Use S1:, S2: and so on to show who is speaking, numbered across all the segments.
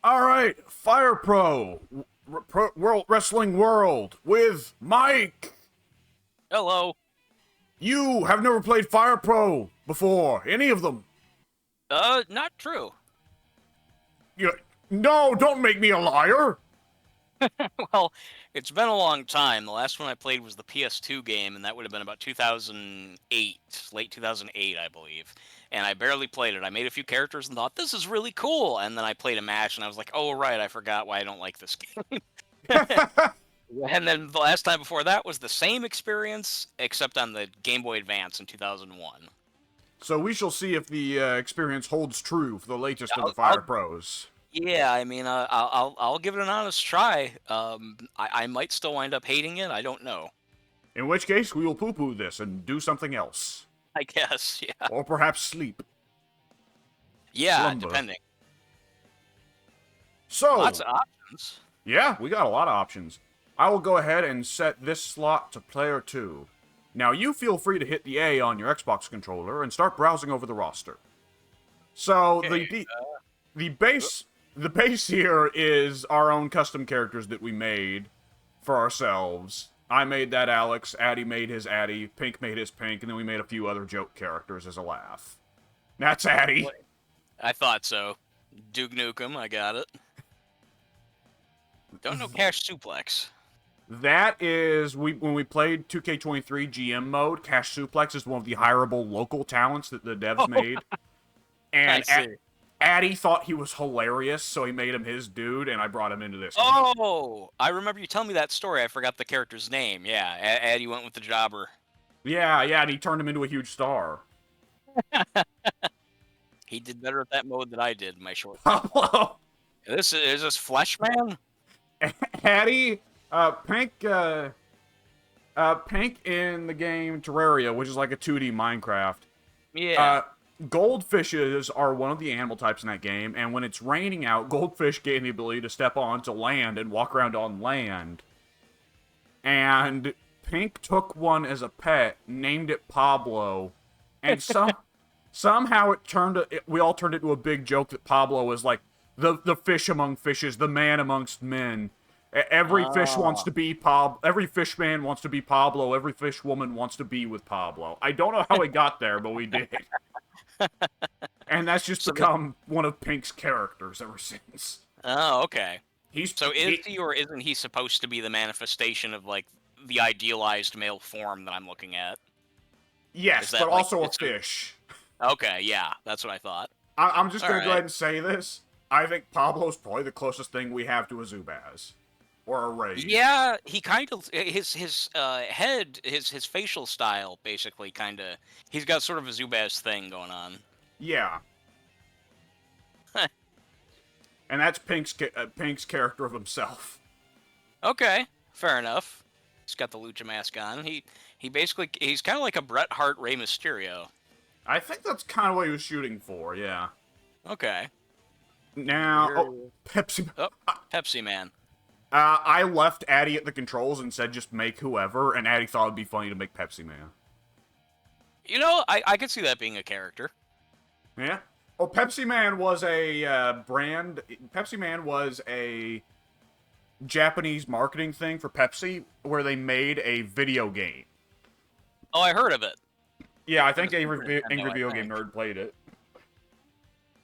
S1: All right, Fire Pro, World Wrestling World with Mike.
S2: Hello.
S1: You have never played Fire Pro before, any of them?
S2: Not true.
S1: You, no, don't make me a liar.
S2: Well, it's been a long time. The last one I played was the PS2 game, and that would have been about 2008, late 2008, I believe. And I barely played it. I made a few characters and thought, this is really cool. And then I played a match, and I was like, oh, right, I forgot why I don't like this game. And then the last time before that was the same experience, except on the Game Boy Advance in 2001.
S1: So we shall see if the experience holds true for the latest of the
S2: I'll,
S1: Fire
S2: I'll
S1: Pros.
S2: Yeah, I mean, I'll give it an honest try. I might still wind up hating it. I don't know.
S1: In which case, we will poo-poo this and do something else.
S2: I guess, yeah.
S1: Or perhaps sleep.
S2: Yeah,
S1: Slumber.
S2: depending.
S1: So,
S2: Lots of options.
S1: yeah, we got a lot of options. I will go ahead and set this slot to player 2. Now, you feel free to hit the A on your Xbox controller and start browsing over the roster. So,
S2: Okay,
S1: the base here is our own custom characters that we made for ourselves. I made that Alex, Addy made his Addy, Pink made his Pink, and then we made a few other joke characters as a laugh. That's Addy.
S2: I thought so. Duke Nukem, I got it. Don't know Cash Suplex.
S1: That is, when we played 2K23 GM mode, Cash Suplex is one of the hireable local talents that the devs made. And Addy thought he was hilarious, so he made him his dude, and I brought him into this game.
S2: Oh, I remember you telling me that story. I forgot the character's name. Yeah, Eddie went with the jobber.
S1: Yeah, and he turned him into a huge star.
S2: He did better at that mode than I did in my short.
S1: Pablo!
S2: Is this Flesh Man?
S1: Addy, Pink in the game Terraria, which is like a 2D Minecraft.
S2: Yeah.
S1: Goldfishes are one of the animal types in that game, and when it's raining out, goldfish gain the ability to step onto land and walk around on land. And Pink took one as a pet, named it Pablo, and somehow we all turned it into a big joke that Pablo was like the fish among fishes, the man amongst men. Every fish wants to be every fish man wants to be Pablo. Every fish woman wants to be with Pablo. I don't know how we got there, but we did. And that's just become one of Pink's characters ever since.
S2: Oh, okay.
S1: Is
S2: he or isn't he supposed to be the manifestation of, like, the idealized male form that I'm looking at?
S1: Yes, but also a fish.
S2: Okay, yeah, that's what I thought.
S1: I'm just going to go ahead and say this. I think Pablo's probably the closest thing we have to a Zubaz. Or a Ray.
S2: Yeah, he kind of, his head, his facial style, basically, kind of, he's got sort of a Zubaz thing going on.
S1: Yeah. And that's Pink's character of himself.
S2: Okay, fair enough. He's got the lucha mask on. He's kind of like a Bret Hart Rey Mysterio.
S1: I think that's kind of what he was shooting for, yeah.
S2: Okay.
S1: Now, Pepsi...
S2: Oh, Pepsi Man.
S1: I left Addy at the controls and said just make whoever, and Addy thought it'd be funny to make Pepsi Man.
S2: You know, I could see that being a character.
S1: Yeah. Oh, Pepsi Man was a brand... Pepsi Man was a Japanese marketing thing for Pepsi, where they made a video game.
S2: Oh, I heard of it.
S1: Yeah, I think Angry Video Game Nerd played it.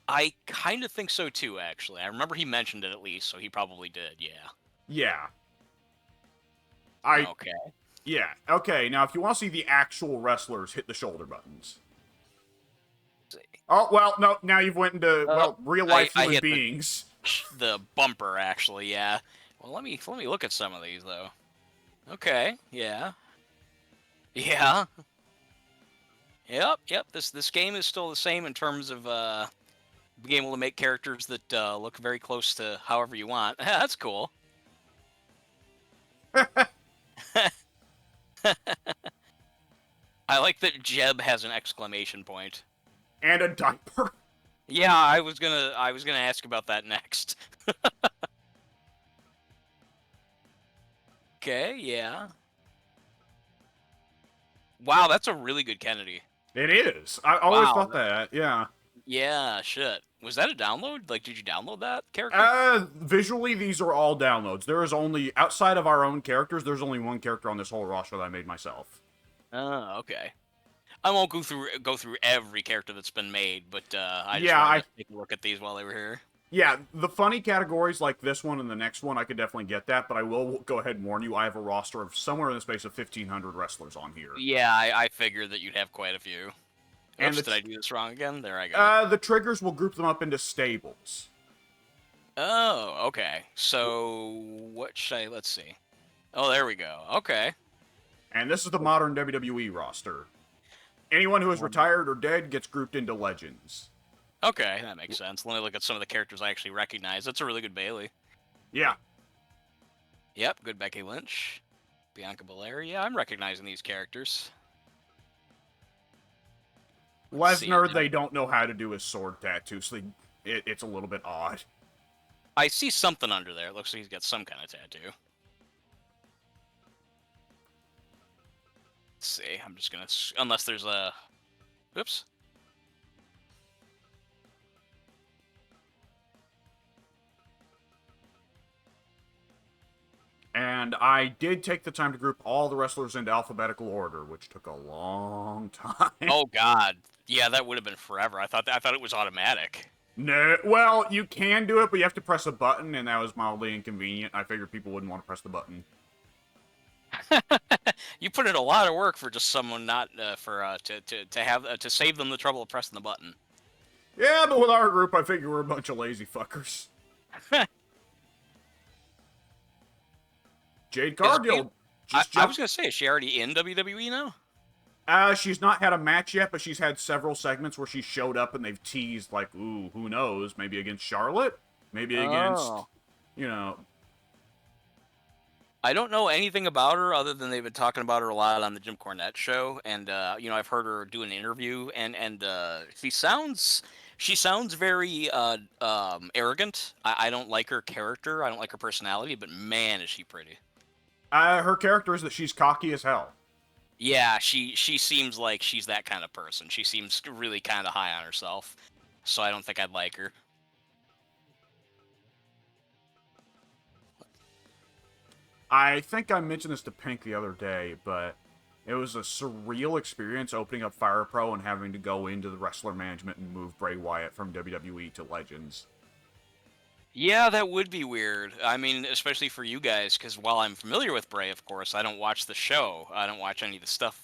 S2: I kind of think so too, actually. I remember he mentioned it at least, so he probably did, yeah.
S1: Yeah.
S2: Okay.
S1: Yeah, okay, now if you want to see the actual wrestlers, hit the shoulder buttons. Oh, well, no, now you've went into, real-life human beings.
S2: The bumper, actually, yeah. Well, let me look at some of these, though. Okay, yeah. Yeah. Yep, this game is still the same in terms of, being able to make characters that, look very close to however you want. That's cool. I like that Jeb has an exclamation point.
S1: And a diaper.
S2: Yeah, I was gonna ask about that next. Okay, yeah. Wow, that's a really good Kennedy.
S1: It is. I always thought that, yeah.
S2: Yeah, shit. Was that a download? Like, did you download that character?
S1: Visually, these are all downloads. There is only, outside of our own characters, there's only one character on this whole roster that I made myself.
S2: Oh, okay. I won't go through every character that's been made, but I just
S1: Yeah,
S2: wanted to take a look at these while they were here.
S1: Yeah, the funny categories like this one and the next one, I could definitely get that, but I will go ahead and warn you, I have a roster of somewhere in the space of 1,500 wrestlers on here.
S2: Yeah, I figured that you'd have quite a few.
S1: And
S2: Oops, did I do this wrong again? There I go.
S1: The triggers will group them up into stables.
S2: Oh, okay. So, what should I... Let's see. Oh, there we go. Okay.
S1: And this is the modern WWE roster. Anyone who is retired or dead gets grouped into legends.
S2: Okay, that makes sense. Let me look at some of the characters I actually recognize. That's a really good Bailey.
S1: Yeah.
S2: Yep, good Becky Lynch. Bianca Belair. Yeah, I'm recognizing these characters.
S1: Lesnar, they don't know how to do his sword tattoo, so it's a little bit odd.
S2: I see something under there. It looks like he's got some kind of tattoo. Let's see. I'm just gonna... Unless there's a... Oops.
S1: And I did take the time to group all the wrestlers into alphabetical order, which took a long time.
S2: Oh God, yeah, that would have been forever. I thought it was automatic.
S1: No, well, you can do it, but you have to press a button, and that was mildly inconvenient. I figured people wouldn't want to press the button.
S2: You put in a lot of work for just someone not to save them the trouble of pressing the button.
S1: Yeah, but with our group, I figure we're a bunch of lazy fuckers. Jade Cargill.
S2: I was gonna say, is she already in WWE now?
S1: She's not had a match yet, but she's had several segments where she showed up and they've teased, like, ooh, who knows? Maybe against Charlotte? Maybe against, you know...
S2: I don't know anything about her other than they've been talking about her a lot on the Jim Cornette show, and you know, I've heard her do an interview, and she sounds very arrogant. I don't like her character. I don't like her personality, but man, is she pretty.
S1: Her character is that she's cocky as hell.
S2: Yeah, she seems like she's that kind of person. She seems really kind of high on herself, so I don't think I'd like her.
S1: I think I mentioned this to Pink the other day, but it was a surreal experience opening up Fire Pro and having to go into the wrestler management and move Bray Wyatt from WWE to Legends.
S2: Yeah, that would be weird. I mean, especially for you guys, because while I'm familiar with Bray, of course, I don't watch the show. I don't watch any of the stuff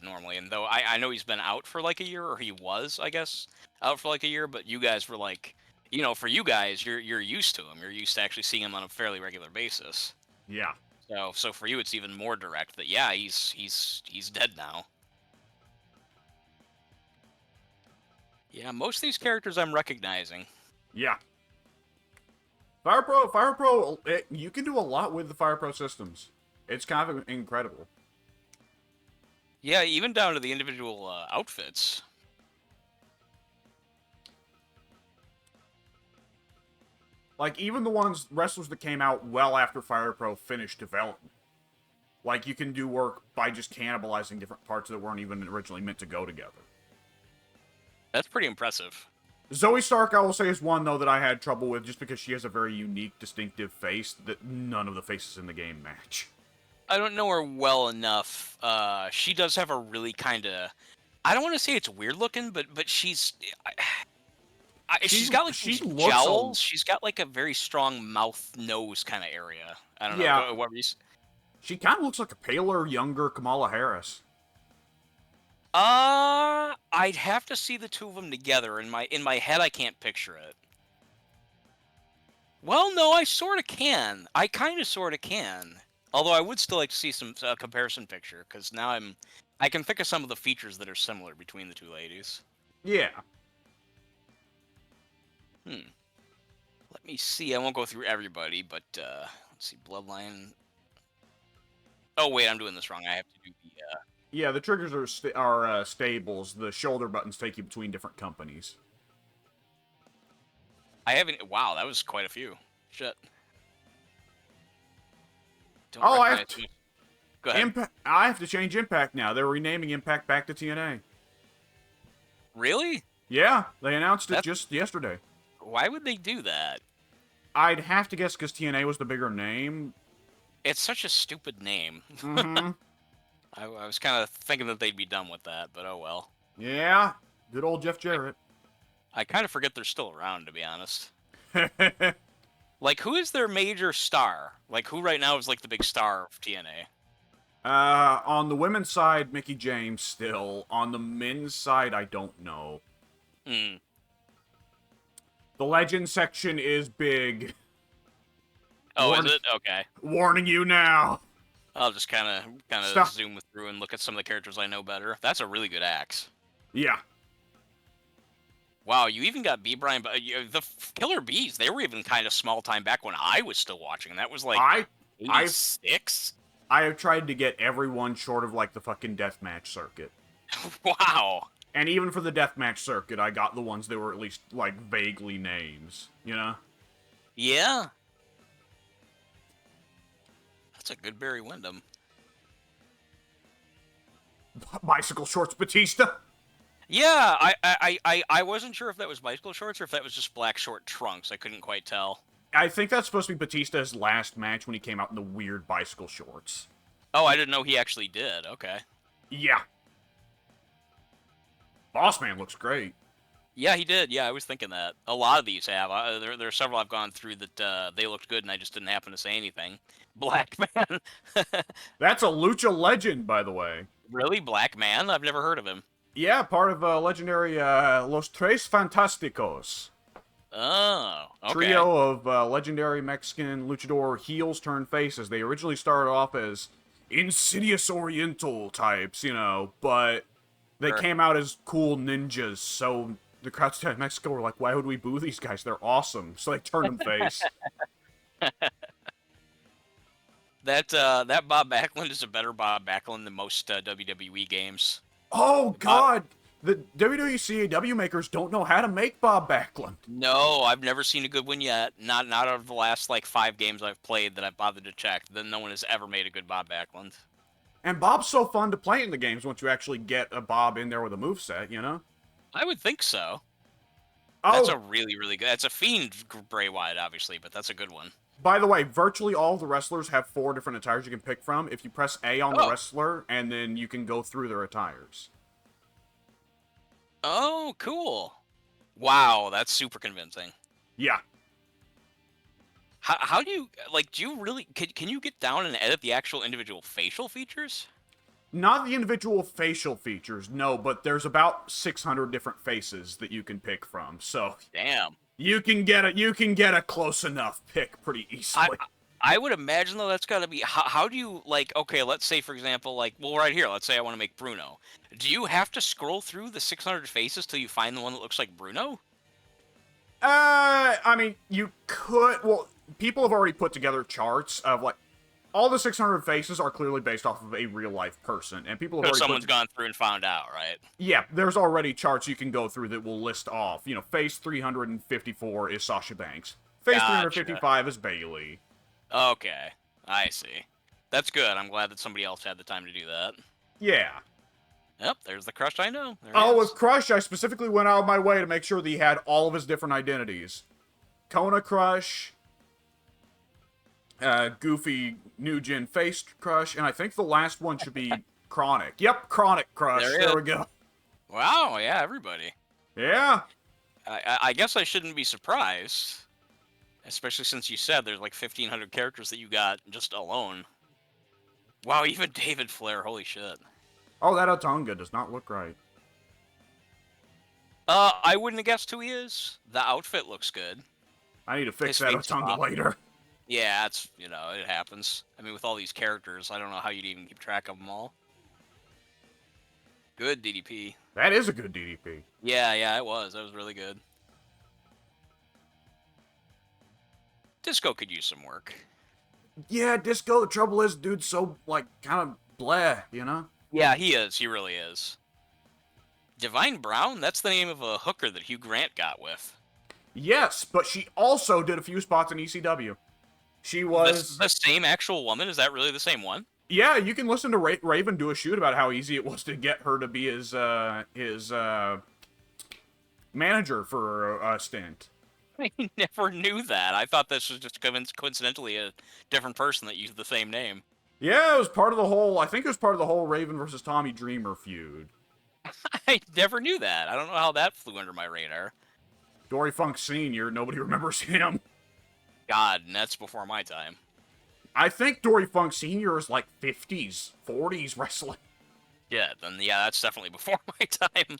S2: normally. And though I know he's been out for like a year, or he was, I guess, out for like a year, but you guys were like, you know, for you guys, you're used to him. You're used to actually seeing him on a fairly regular basis.
S1: Yeah.
S2: So for you, it's even more direct that yeah, he's dead now. Yeah, most of these characters I'm recognizing.
S1: Yeah. Fire Pro, you can do a lot with the Fire Pro systems. It's kind of incredible.
S2: Yeah, even down to the individual outfits.
S1: Like, even the wrestlers that came out well after Fire Pro finished development. Like, you can do work by just cannibalizing different parts that weren't even originally meant to go together.
S2: That's pretty impressive.
S1: Zoe Stark, I will say, is one, though, that I had trouble with just because she has a very unique, distinctive face that none of the faces in the game match.
S2: I don't know her well enough. She does have a really kind of... I don't want to say it's weird looking, but she's... she's got like jowls. She's got like a very strong mouth, nose kind of area. I don't know. What were you...
S1: She kind of looks like a paler, younger Kamala Harris.
S2: I'd have to see the two of them together. In my head, I can't picture it. Well, no, I sort of can. I kind of sort of can. Although I would still like to see some comparison picture, because now I can think of some of the features that are similar between the two ladies.
S1: Yeah.
S2: Let me see. I won't go through everybody, but let's see. Bloodline. Oh wait, I'm doing this wrong. I have to do the.
S1: Yeah, the triggers are stables. The shoulder buttons take you between different companies.
S2: I haven't. Wow, that was quite a few. Shit.
S1: I have to. Go ahead. I have to change Impact now. They're renaming Impact back to TNA.
S2: Really?
S1: Yeah, they announced it just yesterday.
S2: Why would they do that?
S1: I'd have to guess because TNA was the bigger name.
S2: It's such a stupid name.
S1: Mm-hmm.
S2: I was kind of thinking that they'd be done with that, but oh well.
S1: Yeah. Good old Jeff Jarrett.
S2: I kind of forget they're still around, to be honest. Like, who is their major star? Like, who right now is, like, the big star of TNA?
S1: On the women's side, Mickey James still. On the men's side, I don't know.
S2: Hmm.
S1: The legend section is big.
S2: Oh, is it? Okay.
S1: Warning you now.
S2: I'll just kind of zoom through and look at some of the characters I know better. That's a really good axe.
S1: Yeah.
S2: Wow, you even got B. Brian, but the Killer Bees, they were even kind of small time back when I was still watching. That was like 86?
S1: I have tried to get everyone short of like the fucking deathmatch circuit.
S2: Wow.
S1: And even for the deathmatch circuit, I got the ones that were at least like vaguely names, you know?
S2: Yeah. That's a good Barry Windham.
S1: Bicycle Shorts Batista.
S2: Yeah, I wasn't sure if that was bicycle shorts or if that was just black short trunks. I couldn't quite tell.
S1: I think that's supposed to be Batista's last match when he came out in the weird bicycle shorts.
S2: Oh, I didn't know he actually did. Okay.
S1: Yeah. Boss Man looks great.
S2: Yeah, he did. Yeah, I was thinking that. A lot of these have. There are several I've gone through that they looked good and I just didn't happen to say anything. Black Man.
S1: That's a lucha legend, by the way.
S2: Really? Black Man? I've never heard of him.
S1: Yeah, part of legendary Los Tres Fantásticos.
S2: Oh, okay.
S1: Trio of legendary Mexican luchador heels turned faces. They originally started off as insidious Oriental types, you know, but they came out as cool ninjas, so the crowds in Mexico were like, why would we boo these guys? They're awesome. So they turned them face.
S2: That Bob Backlund is a better Bob Backlund than most WWE games.
S1: Oh, God! The WWE CAW makers don't know how to make Bob Backlund.
S2: No, I've never seen a good one yet. Not out of the last, like, 5 games I've played that I've bothered to check. Then no one has ever made a good Bob Backlund.
S1: And Bob's so fun to play in the games once you actually get a Bob in there with a moveset, you know?
S2: I would think so.
S1: Oh,
S2: That's a really, really good... That's a Fiend Bray Wyatt, obviously, but that's a good one.
S1: by the way, virtually all the wrestlers have 4 different attires you can pick from. If you press A on the wrestler, and then you can go through their attires.
S2: Oh, cool. Wow, that's super convincing.
S1: Yeah.
S2: How do you... Like, do you really... Can you get down and edit the actual individual facial features?
S1: Not the individual facial features, no, but there's about 600 different faces that you can pick from, so...
S2: Damn.
S1: You can get a close enough pick pretty easily.
S2: I would imagine, though, that's got to be... How do you, like... Okay, let's say, for example, like... Well, right here, let's say I want to make Bruno. Do you have to scroll through the 600 faces till you find the one that looks like Bruno?
S1: I mean, you could... Well, people have already put together charts of, like... All the 600 faces are clearly based off of a real-life person, and people have already
S2: someone's gone through and found out, right?
S1: Yeah, there's already charts you can go through that will list off. You know, face 354 is Sasha Banks. Face 355 is Bayley.
S2: Okay, I see. That's good. I'm glad that somebody else had the time to do that.
S1: Yeah.
S2: Yep, there's the Crush I know.
S1: With Crush, I specifically went out of my way to make sure that he had all of his different identities. Kona Crush, Goofy New Gen Face Crush, and I think the last one should be Chronic. Yep, Chronic Crush. There we go.
S2: Wow, yeah, everybody.
S1: Yeah.
S2: I guess I shouldn't be surprised. Especially since you said there's like 1,500 characters that you got just alone. Wow, even David Flair, holy shit.
S1: Oh, that Otunga does not look right.
S2: I wouldn't have guessed who he is. The outfit looks good.
S1: I need to fix that Otunga later.
S2: Yeah, it's, you know, it happens. I mean, with all these characters, I don't know how you'd even keep track of them all. Good DDP.
S1: That is a good DDP.
S2: Yeah, it was. That was really good. Disco could use some work.
S1: Yeah, Disco, the trouble is, dude's so, like, kind of bleh, you know?
S2: Yeah, he is. He really is. Divine Brown? That's the name of a hooker that Hugh Grant got with.
S1: Yes, but she also did a few spots in ECW. She was...
S2: The same actual woman? Is that really the same one?
S1: Yeah, you can listen to Raven do a shoot about how easy it was to get her to be his manager for a stint.
S2: I never knew that. I thought this was just coincidentally a different person that used the same name.
S1: Yeah, it was part of the whole. I think it was part of the whole Raven versus Tommy Dreamer feud.
S2: I never knew that. I don't know how that flew under my radar.
S1: Dory Funk Sr., nobody remembers him.
S2: God, and that's before my time.
S1: I think Dory Funk Sr. is like 50s, 40s wrestling.
S2: Yeah, then yeah, that's definitely before my time.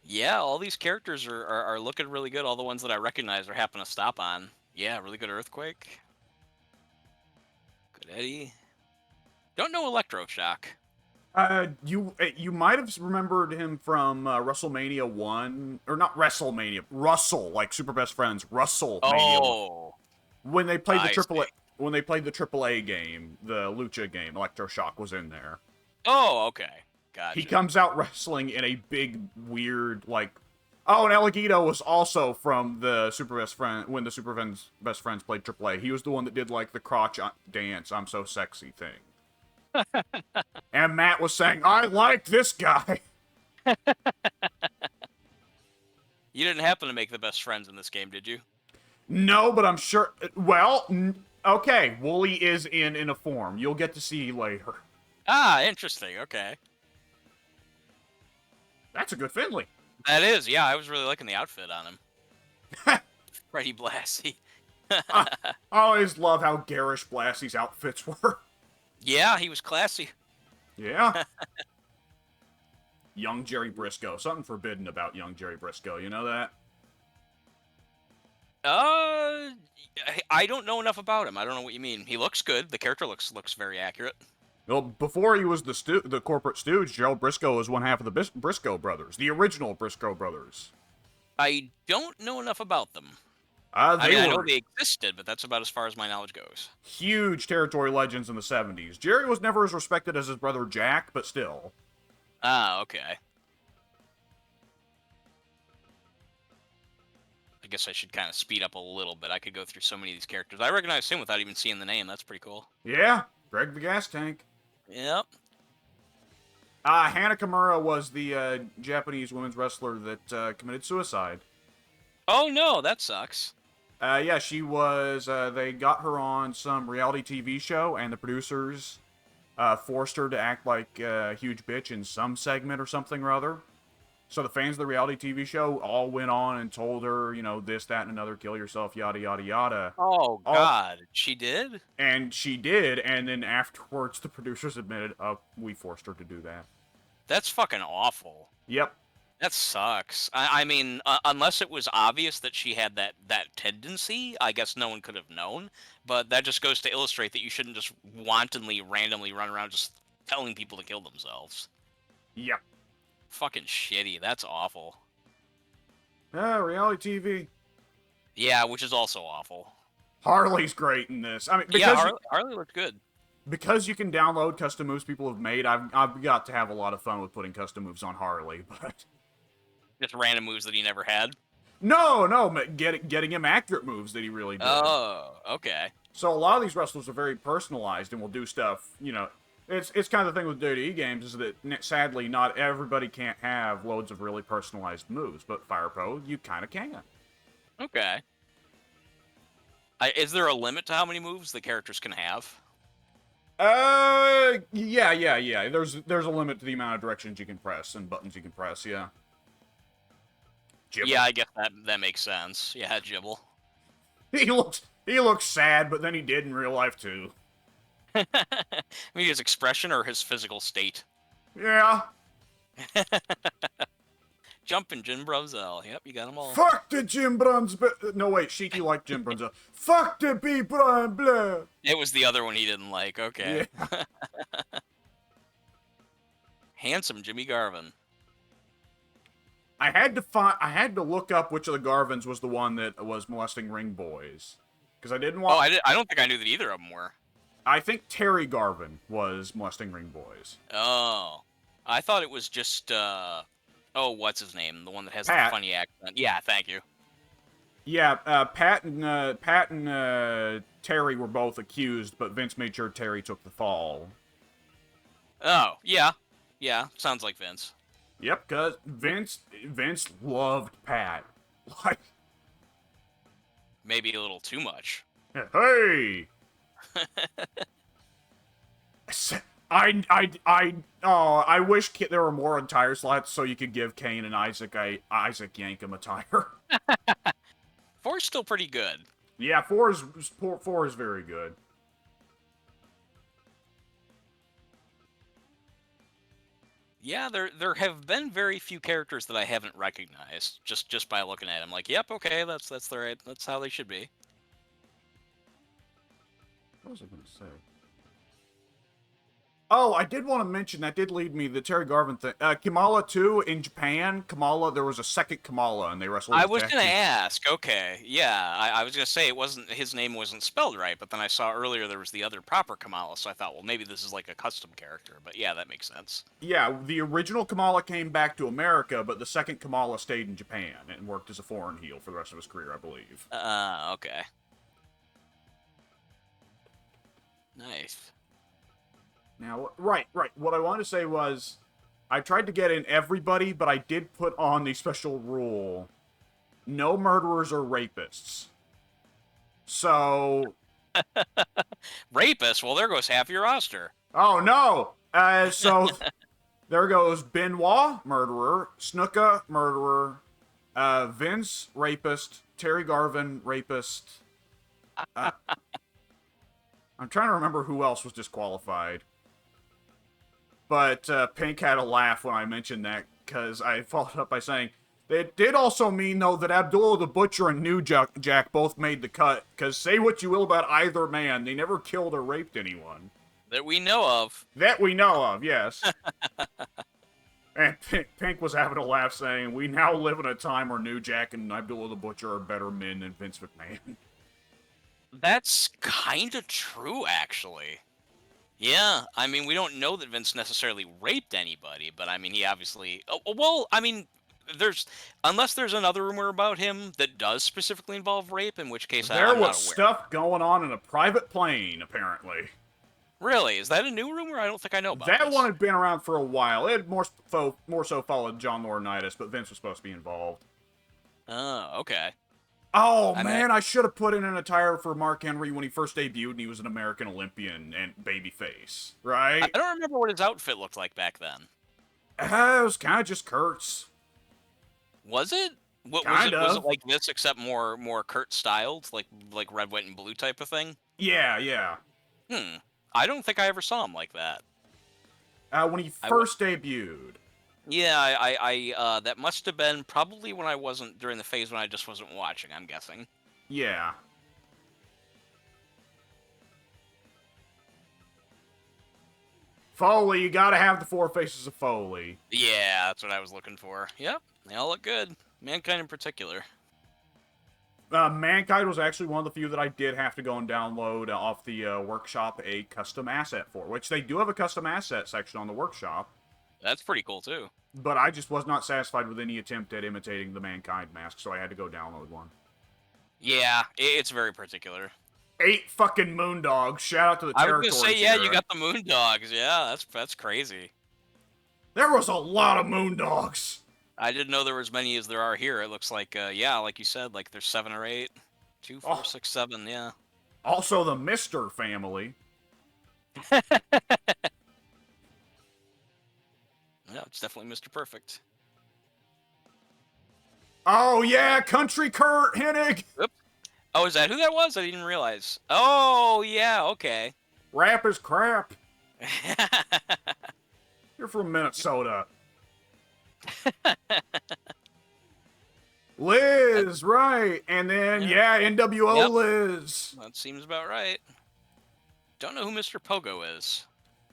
S2: Yeah, all these characters are looking really good. All the ones that I recognize are happen to stop on. Yeah, really good Earthquake. Good Eddie. Don't know Electroshock.
S1: You might have remembered him from WrestleMania 1, or not WrestleMania, Russell, like Super Best Friends, WrestleMania 1.
S2: Oh,
S1: When they played the
S2: I
S1: triple
S2: see.
S1: when they played the AAA game, the Lucha game, Electroshock was in there.
S2: Oh, okay. Gotcha.
S1: He comes out wrestling in a big, weird, like... Oh, and El Guido was also from the Super Best Friend, when the Super Best Friends played AAA. He was the one that did, like, the crotch dance, I'm so sexy thing. And Matt was saying, I like this guy.
S2: You didn't happen to make the best friends in this game, did you?
S1: No, but I'm sure... Well, okay, Wooly is in a form. You'll get to see later.
S2: Ah, interesting. Okay.
S1: That's a good Finley.
S2: That is, yeah, I was really liking the outfit on him. Freddie Blassie.
S1: I always love how garish Blassie's outfits were.
S2: Yeah, he was classy.
S1: Yeah. Young Jerry Briscoe. Something forbidden about young Jerry Briscoe. You know that?
S2: I don't know enough about him. I don't know what you mean. He looks good. The character looks very accurate.
S1: Well, before he was the corporate stooge, Gerald Briscoe was one half of the Briscoe brothers, the original Briscoe brothers.
S2: I don't know enough about them.
S1: They
S2: I
S1: were
S2: know they existed, but that's about as far as my knowledge goes.
S1: huge territory legends in the 70s. Jerry was never as respected as his brother Jack, but still.
S2: Ah, okay. I guess I should kind of speed up a little bit. I could go through so many of these characters. I recognize him without even seeing the name. That's pretty cool.
S1: Yeah, Greg the Gas Tank.
S2: Yep.
S1: Hana Kimura was the Japanese women's wrestler that committed suicide.
S2: Oh no, that sucks.
S1: Yeah, she was, they got her on some reality TV show, and the producers forced her to act like a huge bitch in some segment or something or other. So the fans of the reality TV show all went on and told her, you know, this, that, and another, kill yourself, yada, yada, yada.
S2: Oh God, she did?
S1: And she did, and then afterwards the producers admitted, we forced her to do that.
S2: That's fucking awful.
S1: Yep.
S2: That sucks. I mean, unless it was obvious that she had that tendency, I guess no one could have known. But that just goes to illustrate that you shouldn't just wantonly, randomly run around just telling people to kill themselves.
S1: Yep.
S2: Fucking shitty. That's awful.
S1: Reality TV.
S2: Yeah, which is also awful.
S1: Harley's great in this. I mean, because
S2: Yeah, Harley looked good.
S1: because you can download custom moves people have made, I've got to have a lot of fun with putting custom moves on Harley, but...
S2: Just random moves that he never had.
S1: No, getting him accurate moves that he really did.
S2: Oh, okay.
S1: So a lot of these wrestlers are very personalized and will do stuff, you know... It's kind of the thing with WWE games is that, sadly, not everybody can't have loads of really personalized moves, but Fire Pro, you kind of can.
S2: Okay. Is there a limit to how many moves the characters can have?
S1: Yeah. There's a limit to the amount of directions you can press and buttons you can press, yeah.
S2: Jibble. Yeah, I guess that makes sense. Yeah, Jibble.
S1: He looks sad, but then he did in real life too.
S2: I mean, his expression or his physical state?
S1: Yeah.
S2: Jumping Jim Brunzell. Yep, you got them all.
S1: Fuck the Jim Brunzell. No, wait, Sheiky liked Jim Brunzell. Fuck the B. Brian Blair.
S2: It was the other one he didn't like. Okay. Yeah. Handsome Jimmy Garvin.
S1: I had to look up which of the Garvins was the one that was molesting ring boys, because I didn't want.
S2: Oh, I don't think I knew that either of them were.
S1: I think Terry Garvin was molesting ring boys.
S2: Oh, I thought it was just what's his name? The one that has
S1: Pat.
S2: the funny accent. Yeah, thank you.
S1: Yeah, Pat and Terry were both accused, but Vince made sure Terry took the fall.
S2: Oh, yeah. Yeah, sounds like Vince.
S1: Yep, cause Vince loved Pat. Like,
S2: Maybe a little too much.
S1: hey, I wish there were more attire slots so you could give Kane and Isaac Yankem attire.
S2: 4's still pretty good.
S1: Yeah, four is very good.
S2: Yeah, there have been very few characters that I haven't recognized just by looking at them. Like, yep, okay, that's the right, that's how they should be.
S1: What was I gonna say? Oh, I did want to mention, that did lead me, the Terry Garvin thing. Kamala, too, in Japan, Kamala, there was a second Kamala, and they wrestled.
S2: I was gonna ask. Okay, yeah, I was gonna say his name wasn't spelled right, but then I saw earlier there was the other proper Kamala, so I thought, well, maybe this is like a custom character. But yeah, that makes sense.
S1: Yeah, the original Kamala came back to America, but the second Kamala stayed in Japan and worked as a foreign heel for the rest of his career, I believe.
S2: Okay. Nice.
S1: Now, right. What I wanted to say was, I tried to get in everybody, but I did put on the special rule: no murderers or rapists. So,
S2: Rapist. Well, there goes half your roster.
S1: oh no! So there goes Benoit, murderer; Snuka, murderer; Vince, rapist; Terry Garvin, rapist. I'm trying to remember who else was disqualified. But Pink had a laugh when I mentioned that, because I followed up by saying, it did also mean, though, that Abdullah the Butcher and New Jack both made the cut, because say what you will about either man, they never killed or raped anyone.
S2: That we know of.
S1: That we know of, yes. And Pink was having a laugh saying, we now live in a time where New Jack and Abdullah the Butcher are better men than Vince McMahon.
S2: That's kind of true, actually. Yeah, I mean, we don't know that Vince necessarily raped anybody, but I mean, he obviously. Oh, well, I mean, unless there's another rumor about him that does specifically involve rape, in which case
S1: There
S2: I'm not
S1: was
S2: aware.
S1: stuff going on in a private plane, apparently.
S2: Really? Is that a new rumor? I don't think I know about
S1: That
S2: this.
S1: one had been around for a while. It had more so followed John Laurinaitis, but Vince was supposed to be involved.
S2: Oh, okay.
S1: Oh, man, I should have put in an attire for Mark Henry when he first debuted and he was an American Olympian and babyface, right?
S2: I don't remember what his outfit looked like back then.
S1: It was kind of just Kurt's.
S2: Was it? Was it like this, except more Kurt styled, like red, white, and blue type of thing?
S1: Yeah.
S2: I don't think I ever saw him like that.
S1: When he first debuted.
S2: Yeah, I that must have been probably when I wasn't during the phase when I just wasn't watching, I'm guessing.
S1: Yeah. Foley, you gotta have the four faces of Foley.
S2: Yeah, that's what I was looking for. Yep, they all look good. Mankind in particular.
S1: Mankind was actually one of the few that I did have to go and download off the workshop a custom asset for, which they do have a custom asset section on the workshop.
S2: That's pretty cool, too.
S1: But I just was not satisfied with any attempt at imitating the Mankind mask, so I had to go download one.
S2: Yeah, it's very particular.
S1: 8 fucking Moondogs. Shout out to the Territories.
S2: I was gonna say, yeah, you got the Moondogs. Yeah, that's crazy.
S1: There was a lot of Moondogs.
S2: I didn't know there were as many as there are here. It looks like, yeah, like you said, like there's 7 or 8. 2, 4, 6, 7, yeah.
S1: Also the Mr. family.
S2: Yeah, it's definitely Mr. Perfect.
S1: Oh, yeah, Country Kurt Hennig.
S2: Oops. Oh, is that who that was? I didn't realize. Oh, yeah, okay.
S1: Rap is crap. You're from Minnesota. Liz, right. And then, yeah, NWO Liz.
S2: That seems about right. Don't know who Mr. Pogo is.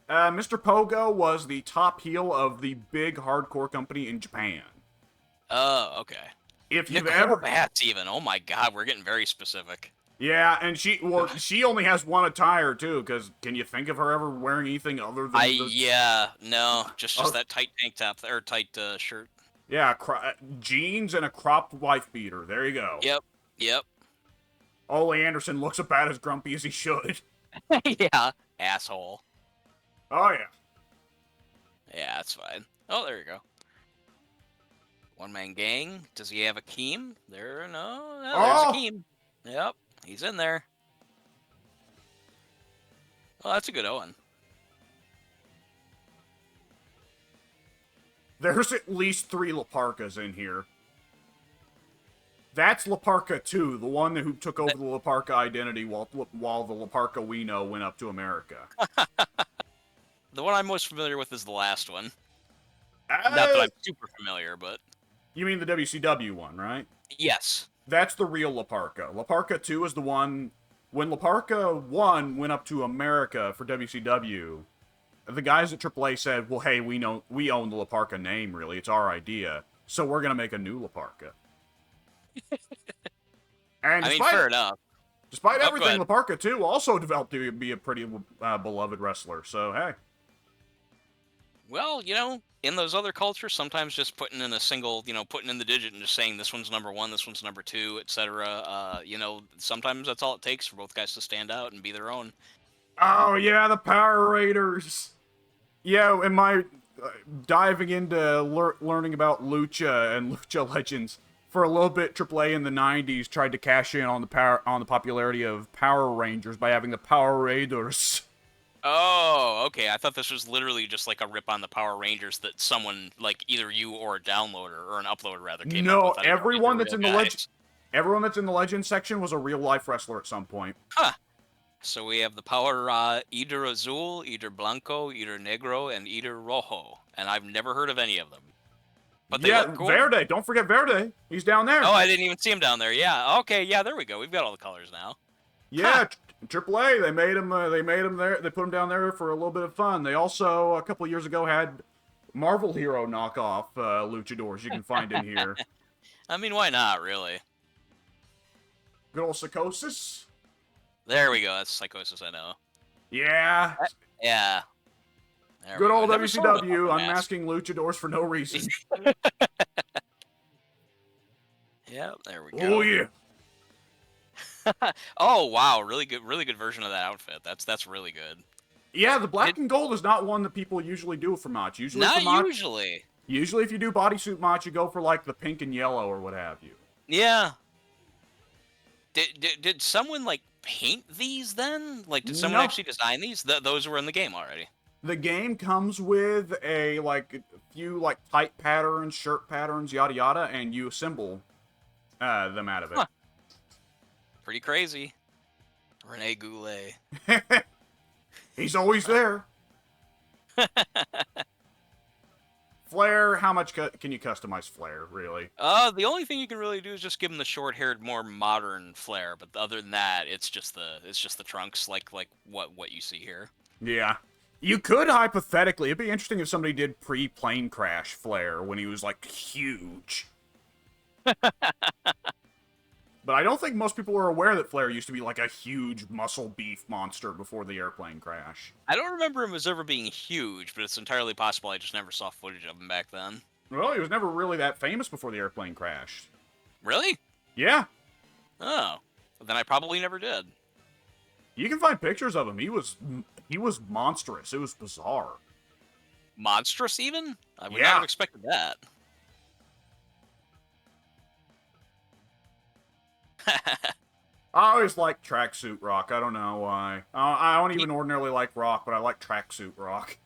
S1: Mr. Pogo was the top heel of the big hardcore company in Japan.
S2: Oh, okay.
S1: If you've
S2: Nicole
S1: ever...
S2: Bats even. Oh my god, we're getting very specific.
S1: Yeah, and she only has one attire, too, because can you think of her ever wearing anything other than
S2: Yeah, no, just that tight tank top, or tight shirt.
S1: Yeah, jeans and a cropped wife beater. There you go.
S2: Yep.
S1: Ole Anderson looks about as grumpy as he should.
S2: Yeah, asshole.
S1: Oh, yeah.
S2: Yeah, that's fine. Oh, there you go. One-man gang. Does he have a Keem? There, no, there's a
S1: Oh!
S2: Keem. Yep, he's in there. Well, that's a good Owen.
S1: There's at least 3 Laparcas in here. That's Laparca 2, the one who took over the Laparca identity while the Laparca we know went up to America.
S2: The one I'm most familiar with is the last one. Not that I'm super familiar, but...
S1: You mean the WCW one, right?
S2: Yes.
S1: That's the real Laparca. Laparca 2 is the one... When Laparca 1 went up to America for WCW, the guys at AAA said, well, hey, we own the Laparca name, really. It's our idea. So we're going to make a new Laparca. And
S2: I mean, fair enough.
S1: Despite everything, Laparca 2 also developed to be a pretty beloved wrestler. So, hey.
S2: Well, in those other cultures, sometimes just putting in a single, putting in the digit and just saying this one's number 1, this one's number 2, etc. Sometimes that's all it takes for both guys to stand out and be their own.
S1: Oh, yeah, the Power Raiders. Yeah, and my diving into learning about Lucha and Lucha Legends. For a little bit, AAA in the 90s tried to cash in on the popularity of Power Rangers by having the Power Raiders.
S2: Oh, okay. I thought this was literally just like a rip on the Power Rangers that someone, like either you or a downloader or an uploader rather, came up with.
S1: No, everyone that's in the Legends section was a real life wrestler at some point.
S2: Huh. So we have the Power either Azul, either Blanco, either Negro, and either Rojo, and I've never heard of any of them. But they look cool.
S1: Verde. Don't forget Verde. He's down there.
S2: Oh, I didn't even see him down there. Yeah. Okay. Yeah. There we go. We've got all the colors now.
S1: Yeah. AAA. They made him. They made him there. They put him down there for a little bit of fun. They also a couple years ago had Marvel Hero knockoff luchadors you can find in here.
S2: I mean, why not? Really.
S1: Good old Psychosis.
S2: There we go. That's Psychosis. I know.
S1: Yeah.
S2: Yeah.
S1: Good old WCW, unmasking luchadors for no reason.
S2: Yeah, there we go.
S1: Oh yeah.
S2: Oh wow, really good version of that outfit. That's really good.
S1: Yeah, the black and gold is not one that people usually do for match. Usually, Usually, if you do bodysuit match, you go for like the pink and yellow or what have you.
S2: Yeah. Did someone like paint these then? Like, did someone actually design these? Those were in the game already.
S1: The game comes with a few tight patterns, shirt patterns, yada yada, and you assemble them out of it.
S2: Huh. Pretty crazy. Rene Goulet.
S1: He's always there. Flair, how much can you customize Flair, really?
S2: The only thing you can really do is just give him the short-haired, more modern Flair. But other than that, it's just the trunks, like what you see here.
S1: Yeah. You could, hypothetically, it'd be interesting if somebody did pre-plane crash Flair when he was, huge. But I don't think most people are aware that Flair used to be, a huge muscle beef monster before the airplane crash.
S2: I don't remember him as ever being huge, but it's entirely possible I just never saw footage of him back then.
S1: Well, he was never really that famous before the airplane crashed.
S2: Really?
S1: Yeah.
S2: Oh. Then I probably never did.
S1: You can find pictures of him. He was monstrous. It was bizarre.
S2: Monstrous, even? I would not have expected that.
S1: I always like Tracksuit Rock. I don't know why. I don't even ordinarily like Rock, but I like Tracksuit Rock.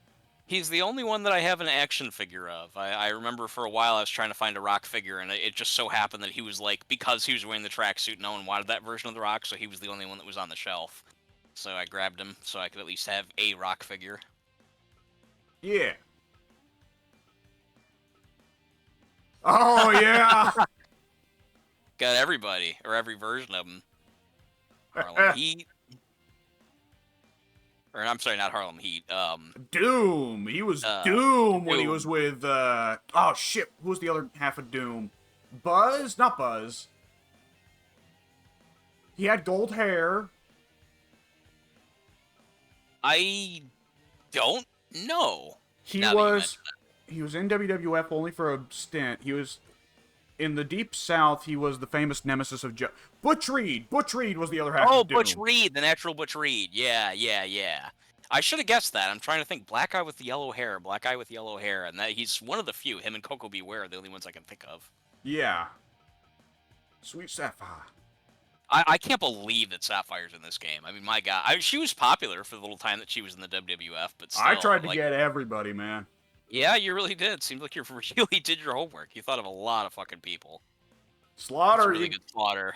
S2: He's the only one that I have an action figure of. I remember for a while I was trying to find a Rock figure, and it just so happened that he was because he was wearing the tracksuit, no one wanted that version of the Rock, so he was the only one that was on the shelf. So I grabbed him so I could at least have a Rock figure.
S1: Yeah. Oh, yeah!
S2: Got everybody, or every version of them. Harlem Heat. Or, I'm sorry, not Harlem Heat.
S1: Doom! He was Doom when he was with, oh shit, who was the other half of Doom? Buzz? Not Buzz. He had gold hair.
S2: I don't know.
S1: He was in WWF only for a stint. He was in the Deep South. He was the famous nemesis of Butch Reed. Butch Reed was the other half of Doom.
S2: Butch Reed, the natural Butch Reed. Yeah. I should have guessed that. I'm trying to think. Black guy with yellow hair, black guy with yellow hair, and that he's one of the few. Him and Coco Beware are the only ones I can think of.
S1: Yeah. Sweet Sapphire.
S2: I can't believe that Sapphire's in this game. I mean, my God, she was popular for the little time that she was in the WWF, but still,
S1: I tried to
S2: like,
S1: get everybody, man.
S2: yeah, you really did. Seems like you really did your homework. You thought of a lot of fucking people.
S1: Slaughter.
S2: That's really good Slaughter.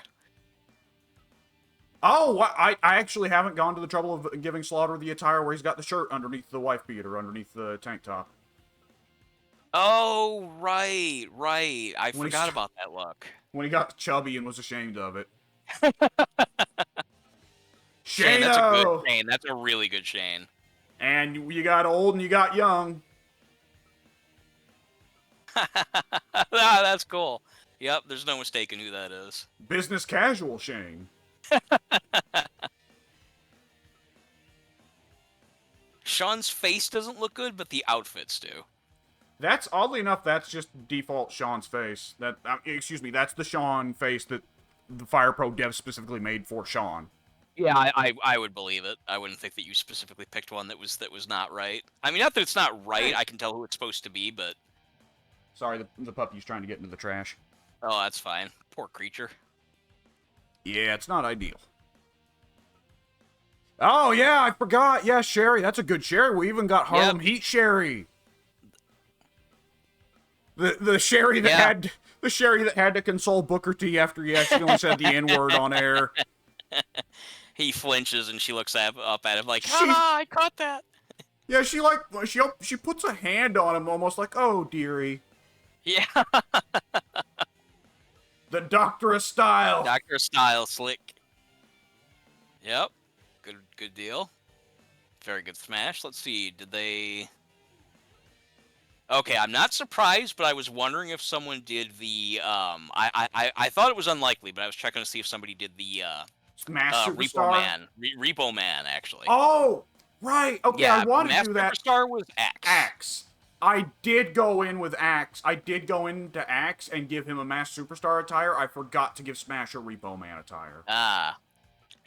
S1: Oh, I actually haven't gone to the trouble of giving Slaughter the attire where he's got the shirt underneath the wife beater, underneath the tank top.
S2: Oh, right. I
S1: When
S2: forgot about that look.
S1: When he got chubby and was ashamed of it.
S2: Shane, that's a good
S1: Shano!
S2: Shane. That's a really good Shane.
S1: And you got old and you got young.
S2: That's cool. Yep, there's no mistaking who that is.
S1: Business casual Shane.
S2: Sean's face doesn't look good, but the outfits do.
S1: That's, oddly enough, that's just default Sean's face. That excuse me, that's the Sean face that the Fire Pro dev specifically made for Sean.
S2: Yeah, I would believe it. I wouldn't think that you specifically picked one that was not right. I mean, not that it's not right. I can tell who it's supposed to be, but
S1: Sorry, the puppy's trying to get into the trash.
S2: oh, that's fine. Poor creature.
S1: Yeah, it's not ideal. Oh, yeah, I forgot. Yeah, Sherry. That's a good Sherry. We even got Harlem Heat Sherry. The Sherry that had the Sherry that had to console Booker T after he accidentally said the N-word on air.
S2: He flinches and she looks up at him like, "Ha! I caught that."
S1: Yeah, she puts a hand on him, almost like, "Oh, dearie."
S2: Yeah.
S1: The Doctor of Style.
S2: Dr. Style slick. Yep. Good deal. Very good smash. Let's see. Did they... Okay, I'm not surprised, but I was wondering if someone did the I thought it was unlikely, but I was checking to see if somebody did the
S1: Smash
S2: Repo
S1: Superstar.
S2: Man. Repo Man, actually.
S1: Oh, right. Okay,
S2: yeah,
S1: I wanted to do that.
S2: Superstar was Axe.
S1: Axe. I did go in with Axe. I did go into Axe and give him a Mass Superstar attire. I forgot to give Smash a Repo Man attire.
S2: Ah.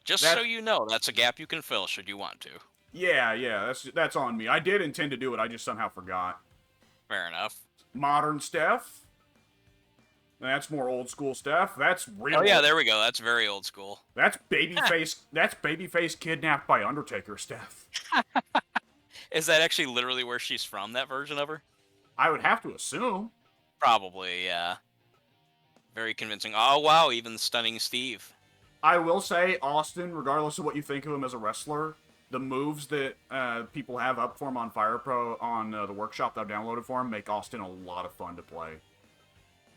S2: Just so you know, that's a gap you can fill should you want to.
S1: Yeah, that's on me. I did intend to do it, I just somehow forgot.
S2: Fair enough.
S1: Modern Steph. That's more old school Steph. That's real.
S2: Oh yeah, there we go. That's very old school.
S1: That's babyface. That's babyface kidnapped by Undertaker Steph.
S2: Is that actually literally where she's from? That version of her?
S1: I would have to assume.
S2: Probably, yeah. Very convincing. Oh wow, even Stunning Steve.
S1: I will say, Austin, regardless of what you think of him as a wrestler, the moves that people have up for him on Fire Pro on the workshop that I've downloaded for him make Austin a lot of fun to play.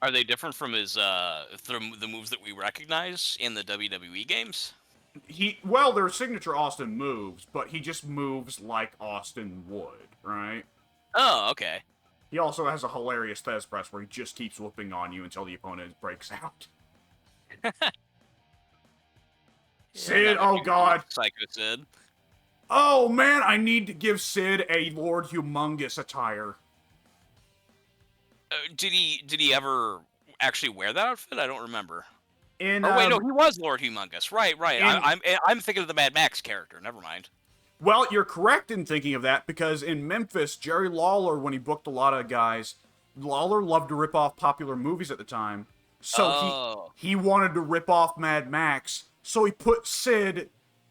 S2: Are they different from his the moves that we recognize in the WWE games?
S1: Well, they're signature Austin moves, but he just moves like Austin would, right?
S2: Oh, okay.
S1: He also has a hilarious Thez press where he just keeps whooping on you until the opponent breaks out. Sid, oh god.
S2: Psycho Sid.
S1: Oh man, I need to give Sid a Lord Humongous attire.
S2: Did he ever actually wear that outfit? I don't remember.
S1: Wait,
S2: no, he was Lord Humongous. Right. I'm thinking of the Mad Max character. Never mind.
S1: Well, you're correct in thinking of that, because in Memphis, Jerry Lawler, when he booked a lot of guys, Lawler loved to rip off popular movies at the time. So he wanted to rip off Mad Max, so he put Sid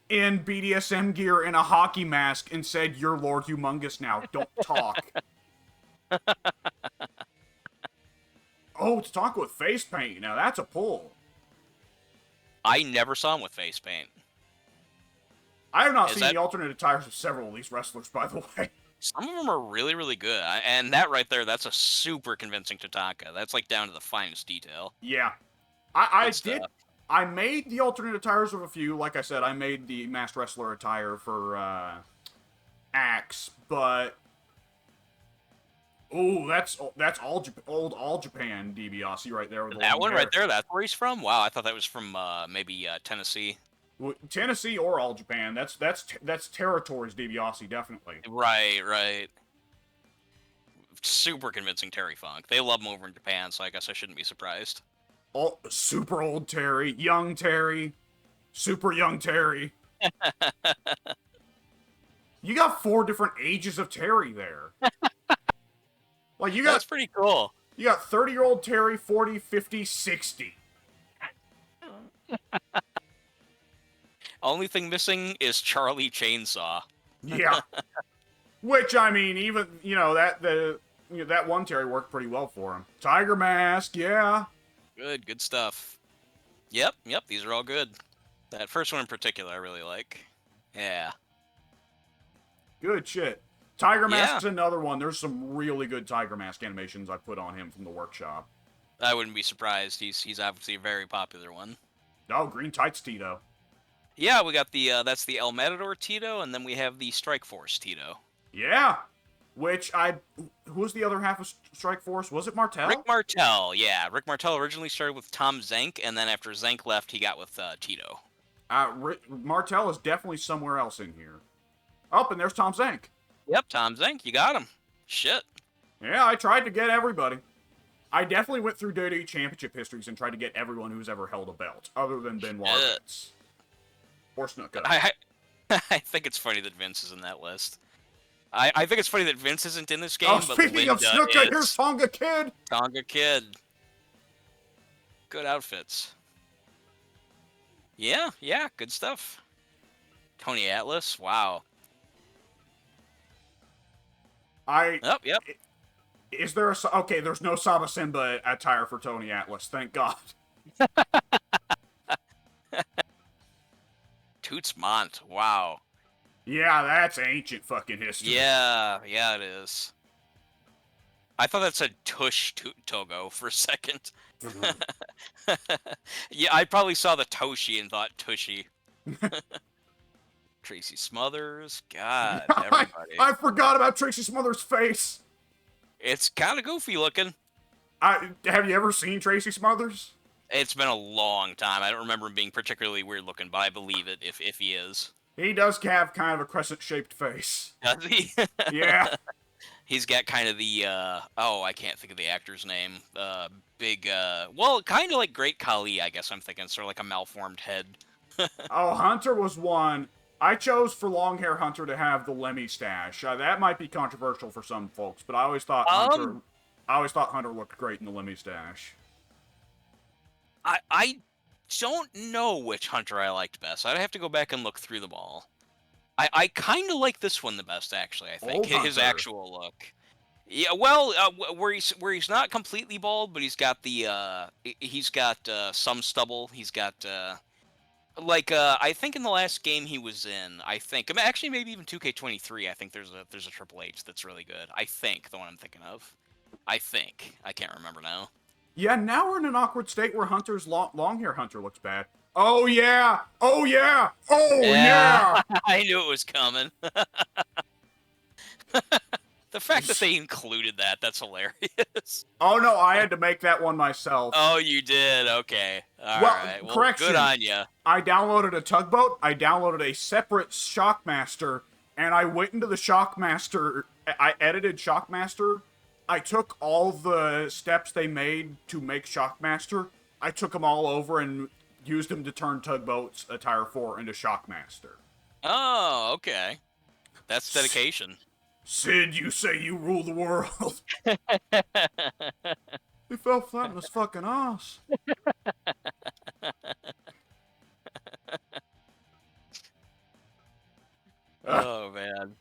S1: in BDSM gear and a hockey mask and said, "You're Lord Humongous now, don't talk." Oh, to talk with face paint. Now that's a pull.
S2: I never saw him with face paint.
S1: I have not seen the alternate attires of several of these wrestlers, by the way.
S2: Some of them are really, really good. And that right there, that's a super convincing Tatanka. That's like down to the finest detail.
S1: Yeah. I did. I made the alternate attires of a few. Like I said, I made the Masked Wrestler attire for Axe, but... Oh, that's old All Japan DiBiase right there. With
S2: that one right there, that's where he's from? Wow, I thought that was from maybe Tennessee.
S1: Well, Tennessee or All Japan. That's territories DiBiase, definitely.
S2: Right. Super convincing Terry Funk. They love him over in Japan, so I guess I shouldn't be surprised.
S1: Oh, super old Terry, young Terry, super young Terry. You got 4 different ages of Terry there. Like,
S2: That's pretty cool.
S1: you got 30-year-old Terry, 40, 50, 60.
S2: Only thing missing is Charlie Chainsaw.
S1: Yeah. Which, I mean, even, that one Terry worked pretty well for him. Tiger Mask, yeah.
S2: Good stuff. Yep, these are all good. That first one in particular I really like. Yeah.
S1: Good shit. Tiger
S2: Yeah.
S1: Mask's another one. There's some really good Tiger Mask animations I put on him from the workshop.
S2: I wouldn't be surprised. He's obviously a very popular one.
S1: Oh, Green Tights Tito.
S2: Yeah, we got the that's the El Matador Tito, and then we have the Strike Force Tito.
S1: Yeah. Who was the other half of Strike Force? Was it Martel?
S2: Rick Martel, yeah. Rick Martel originally started with Tom Zenk, and then after Zenk left, he got with Tito.
S1: Martel is definitely somewhere else in here. Oh, and there's Tom Zenk.
S2: Yep, Tom Zenk, you got him. Shit.
S1: Yeah, I tried to get everybody. I definitely went through WWE Championship histories and tried to get everyone who's ever held a belt, other than Benoit Vince. Or Snuka.
S2: I think it's funny that Vince is in that list. I think it's funny that Vince isn't in this game,
S1: Oh,
S2: but
S1: speaking of
S2: Linda
S1: Snuka,
S2: is.
S1: here's Tonga Kid!
S2: Tonga Kid. Good outfits. Yeah, good stuff. Tony Atlas, wow. Yep.
S1: Is there okay, there's no Saba Simba attire for Tony Atlas, thank God.
S2: Toots Mont, wow.
S1: Yeah, that's ancient fucking history.
S2: Yeah, it is. I thought that said Tush Togo for a second. Yeah, I probably saw the Toshi and thought Tushy. Tracy Smothers, God, everybody.
S1: I forgot about Tracy Smothers' face.
S2: It's kind of goofy looking.
S1: Have you ever seen Tracy Smothers?
S2: It's been a long time. I don't remember him being particularly weird looking, but I believe it if he is.
S1: He does have kind of a crescent-shaped face.
S2: Does he?
S1: Yeah.
S2: He's got kind of the, I can't think of the actor's name. Well, kind of like Great Khali, I guess I'm thinking. Sort of like a malformed head.
S1: Oh, Hunter was one. I chose for long hair Hunter to have the Lemmy stash. That might be controversial for some folks, but I always thought Hunter looked great in the Lemmy stash.
S2: I don't know which Hunter I liked best. I'd have to go back and look through them all. I kind of like this one the best, actually. I think his actual look. Yeah, well, where he's not completely bald, but he's got some stubble. He's got I think in the last game he was in, actually maybe even 2K23. I think there's a Triple H that's really good. I think the one I'm thinking of. I can't remember now.
S1: Yeah, now we're in an awkward state where Hunter's long hair Hunter looks bad. Oh yeah! Oh yeah! Oh yeah!
S2: I knew it was coming. The fact that they included that's hilarious.
S1: Oh no, I had to make that one myself.
S2: Oh, you did? Okay. All right. Well,
S1: correction.
S2: Good on you.
S1: I downloaded a Tugboat, I downloaded a separate Shockmaster, and I went into the Shockmaster, I edited Shockmaster, I took all the steps they made to make Shockmaster, I took them all over and used them to turn Tugboat's Attire 4 into Shockmaster.
S2: Oh, okay. That's dedication.
S1: Sid, you say you rule the world. He fell flat on his fucking ass.
S2: Oh, man.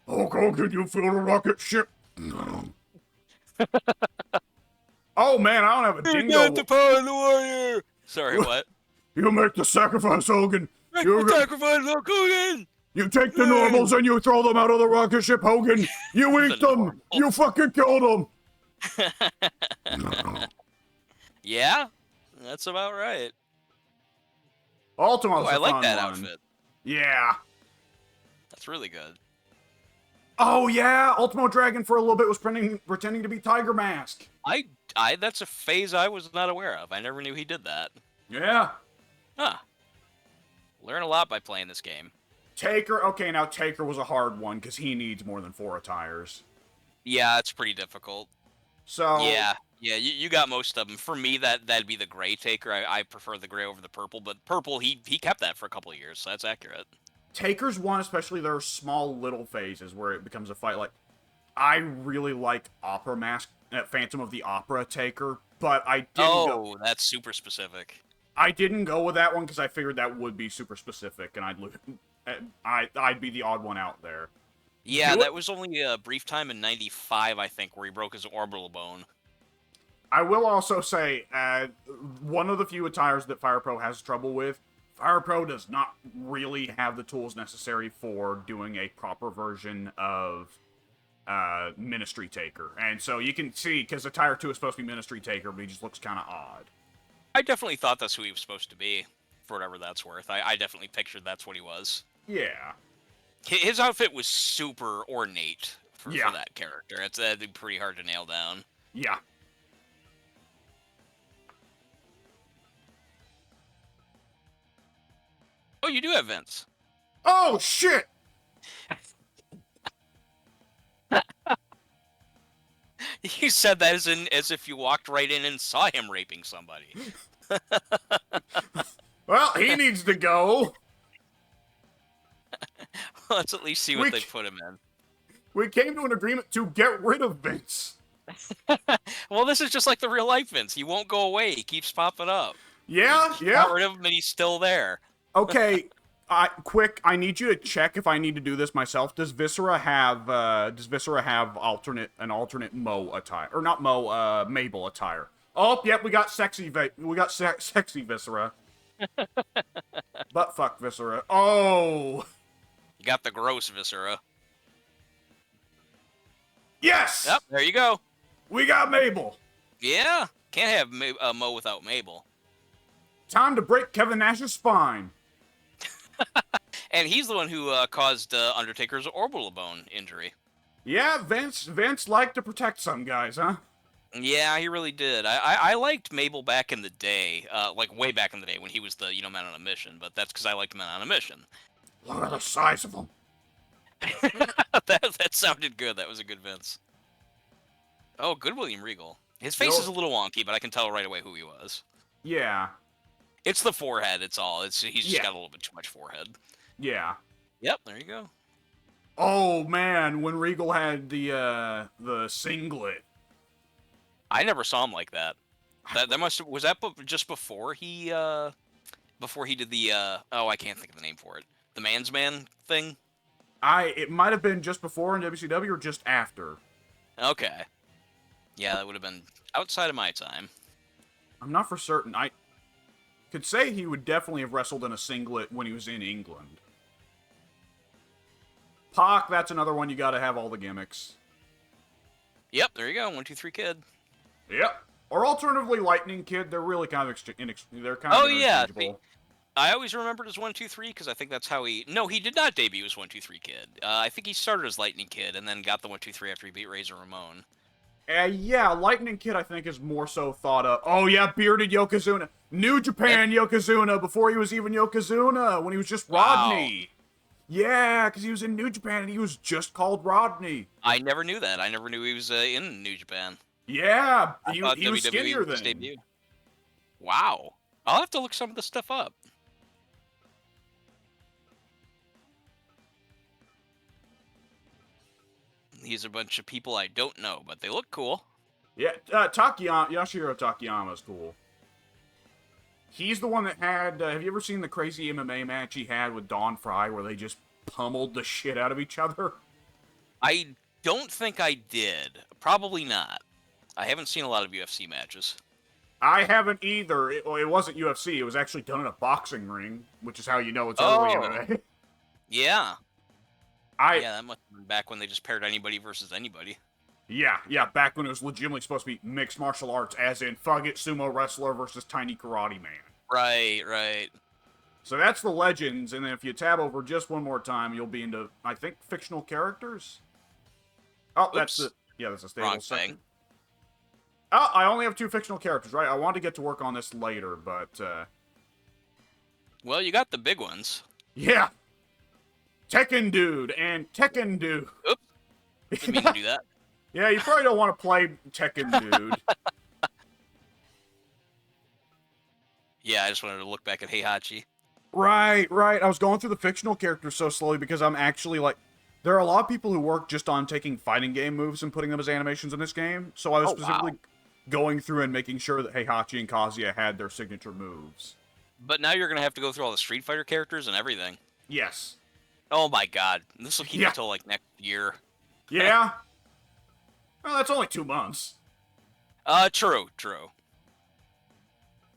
S1: Hulk Hogan, you fill a rocket ship. Oh, man, I don't have a dingo.
S2: You got the power of the warrior. Sorry, what?
S1: You make the sacrifice, Hogan.
S2: You sacrifice Hulk Hogan.
S1: You take the normals and you throw them out of the rocket ship, Hogan. You eat them. You fucking kill them.
S2: Yeah, that's about right.
S1: Ultimo's
S2: I like
S1: fun
S2: that
S1: one.
S2: outfit.
S1: Yeah.
S2: That's really good.
S1: Oh yeah, Ultimo Dragon for a little bit was pretending to be Tiger Mask.
S2: That's a phase I was not aware of. I never knew he did that.
S1: Yeah.
S2: Huh. Learn a lot by playing this game.
S1: Taker, okay, now Taker was a hard one because he needs more than 4 attires.
S2: Yeah, it's pretty difficult.
S1: So
S2: Yeah, you got most of them. For me, that'd be the gray Taker. I prefer the gray over the purple, but purple he kept that for a couple of years, so that's accurate.
S1: Taker's one, especially there are small little phases where it becomes a fight. Like, I really like Opera Mask, Phantom of the Opera Taker, but
S2: That's super specific.
S1: I didn't go with that one because I figured that would be super specific, and I'd be the odd one out there.
S2: Yeah, that was only a brief time in '95, I think, where he broke his orbital bone.
S1: I will also say, one of the few attires that Fire Pro has trouble with, Fire Pro does not really have the tools necessary for doing a proper version of Ministry Taker. And so you can see, because Attire 2 is supposed to be Ministry Taker, but he just looks kind of odd.
S2: I definitely thought that's who he was supposed to be, for whatever that's worth. I definitely pictured that's what he was.
S1: Yeah.
S2: His outfit was super ornate for that character. That'd be pretty hard to nail down.
S1: Yeah.
S2: Oh, you do have Vince.
S1: Oh, shit!
S2: You said that as if you walked right in and saw him raping somebody.
S1: Well, he needs to go.
S2: Let's at least see what they put him in.
S1: We came to an agreement to get rid of Vince.
S2: Well, this is just like the real life Vince. He won't go away. He keeps popping up.
S1: Yeah,
S2: You got rid of him and he's still there.
S1: Okay, quick, I need you to check if I need to do this myself. Does Viscera have an alternate Mo attire? Or not Mo, Mabel attire. Oh, yep, we got sexy Viscera. Butt fuck Viscera. Oh!
S2: You got the gross Viscera.
S1: Yes!
S2: Yep, there you go.
S1: We got Mabel.
S2: Yeah, can't have Mo without Mabel.
S1: Time to break Kevin Nash's spine.
S2: And he's the one who caused Undertaker's orbital bone injury.
S1: Yeah, Vince liked to protect some guys, huh?
S2: Yeah, he really did. I liked Mabel back in the day, like way back in the day when he was the Man on a Mission. But that's because I liked Man on a Mission.
S1: Look at the size of him.
S2: that sounded good. That was a good Vince. Oh, good William Regal. His face is a little wonky, but I can tell right away who he was.
S1: Yeah.
S2: It's the forehead. It's all. He's just got a little bit too much forehead.
S1: Yeah.
S2: Yep. There you go.
S1: Oh man, when Regal had the singlet.
S2: I never saw him like that. Was that just before he did the I can't think of the name for it. The Man's Man thing?
S1: It might have been just before in WCW or just after.
S2: Okay. Yeah, that would have been outside of my time.
S1: I'm not for certain. I could say he would definitely have wrestled in a singlet when he was in England. Pac, that's another one you gotta have all the gimmicks.
S2: Yep, there you go. 1, 2, 3 Kid.
S1: Yep. Or alternatively, Lightning Kid. They're really kind of interchangeable.
S2: I always remembered as 1, 2, 3 because I think that's how he. No, he did not debut as 1, 2, 3 Kid. I think he started as Lightning Kid and then got the 1, 2, 3 after he beat Razor Ramon.
S1: Yeah, Lightning Kid I think is more so thought of. Oh yeah, bearded Yokozuna, New Japan Yokozuna before he was even Yokozuna when he was just Rodney. Yeah, because he was in New Japan and he was just called Rodney.
S2: I never knew that. I never knew he was in New Japan.
S1: Yeah, he was
S2: WWE
S1: skinnier
S2: was
S1: then.
S2: Debut. Wow. I'll have to look some of this stuff up. These are a bunch of people I don't know, but they look cool.
S1: Yeah, Yashiro Takayama is cool. He's the one that had, have you ever seen the crazy MMA match he had with Don Fry where they just pummeled the shit out of each other?
S2: I don't think I did. Probably not. I haven't seen a lot of UFC matches.
S1: I haven't either. It wasn't UFC. It was actually done in a boxing ring, which is how you know it's early MMA.
S2: Yeah.
S1: Yeah,
S2: that must have been back when they just paired anybody versus anybody.
S1: Yeah, back when it was legitimately supposed to be mixed martial arts, as in Fugit Sumo Wrestler versus Tiny Karate Man.
S2: Right.
S1: So that's the Legends, and then if you tab over just one more time, you'll be into, I think, fictional characters? Oh, that's a stable section. Oh, I only have 2 fictional characters, right? I want to get to work on this later, but,
S2: Well, you got the big ones.
S1: Yeah! Tekken Dude and Tekken Dude.
S2: Oops. Didn't mean to do that.
S1: Yeah, you probably don't want to play Tekken Dude.
S2: Yeah, I just wanted to look back at Heihachi.
S1: Right, right. I was going through the fictional characters so slowly because I'm actually like, there are a lot of people who work just on taking fighting game moves and putting them as animations in this game. So I was
S2: Oh wow!
S1: specifically going through and making sure that Heihachi and Kazuya had their signature moves.
S2: But now you're gonna have to go through all the Street Fighter characters and everything.
S1: Yes.
S2: Oh my god, this will keep
S1: Yeah.
S2: you till like next year.
S1: Yeah. Well, that's only 2 months.
S2: True, true.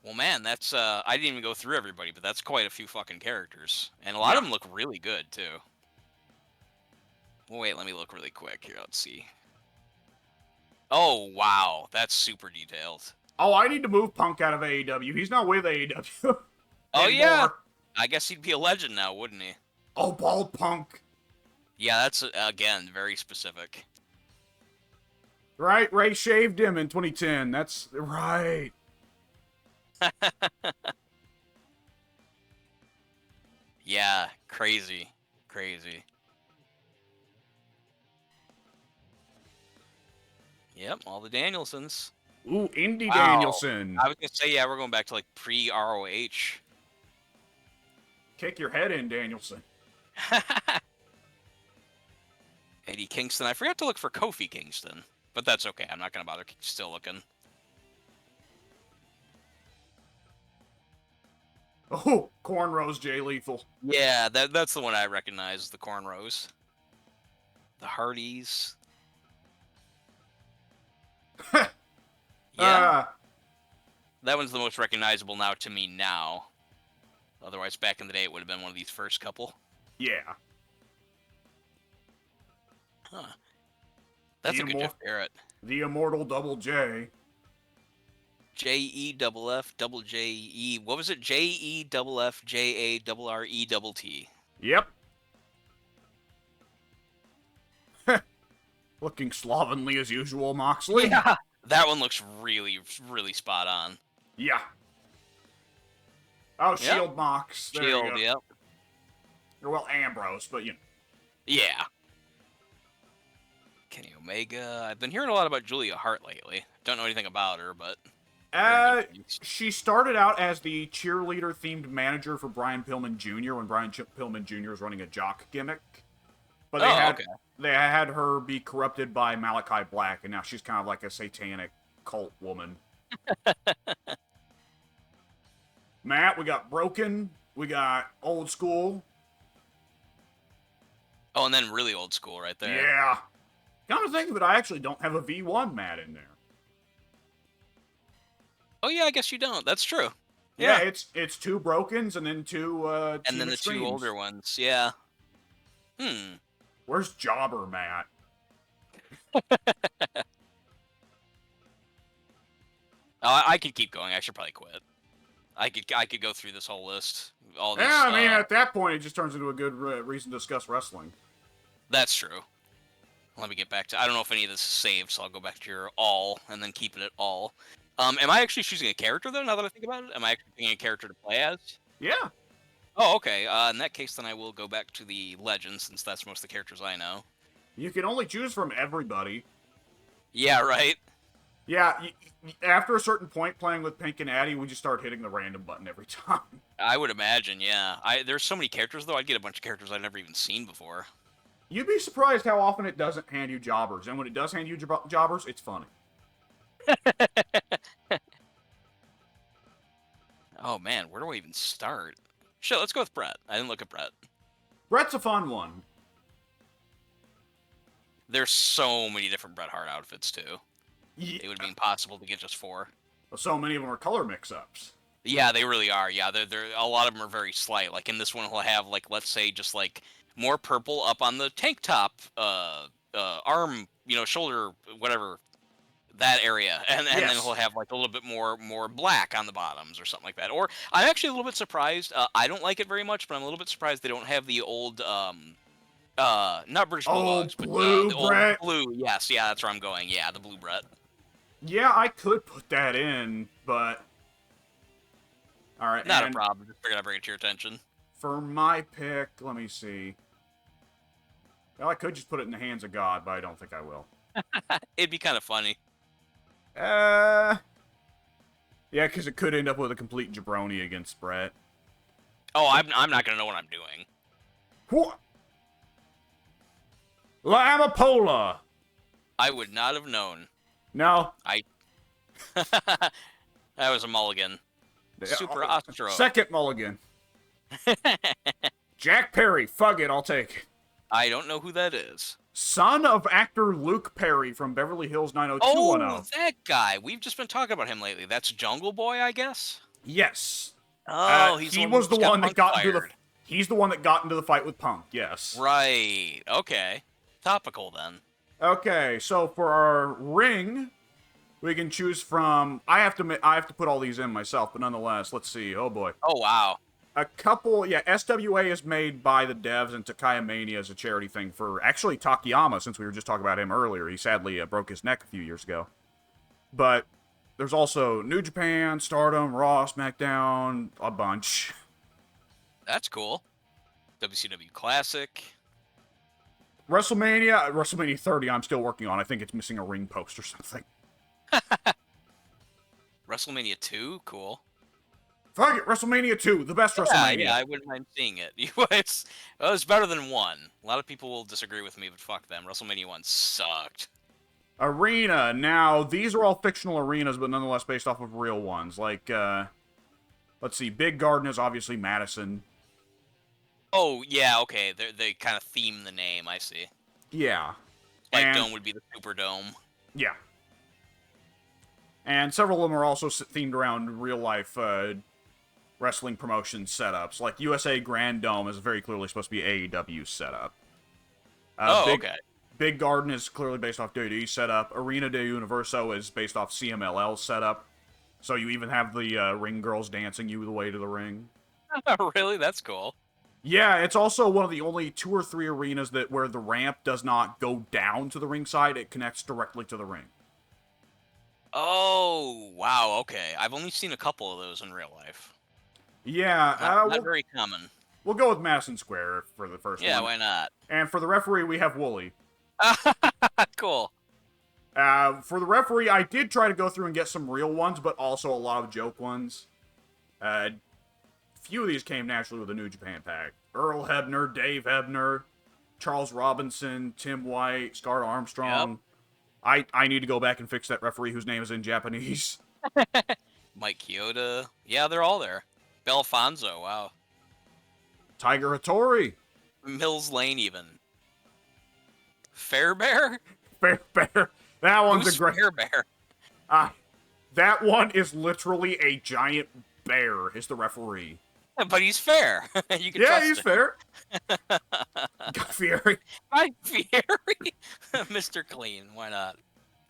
S2: Well, man, that's I didn't even go through everybody, but that's quite a few fucking characters, and a lot of them look really good too. Well, wait, let me look really quick here. Let's see. Oh wow, that's super detailed.
S1: Oh, I need to move Punk out of AEW. He's not with AEW.
S2: Oh yeah,
S1: anymore.
S2: I guess he'd be a legend now, wouldn't he?
S1: Oh, bald Punk.
S2: Yeah, that's again very specific.
S1: Right, Ray shaved him in 2010. That's right.
S2: Yeah, crazy, crazy. Yep, all the Danielsons.
S1: Ooh, Indy
S2: Wow.
S1: Danielson.
S2: I was gonna say, yeah, we're going back to like pre-ROH.
S1: Kick your head in, Danielson.
S2: Eddie Kingston. I forgot to look for Kofi Kingston, but that's okay. I'm not gonna bother still looking.
S1: Oh, Cornrows Jay Lethal.
S2: Yeah, that's the one I recognize. The Cornrows, the Hardys. Yeah, that one's the most recognizable now to me now. Otherwise, back in the day, it would have been one of these first couple.
S1: Yeah.
S2: Huh. That's a good Jeff Jarrett.
S1: The Immortal Double J.
S2: J-E-F-F-J-E. What was it? J-E-F-F-J-A-R-R-E-T.
S1: Yep. Looking slovenly as usual, Moxley.
S2: Yeah. That one looks really, really spot on.
S1: Yeah. Oh, Shield Mox. There
S2: Shield, yep.
S1: Well, Ambrose, but you know.
S2: Yeah. Kenny Omega. I've been hearing a lot about Julia Hart lately. Don't know anything about her, but...
S1: she started out as the cheerleader-themed manager for Brian Pillman Jr. when Brian Pillman Jr. was running a jock gimmick. But they had her be corrupted by Malachi Black, and now she's kind of like a satanic cult woman. Matt, we got Broken. We got Old School.
S2: Oh, and then really old school right there.
S1: Yeah. Come to think of it, I actually don't have a V1 Matt in there.
S2: Oh yeah, I guess you don't. That's true.
S1: Yeah, it's two Brokens and then two
S2: and then the
S1: Extremes.
S2: 2 older ones. Yeah.
S1: Where's Jobber, Matt?
S2: I could keep going. I should probably quit. I could go through this whole list. All these,
S1: yeah, I mean, at that point, it just turns into a good reason to discuss wrestling.
S2: That's true. Let me get back to... I don't know if any of this is saved, so I'll go back to your all, and then keep it at all. Am I actually choosing a character, though, now that I think about it? Am I actually picking a character to play as?
S1: Yeah.
S2: Oh, okay. In that case, then I will go back to the Legends, since that's most of the characters I know.
S1: You can only choose from everybody.
S2: Yeah, right?
S1: Yeah, after a certain point playing with Pink and Addy, we just start hitting the random button every time.
S2: I would imagine, yeah. There's so many characters, though, I'd get a bunch of characters I've never even seen before.
S1: You'd be surprised how often it doesn't hand you jobbers, and when it does hand you jobbers, it's funny.
S2: Oh, man, where do I even start? Shit, let's go with Brett. I didn't look at Brett.
S1: Brett's a fun one.
S2: There's so many different Bret Hart outfits, too.
S1: Yeah.
S2: It would be impossible to get just 4.
S1: So many of them are color mix-ups.
S2: Yeah, they really are. Yeah, they're a lot of them are very slight. Like in this one, he'll have like, let's say, just like more purple up on the tank top, arm, shoulder, whatever, that area, and then he'll have like a little bit more black on the bottoms or something like that. Or I'm actually a little bit surprised. I don't like it very much, but I'm a little bit surprised they don't have the old not British Bulldogs, but
S1: blue
S2: the old
S1: Bret.
S2: blue. Yes, yeah, that's where I'm going. Yeah, the blue Bret.
S1: Yeah, I could put that in, but... Alright,
S2: Not a problem. Just figured I'd bring it to your attention.
S1: For my pick, let me see. Well, I could just put it in the hands of God, but I don't think I will.
S2: It'd be kind of funny.
S1: Yeah, because it could end up with a complete jabroni against Brett.
S2: Oh, I'm not gonna know what I'm doing.
S1: What? La Amapola.
S2: I would not have known.
S1: No.
S2: I. That was a mulligan. Super Astro.
S1: Second mulligan. Jack Perry. Fuck it, I'll take it.
S2: I don't know who that is.
S1: Son of actor Luke Perry from Beverly Hills 90210.
S2: Oh, that guy. We've just been talking about him lately. That's Jungle Boy, I guess?
S1: Yes.
S2: Oh,
S1: he was the one that got into the. He's the one that got into the fight with Punk. Yes.
S2: Right. Okay. Topical then.
S1: Okay, so for our ring, we can choose from. I have to put all these in myself, but nonetheless, let's see. Oh boy.
S2: Oh wow.
S1: A couple, yeah, SWA is made by the devs, and Takaya Mania is a charity thing for, actually, Takayama, since we were just talking about him earlier. He sadly broke his neck a few years ago. But there's also New Japan, Stardom, Raw, SmackDown, a bunch.
S2: That's cool. WCW Classic.
S1: WrestleMania 30 I'm still working on. I think it's missing a ring post or something.
S2: WrestleMania 2, cool.
S1: Fuck it, WrestleMania 2, the best WrestleMania.
S2: Yeah, I wouldn't mind seeing it. It's better than 1. A lot of people will disagree with me, but fuck them. WrestleMania 1 sucked.
S1: Arena. Now, these are all fictional arenas, but nonetheless based off of real ones. Like, let's see, Big Garden is obviously Madison.
S2: Oh, yeah, okay. They kind of theme the name, I see.
S1: Yeah.
S2: Like, Dome would be the Superdome.
S1: Yeah. And several of them are also themed around real-life wrestling promotion setups. Like, USA Grand Dome is very clearly supposed to be AEW setup.
S2: Okay.
S1: Big Garden is clearly based off WWE setup. Arena de Universo is based off CMLL setup. So you even have the ring girls dancing you the way to the ring.
S2: Really? That's cool.
S1: Yeah, it's also one of the only 2 or 3 arenas where the ramp does not go down to the ringside. It connects directly to the ring.
S2: Oh, wow, okay. I've only seen a couple of those in real life.
S1: Yeah.
S2: Not very common.
S1: We'll go with Madison Square for the first one.
S2: Yeah, why not?
S1: And for the referee, we have Wooly.
S2: Cool.
S1: For the referee, I did try to go through and get some real ones, but also a lot of joke ones. Few of these came naturally with the New Japan pack. Earl Hebner, Dave Hebner, Charles Robinson, Tim White, Scar Armstrong. Yep. I need to go back and fix that referee whose name is in Japanese.
S2: Mike Chioda. Yeah, they're all there. Belfonso, wow.
S1: Tiger Hattori.
S2: Mills Lane, even. Fairbear?
S1: Fairbear. That one's
S2: Who's
S1: a great...
S2: Fairbear?
S1: That one is literally a giant bear, is the referee.
S2: But he's fair. You can
S1: yeah,
S2: trust
S1: he's
S2: him.
S1: fair. Guy Fieri.
S2: Guy Fieri? Mr. Clean, why not?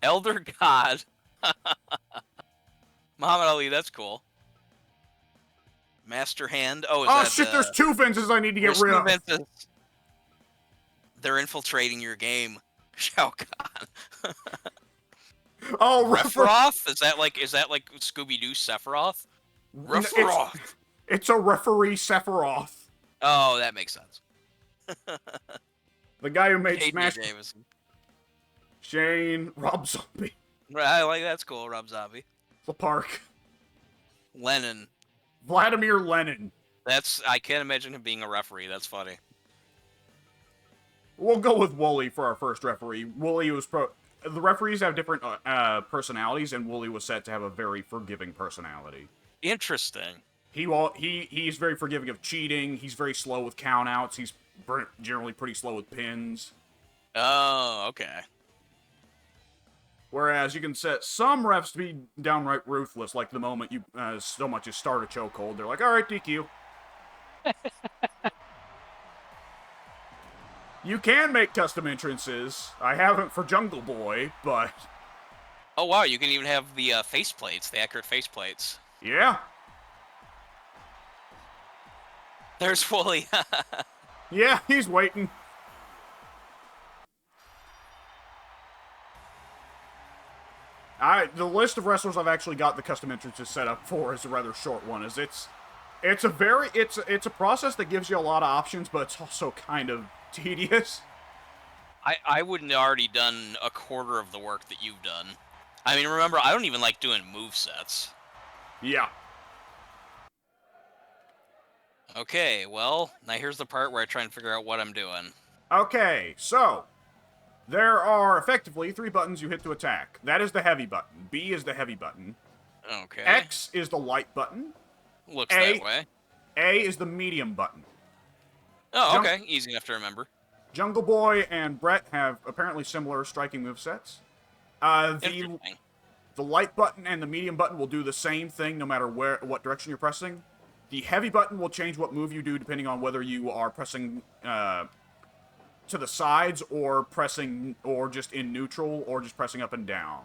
S2: Elder God. Muhammad Ali, that's cool. Master Hand. Oh,
S1: is shit, there's 2 Vinces I need to get rid of.
S2: Vinces. They're infiltrating your game. Shao Kahn.
S1: Oh,
S2: Sephiroth? Is that like Scooby-Doo Sephiroth?
S1: It's a referee Sephiroth.
S2: Oh, that makes sense.
S1: The guy who made
S2: Hayden
S1: Smash.
S2: Davison.
S1: Shane, Rob Zombie.
S2: I like that's cool, Rob Zombie.
S1: The Park.
S2: Lennon.
S1: Vladimir Lenin.
S2: I can't imagine him being a referee. That's funny.
S1: We'll go with Wooly for our first referee. Wooly was the referees have different personalities, and Wooly was set to have a very forgiving personality.
S2: Interesting.
S1: He's very forgiving of cheating. He's very slow with countouts. He's generally pretty slow with pins.
S2: Oh, okay.
S1: Whereas you can set some refs to be downright ruthless, like the moment you so much as start a chokehold, they're like, all right, DQ. You can make custom entrances. I haven't for Jungle Boy, but...
S2: Oh, wow, you can even have the faceplates, the accurate faceplates.
S1: Yeah.
S2: There's Wooly.
S1: Yeah, he's waiting. The list of wrestlers I've actually got the custom entrances set up for is a rather short one. It's a process that gives you a lot of options, but it's also kind of tedious.
S2: I wouldn't have already done a quarter of the work that you've done. I mean, remember, I don't even like doing movesets.
S1: Yeah.
S2: Okay, well, now here's the part where I try and figure out what I'm doing.
S1: Okay, so there are effectively 3 buttons you hit to attack. That is the heavy button. B is the heavy button.
S2: Okay.
S1: X is the light button.
S2: Looks that
S1: A
S2: way.
S1: A is the medium button.
S2: Oh,
S1: Jung-
S2: okay. Easy enough to remember.
S1: Jungle Boy and Brett have apparently similar striking movesets. The
S2: Interesting.
S1: the light button and the medium button will do the same thing no matter what direction you're pressing. The heavy button will change what move you do depending on whether you are pressing to the sides or pressing or just in neutral or just pressing up and down.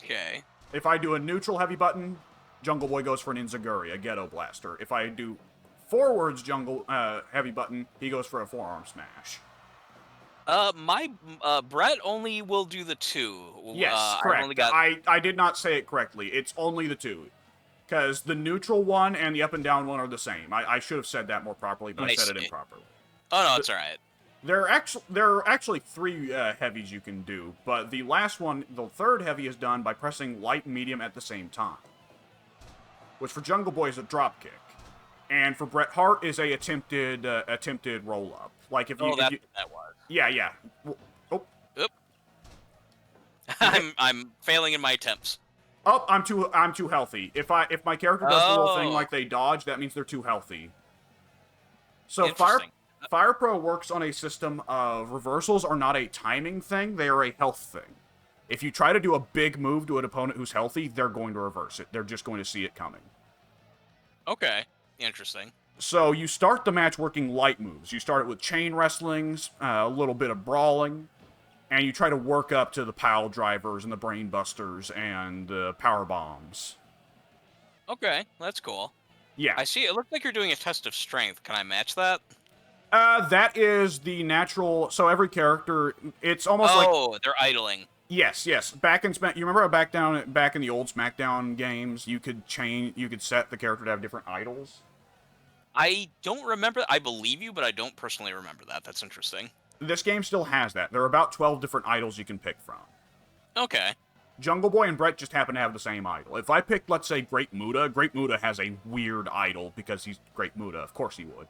S2: Okay.
S1: If I do a neutral heavy button, Jungle Boy goes for an Inzaguri, a Ghetto Blaster. If I do forwards jungle heavy button, he goes for a forearm smash.
S2: My Brett only will do the 2.
S1: Yes,
S2: I've
S1: correct.
S2: only got...
S1: I did not say it correctly. It's only the 2. Because the neutral one and the up and down one are the same. I should have said that more properly, but I said it improperly.
S2: Oh, no, it's alright.
S1: There are actually 3 heavies you can do, but the last one, the third heavy, is done by pressing light and medium at the same time. Which for Jungle Boy is a drop kick. And for Bret Hart is a attempted roll up. Like if you,
S2: that
S1: was. Yeah. Oh,
S2: Oop. I'm failing in my attempts.
S1: oh, I'm too healthy. If my character does the little thing like they dodge, that means they're too healthy. So Fire Pro works on a system of reversals are not a timing thing, they are a health thing. If you try to do a big move to an opponent who's healthy, they're going to reverse it. They're just going to see it coming.
S2: Okay. Interesting.
S1: So you start the match working light moves. You start it with chain wrestlings, a little bit of brawling, and you try to work up to the pile drivers and the brain busters and the power bombs.
S2: Okay, that's cool.
S1: Yeah.
S2: I see. It looks like you're doing a test of strength. Can I match that?
S1: That is the natural. So every character, it's almost like.
S2: Oh, they're idling.
S1: Yes. Back in you remember back in the old SmackDown games, you could set the character to have different idles.
S2: I don't remember. I believe you, but I don't personally remember that. That's interesting.
S1: This game still has that. There are about 12 different idols you can pick from.
S2: Okay.
S1: Jungle Boy and Brett just happen to have the same idol. If I picked, let's say, Great Muta has a weird idol because he's Great Muta. Of course he would.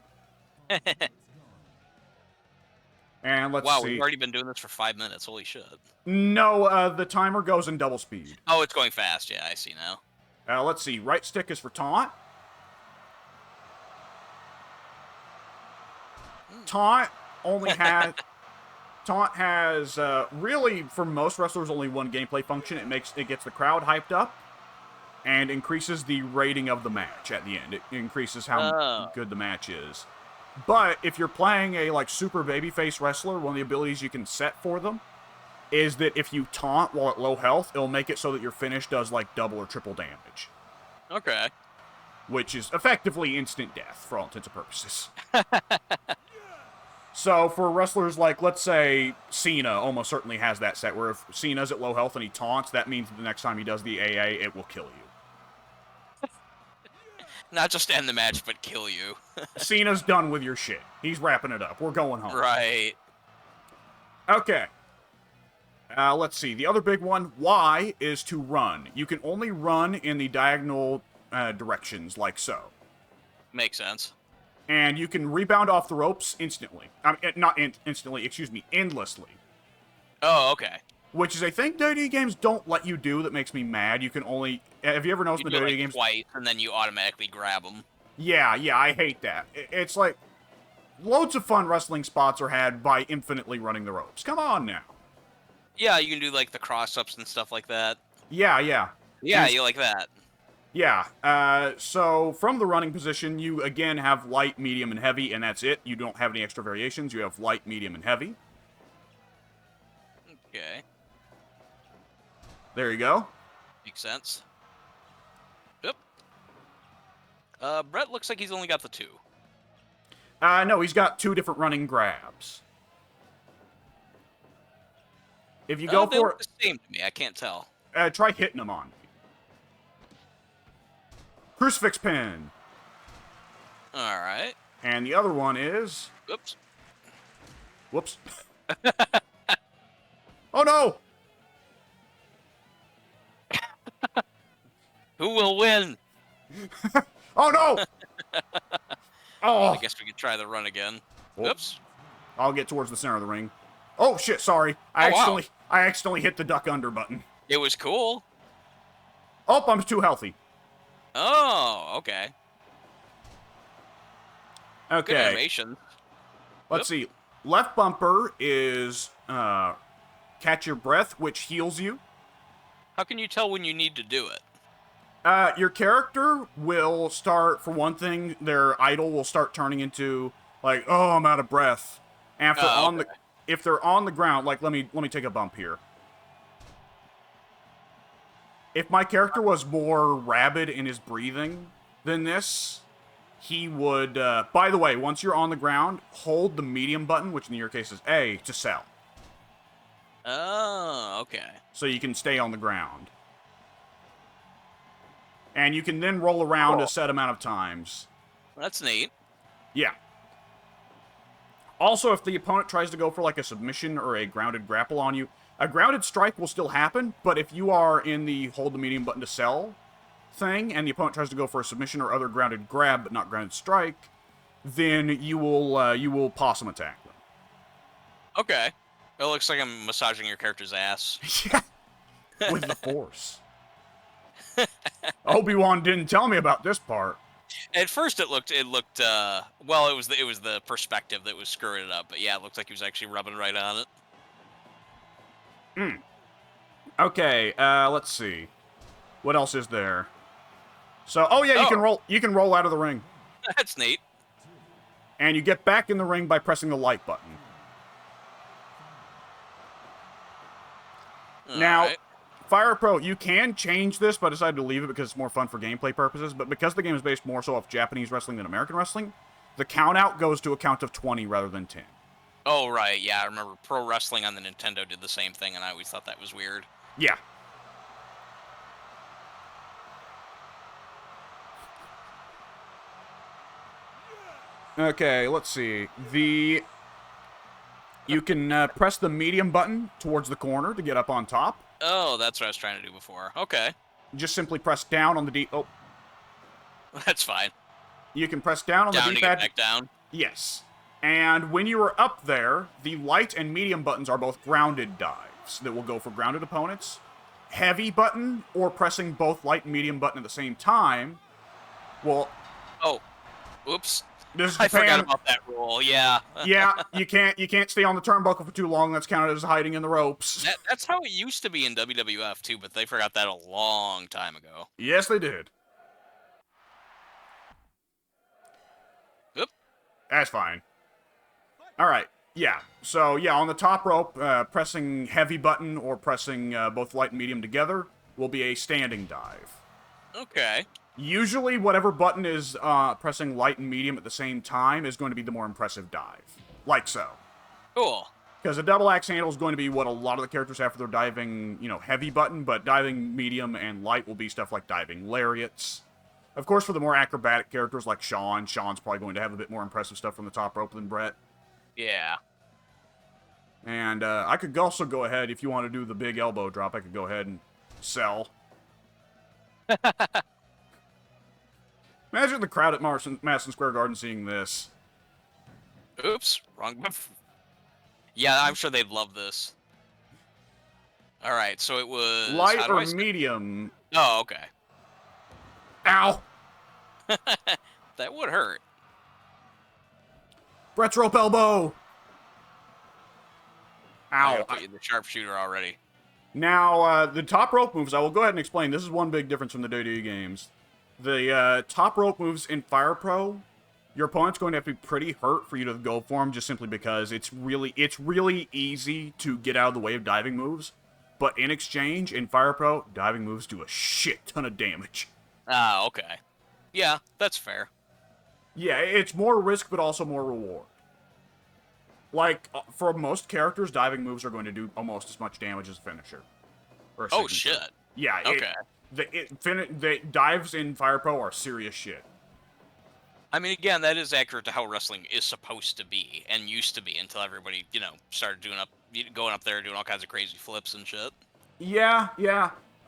S1: And let's see.
S2: Wow, we've already been doing this for 5 minutes. Holy shit.
S1: No, the timer goes in double speed.
S2: Oh, it's going fast. Yeah, I see now.
S1: Let's see. Right stick is for taunt. Taunt only has... Taunt has, really, for most wrestlers, only one gameplay function. It gets the crowd hyped up and increases the rating of the match at the end. It increases how good the match is. But if you're playing a, like, super babyface wrestler, one of the abilities you can set for them is that if you taunt while at low health, it'll make it so that your finish does, like, double or triple damage.
S2: Okay.
S1: Which is effectively instant death, for all intents and purposes. So, for wrestlers like, let's say, Cena almost certainly has that set, where if Cena's at low health and he taunts, that means that the next time he does the AA, it will kill you.
S2: Not just end the match, but kill you.
S1: Cena's done with your shit. He's wrapping it up. We're going home.
S2: Right.
S1: Okay. Let's see. The other big one, Y, is to run. You can only run in the diagonal directions, like so.
S2: Makes sense.
S1: And you can rebound off the ropes instantly. Not instantly, excuse me, endlessly.
S2: Oh, okay.
S1: Which is a thing WWE games don't let you do that makes me mad. You can only... Have you ever noticed
S2: you
S1: the
S2: do
S1: WWE
S2: like
S1: games...
S2: twice, and then you automatically grab them.
S1: Yeah, I hate that. It's like... Loads of fun wrestling spots are had by infinitely running the ropes. Come on now.
S2: Yeah, you can do like the cross-ups and stuff like that.
S1: Yeah.
S2: Yeah, you like that.
S1: Yeah, so from the running position, you again have light, medium, and heavy, and that's it. You don't have any extra variations. You have light, medium, and heavy.
S2: Okay.
S1: There you go.
S2: Makes sense. Yep. Brett looks like he's only got the 2.
S1: No, he's got 2 different running grabs. If you go
S2: they
S1: for
S2: look the same to me. I can't tell.
S1: try hitting them on me. Crucifix pin.
S2: All right.
S1: And the other one is...
S2: Oops.
S1: Whoops. Oh, no!
S2: Who will win?
S1: Oh, no! Oh!
S2: I guess we could try the run again.
S1: Well,
S2: Oops.
S1: I'll get towards the center of the ring. Oh, shit, sorry.
S2: Oh, wow.
S1: I accidentally hit the duck under button.
S2: It was cool.
S1: Oh, I'm too healthy.
S2: Oh, okay. Good
S1: Okay,
S2: animation.
S1: let's see. Left bumper is catch your breath, which heals you.
S2: How can you tell when you need to do it?
S1: Your character will start, for one thing, their idle will start turning into like, oh, I'm out of breath. And if they're on the ground, like let me take a bump here. If my character was more rabid in his breathing than this, he would. By the way, once you're on the ground, hold the medium button, which in your case is A, to sell,
S2: Oh, okay.
S1: so you can stay on the ground. And you can then roll around
S2: Cool.
S1: a set amount of times.
S2: That's neat.
S1: Yeah. Also, if the opponent tries to go for like a submission or a grounded grapple on you, a grounded strike will still happen, but if you are in the hold the medium button to sell thing, and the opponent tries to go for a submission or other grounded grab but not grounded strike, then you will possum attack them.
S2: Okay. It looks like I'm massaging your character's ass.
S1: Yeah. With the Force. Obi-Wan didn't tell me about this part.
S2: At first, it looked. Well, it was the perspective that was screwing it up. But yeah, it looked like he was actually rubbing right on it.
S1: Okay, let's see. What else is there? So, oh yeah, you can roll out of the ring.
S2: That's neat.
S1: And you get back in the ring by pressing the light button. Now,
S2: Alright.
S1: Fire Pro, you can change this, but I decided to leave it because it's more fun for gameplay purposes. But because the game is based more so off Japanese wrestling than American wrestling, the count out goes to a count of 20 rather than 10.
S2: Oh right, yeah. I remember Pro Wrestling on the Nintendo did the same thing, and I always thought that was weird.
S1: Yeah. Okay, let's see. You can press the medium button towards the corner to get up on top.
S2: Oh, that's what I was trying to do before. Okay,
S1: Just simply press down on the D. Oh,
S2: that's fine.
S1: you can press down on
S2: Down
S1: the
S2: to get
S1: D-pad.
S2: back down.
S1: Yes. And when you are up there, the light and medium buttons are both grounded dives that will go for grounded opponents. Heavy button, or pressing both light and medium button at the same time, well,
S2: Oh, oops.
S1: this is
S2: I forgot
S1: Japan.
S2: about that rule. Yeah.
S1: Yeah, you can't stay on the turnbuckle for too long. That's counted as hiding in the ropes.
S2: That's how it used to be in WWF too, but they forgot that a long time ago.
S1: Yes, they did.
S2: Oop.
S1: That's fine. All right. Yeah. So yeah, on the top rope, pressing heavy button or pressing both light and medium together will be a standing dive.
S2: Okay.
S1: Usually, whatever button is pressing light and medium at the same time is going to be the more impressive dive. Like so.
S2: Cool.
S1: Because a double axe handle is going to be what a lot of the characters have for their diving, heavy button, but diving medium and light will be stuff like diving lariats. Of course, for the more acrobatic characters like Sean's probably going to have a bit more impressive stuff from the top rope than Brett.
S2: Yeah.
S1: And I could also go ahead, if you want to do the big elbow drop, I could go ahead and sell. Imagine the crowd at Madison Square Garden seeing this.
S2: Oops. Wrong button. Yeah, I'm sure they'd love this. All right, so it was
S1: Light
S2: how do
S1: or
S2: I say-
S1: medium.
S2: Oh, okay.
S1: Ow!
S2: That would hurt.
S1: Brett's rope elbow!
S2: I
S1: Ow.
S2: gotta put you in the sharpshooter already.
S1: Now, the top rope moves, I will go ahead and explain. This is one big difference from the WWE games. The top rope moves in Fire Pro, your opponent's going to have to be pretty hurt for you to go for them, just simply because it's really easy to get out of the way of diving moves. But in exchange, in Fire Pro, diving moves do a shit ton of damage.
S2: Ah, okay. Yeah, that's fair.
S1: Yeah, it's more risk, but also more reward. Like, for most characters, diving moves are going to do almost as much damage as a finisher. Or a
S2: Oh,
S1: signature.
S2: shit.
S1: Yeah,
S2: Okay.
S1: the dives in Fire Pro are serious shit.
S2: I mean, again, that is accurate to how wrestling is supposed to be and used to be until everybody, started going up there doing all kinds of crazy flips and shit.
S1: Yeah.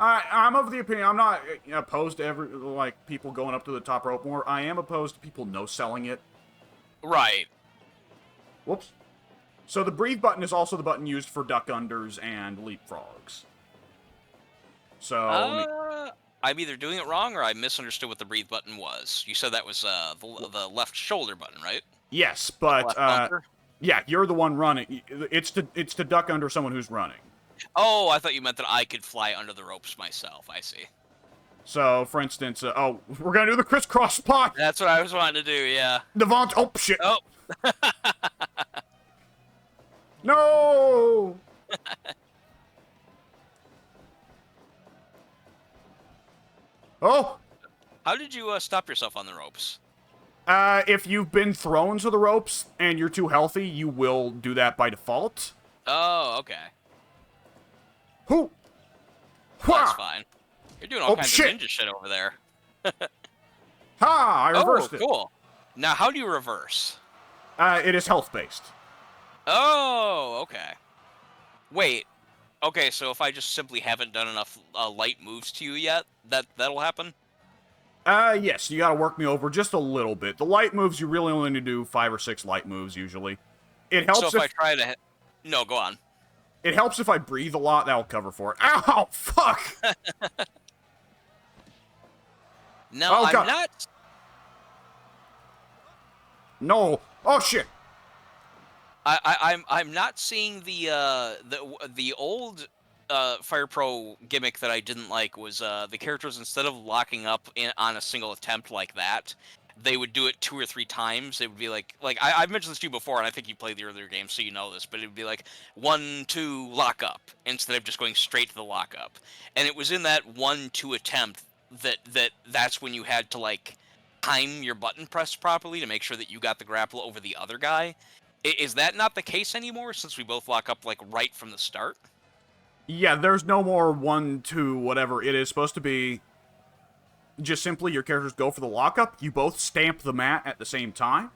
S1: I'm of the opinion, I'm not opposed to people going up to the top rope more. I am opposed to people no-selling it.
S2: Right.
S1: Whoops. So the breathe button is also the button used for duck unders and leapfrogs. So,
S2: I'm either doing it wrong or I misunderstood what the breathe button was. You said that was the left shoulder button, right?
S1: yes, but
S2: Left bumper?
S1: yeah, you're the one running. It's to duck under someone who's running.
S2: Oh, I thought you meant that I could fly under the ropes myself. I see.
S1: So, for instance, we're gonna do the crisscross spot.
S2: That's what I was wanting to do, yeah.
S1: Devont, oh shit.
S2: Oh.
S1: No. Oh.
S2: How did you stop yourself on the ropes?
S1: If you've been thrown to the ropes and you're too healthy, you will do that by default.
S2: Oh, okay.
S1: Who?
S2: Well, that's fine. You're doing all kinds
S1: shit.
S2: of ninja shit over there.
S1: Ha! I reversed it.
S2: Oh, cool. Now, how do you reverse?
S1: It is health-based.
S2: Oh, okay. Wait. Okay, so if I just simply haven't done enough light moves to you yet, that'll happen?
S1: Yes, you gotta work me over just a little bit. The light moves, you really only need to do 5 or 6 light moves, usually. It helps
S2: so if I try to... No, go on.
S1: It helps if I breathe a lot, that'll cover for it. Ow! Fuck!
S2: No,
S1: Oh,
S2: I'm
S1: God.
S2: not...
S1: No. Oh, shit!
S2: I'm not seeing the old Fire Pro gimmick that I didn't like was the characters, instead of locking up on a single attempt like that, they would do it 2 or 3 times. It would be like I've mentioned this to you before, and I think you played the earlier games, so you know this, but it would be like 1, 2, lock up, instead of just going straight to the lock up. And it was in that 1, 2 attempt that's when you had to like time your button press properly to make sure that you got the grapple over the other guy. Is that not the case anymore, since we both lock up like right from the start?
S1: Yeah, there's no more 1, 2, whatever. It is supposed to be just simply your characters go for the lockup, you both stamp the mat at the same time,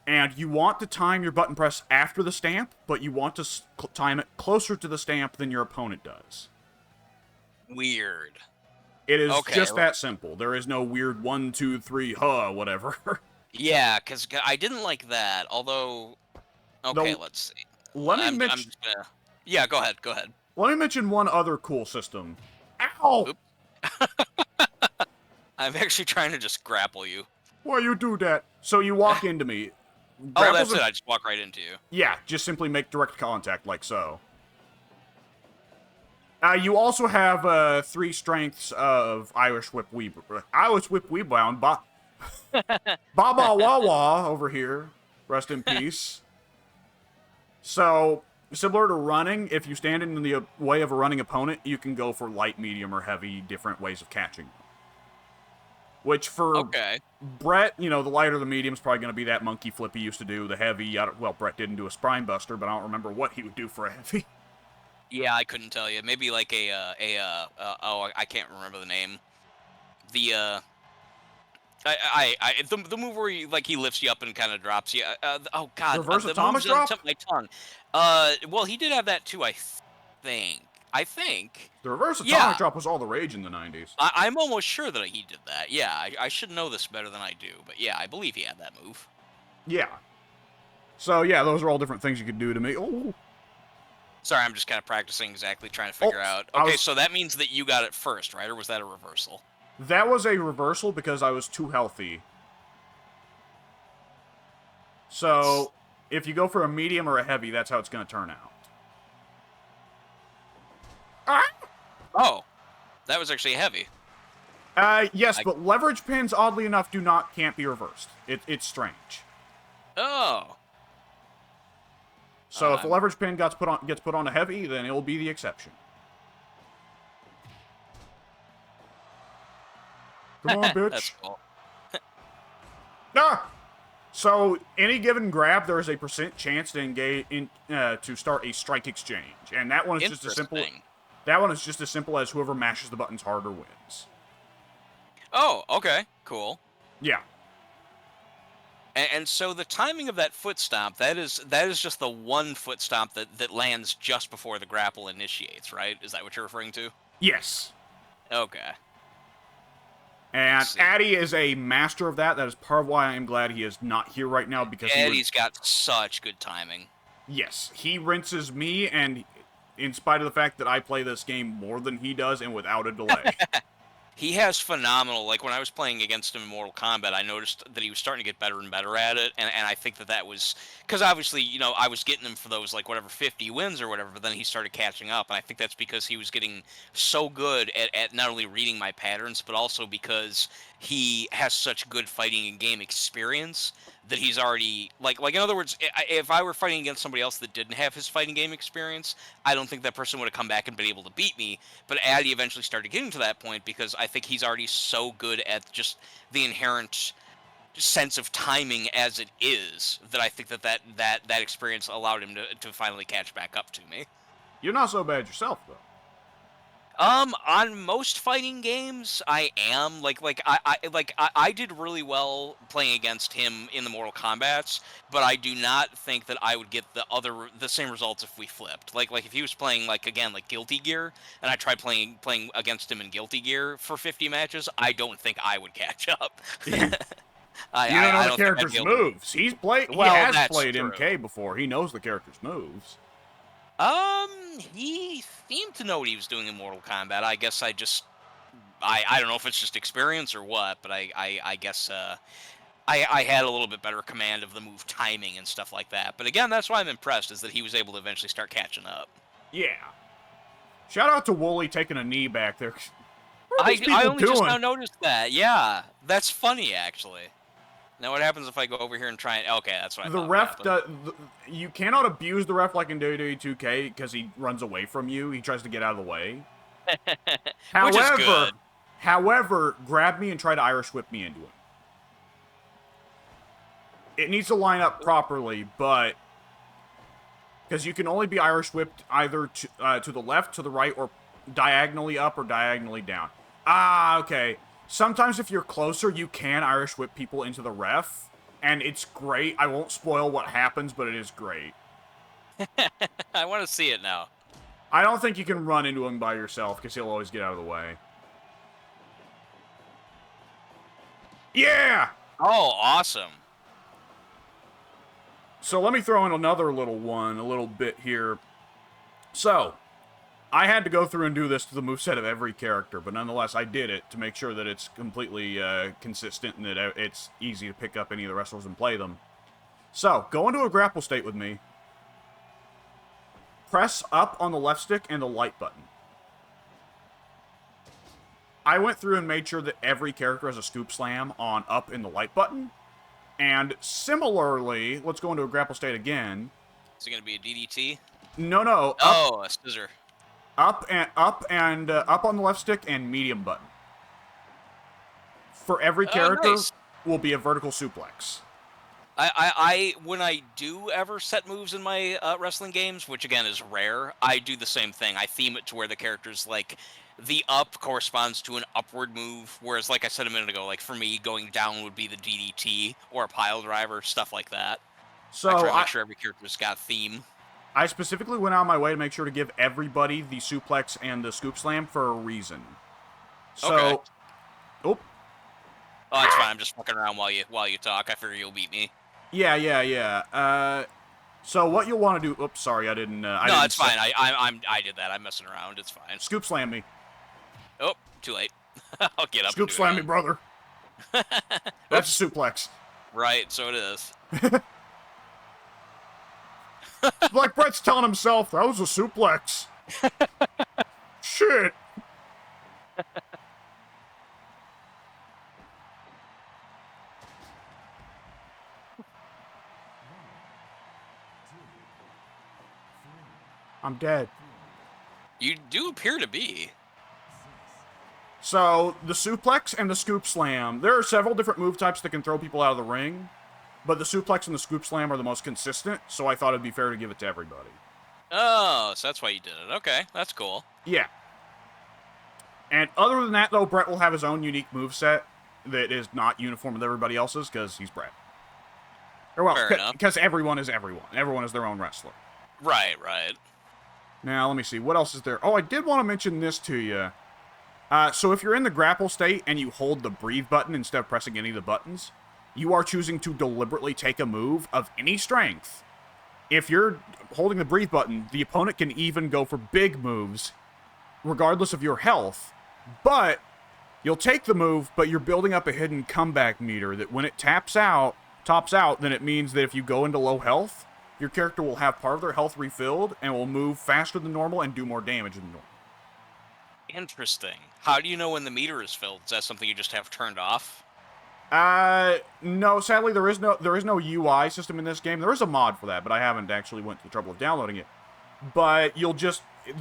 S1: and you want to time your button press after the stamp, but you want to time it closer to the stamp than your opponent does.
S2: Weird.
S1: It is just that simple. There is no weird 1, 2, 3, whatever.
S2: Yeah, because I didn't like that, although... Okay, let's see.
S1: Let me
S2: I'm
S1: mention...
S2: just gonna... Yeah, go ahead, go ahead.
S1: Let me mention one other cool system. Ow!
S2: I'm actually trying to just grapple you.
S1: Why you do that? So you walk into me.
S2: Oh, that's it. I just walk right into you.
S1: Yeah, just simply make direct contact, like so. You also have 3 strengths of Irish Whip Weebound. Baba Wawa over here. Rest in peace. So, similar to running, if you stand in the way of a running opponent, you can go for light, medium, or heavy, different ways of catching them. Which for Brett, the lighter the medium is probably going to be that monkey flip he used to do. The heavy, well, Brett didn't do a Spine Buster, but I don't remember what he would do for a heavy.
S2: Yeah, I couldn't tell you. Maybe like I can't remember the name. The move where he lifts you up and kind of drops you. Oh God,
S1: reverse atomic drop.
S2: My tongue. Well, he did have that too, I think.
S1: The reverse atomic drop was all the rage in the 90s.
S2: I'm almost sure that he did that. Yeah, I should know this better than I do, but yeah, I believe he had that move.
S1: Yeah. So yeah, those are all different things you could do to me. Oh.
S2: Sorry, I'm just kind of practicing exactly, trying to figure out. Okay, so that means that you got it first, right? Or was that a reversal?
S1: That was a reversal because I was too healthy. So, if you go for a medium or a heavy, that's how it's going to turn out.
S2: Oh, that was actually heavy.
S1: Yes, but leverage pins, oddly enough, can't be reversed. It's strange.
S2: Oh.
S1: So if a leverage pin gets put on a heavy, then it'll be the exception. Come on, bitch.
S2: That's cool.
S1: So any given grab, there is a % chance to engage to start a strike exchange, and that one is just as simple. That one is just as simple as whoever mashes the buttons harder wins.
S2: Oh, okay, cool.
S1: Yeah.
S2: And so the timing of that foot stomp, that is just the one foot stomp that lands just before the grapple initiates, right? Is that what you're referring to?
S1: Yes.
S2: Okay.
S1: And
S2: Let's see.
S1: Addy is a master of that. That is part of why I'm glad he is not here right now, because
S2: Eddie's got such good timing.
S1: yes, he rinses me, and in spite of the fact that I play this game more than he does and without a delay.
S2: He has phenomenal, like when I was playing against him in Mortal Kombat, I noticed that he was starting to get better and better at it, and I think that was, because obviously, I was getting him for those, like, whatever, 50 wins or whatever, but then he started catching up, and I think that's because he was getting so good at not only reading my patterns, but also because he has such good fighting and game experience that he's already, like in other words, if I were fighting against somebody else that didn't have his fighting game experience, I don't think that person would have come back and been able to beat me. But Addy eventually started getting to that point because I think he's already so good at just the inherent sense of timing as it is that I think that experience allowed him to finally catch back up to me.
S1: You're not so bad yourself, though.
S2: On most fighting games, I am I did really well playing against him in the Mortal Kombats, but I do not think that I would get the same results if we flipped. Like if he was playing like Guilty Gear, and I tried playing against him in Guilty Gear for 50 matches, I don't think I would catch up.
S1: You don't know
S2: I
S1: the
S2: don't think I'd
S1: character's
S2: be able to-
S1: moves. He
S2: Well,
S1: has
S2: that's
S1: played
S2: true.
S1: MK before. He knows the character's moves.
S2: He seemed to know what he was doing in Mortal Kombat. I guess I don't know if it's just experience or what, but I guess I had a little bit better command of the move timing and stuff like that. But again, that's why I'm impressed, is that he was able to eventually start catching up.
S1: Yeah. Shout out to Wooly taking a knee back there. What are these
S2: I
S1: people
S2: only just
S1: doing?
S2: now noticed that. Yeah, that's funny actually. Now what happens if I go over here and try and... Okay, that's what I
S1: The
S2: thought
S1: ref,
S2: would happen.
S1: you cannot abuse the ref like in WWE 2K because he runs away from you. He tries to get out of the way.
S2: Which is good.
S1: However, grab me and try to Irish whip me into him. It needs to line up properly, but because you can only be Irish whipped either to the left, to the right, or diagonally up or diagonally down. Ah, okay. Sometimes if you're closer, you can Irish whip people into the ref, and it's great. I won't spoil what happens, but it is great.
S2: I want to see it now.
S1: I don't think you can run into him by yourself, because he'll always get out of the way. Yeah!
S2: Oh, awesome.
S1: So let me throw in another little one, a little bit here. So, I had to go through and do this to the moveset of every character, but nonetheless, I did it to make sure that it's completely consistent and that it's easy to pick up any of the wrestlers and play them. So, go into a grapple state with me. Press up on the left stick and the light button. I went through and made sure that every character has a scoop slam on up in the light button. And similarly, let's go into a grapple state again.
S2: Is it going to be a DDT?
S1: No, up,
S2: Oh, a scissor.
S1: up on the left stick and medium button. For every character
S2: Nice.
S1: will be a vertical suplex.
S2: I when I do ever set moves in my wrestling games, which again is rare, I do the same thing. I theme it to where the character's like, the up corresponds to an upward move, whereas like I said a minute ago, like for me, going down would be the DDT or a pile driver, stuff like that.
S1: So
S2: I try to make sure every character's got a theme.
S1: I specifically went out of my way to make sure to give everybody the suplex and the scoop slam for a reason. So,
S2: Okay.
S1: oh,
S2: Oh, that's fine. I'm just fucking around while you talk. I figure you'll beat me.
S1: yeah. So what you'll want to do? Oops, sorry, I didn't.
S2: No, it's fine. I did that. I'm messing around. It's fine.
S1: Scoop slam me.
S2: Oh, too late. I'll get up.
S1: Scoop slam me, brother. That's a suplex.
S2: Right, so it is.
S1: Like Brett's telling himself, that was a suplex. Shit. I'm dead.
S2: You do appear to be.
S1: So, the suplex and the scoop slam, there are several different move types that can throw people out of the ring, but the suplex and the scoop slam are the most consistent, so I thought it'd be fair to give it to everybody.
S2: Oh, so that's why you did it. Okay, that's cool.
S1: Yeah. And other than that, though, Brett will have his own unique moveset that is not uniform with everybody else's, because he's Brett. Or, well,
S2: Fair enough.
S1: because everyone is everyone. Everyone is their own wrestler.
S2: Right.
S1: Now, let me see. What else is there? Oh, I did want to mention this to you. So if you're in the grapple state and you hold the breathe button instead of pressing any of the buttons, you are choosing to deliberately take a move of any strength. If you're holding the breathe button, the opponent can even go for big moves, regardless of your health, but you'll take the move, but you're building up a hidden comeback meter that when it tops out, then it means that if you go into low health, your character will have part of their health refilled and will move faster than normal and do more damage than normal.
S2: Interesting. How do you know when the meter is filled? Is that something you just have turned off?
S1: No, sadly there is no UI system in this game. There is a mod for that, but I haven't actually went to the trouble of downloading it. But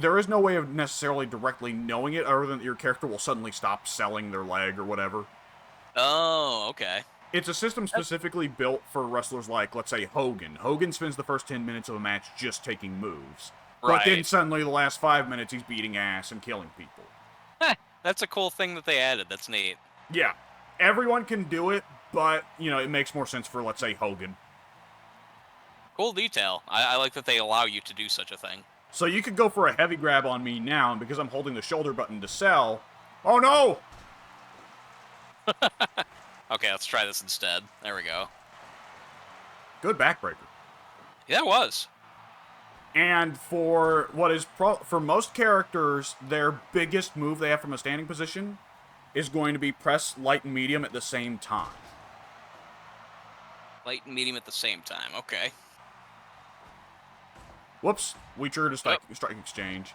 S1: there is no way of necessarily directly knowing it other than your character will suddenly stop selling their leg or whatever.
S2: Oh, okay.
S1: It's a system specifically built for wrestlers like, let's say, Hogan. Hogan spends the first 10 minutes of a match just taking moves.
S2: Right.
S1: But then suddenly the last 5 minutes he's beating ass and killing people.
S2: That's a cool thing that they added. That's neat.
S1: Yeah. Everyone can do it, but, it makes more sense for, let's say, Hogan.
S2: Cool detail. I like that they allow you to do such a thing.
S1: So you could go for a heavy grab on me now, and because I'm holding the shoulder button to sell... Oh, no!
S2: Okay, let's try this instead. There we go.
S1: Good backbreaker.
S2: Yeah, it was.
S1: And for what is for most characters, their biggest move they have from a standing position is going to be press light and medium at the same time.
S2: Light and medium at the same time. Okay.
S1: Whoops. We triggered a strike exchange.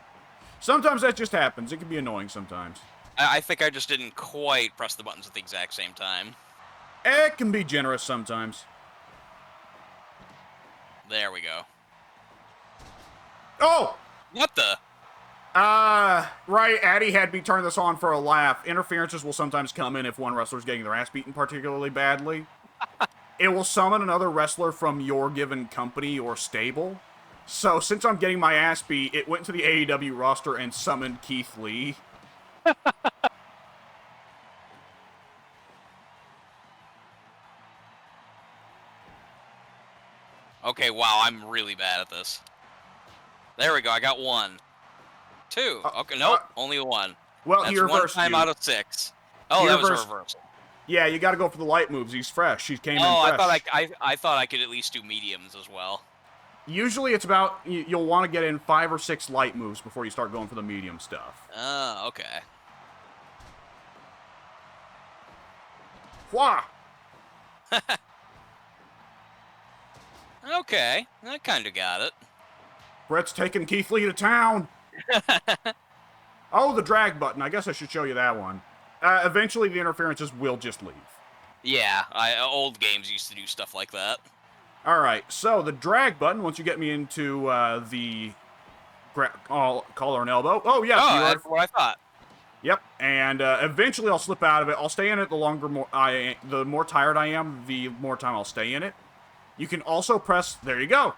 S1: Sometimes that just happens. It can be annoying sometimes.
S2: I think I just didn't quite press the buttons at the exact same time.
S1: It can be generous sometimes.
S2: There we go.
S1: Oh!
S2: What the?
S1: Right, Addy had me turn this on for a laugh. Interferences will sometimes come in if one wrestler's getting their ass beaten particularly badly. It will summon another wrestler from your given company or stable. So, since I'm getting my ass beat, it went to the AEW roster and summoned Keith Lee.
S2: Okay, wow, I'm really bad at this. There we go, I got 1. 2. Okay, nope, only 1.
S1: Well,
S2: that's
S1: he reversed
S2: 1 time
S1: you.
S2: out of 6. Oh, that was a reversal.
S1: Yeah, you gotta go for the light moves. He's fresh. He came in fresh.
S2: I thought I could at least do mediums as well.
S1: Usually it's about, you'll want to get in 5 or 6 light moves before you start going for the medium stuff.
S2: Oh, okay.
S1: Wah!
S2: Okay, I kind of got it.
S1: Brett's taking Keith Lee to town. Oh, the drag button. I guess I should show you that one. Eventually, the interferences will just leave.
S2: Yeah, old games used to do stuff like that.
S1: Alright, so the drag button, once you get me into the collar and elbow. Oh, yeah.
S2: Oh, that's what I thought.
S1: Yep, and eventually I'll slip out of it. I'll stay in it the more tired I am, the more time I'll stay in it. You can also press... There you go.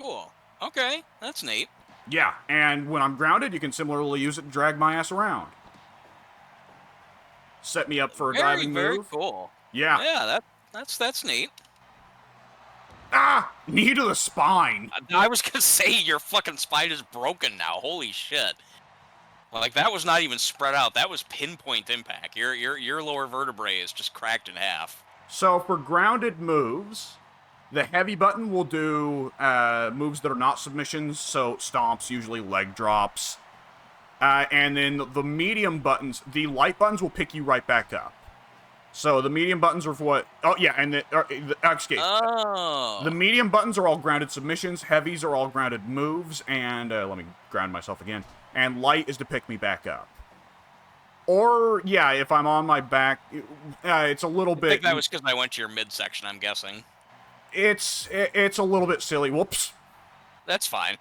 S2: Cool. Okay, that's neat.
S1: Yeah, and when I'm grounded, you can similarly use it to drag my ass around. Set me up for a diving move.
S2: Very cool.
S1: Yeah.
S2: Yeah, that's neat.
S1: Ah! Knee to the spine.
S2: I was gonna say your fucking spine is broken now. Holy shit. Like, that was not even spread out. That was pinpoint impact. Your lower vertebrae is just cracked in half.
S1: So for grounded moves, the heavy button will do moves that are not submissions, so stomps, usually leg drops. And then the medium buttons, the light buttons will pick you right back up. So the medium buttons are for what... Oh, yeah, and escape.
S2: Oh.
S1: The medium buttons are all grounded submissions, heavies are all grounded moves, and let me ground myself again. And light is to pick me back up. Or, yeah, if I'm on my back, it's a little bit...
S2: I think that was because I went to your midsection, I'm guessing.
S1: It's a little bit silly. Whoops.
S2: That's fine.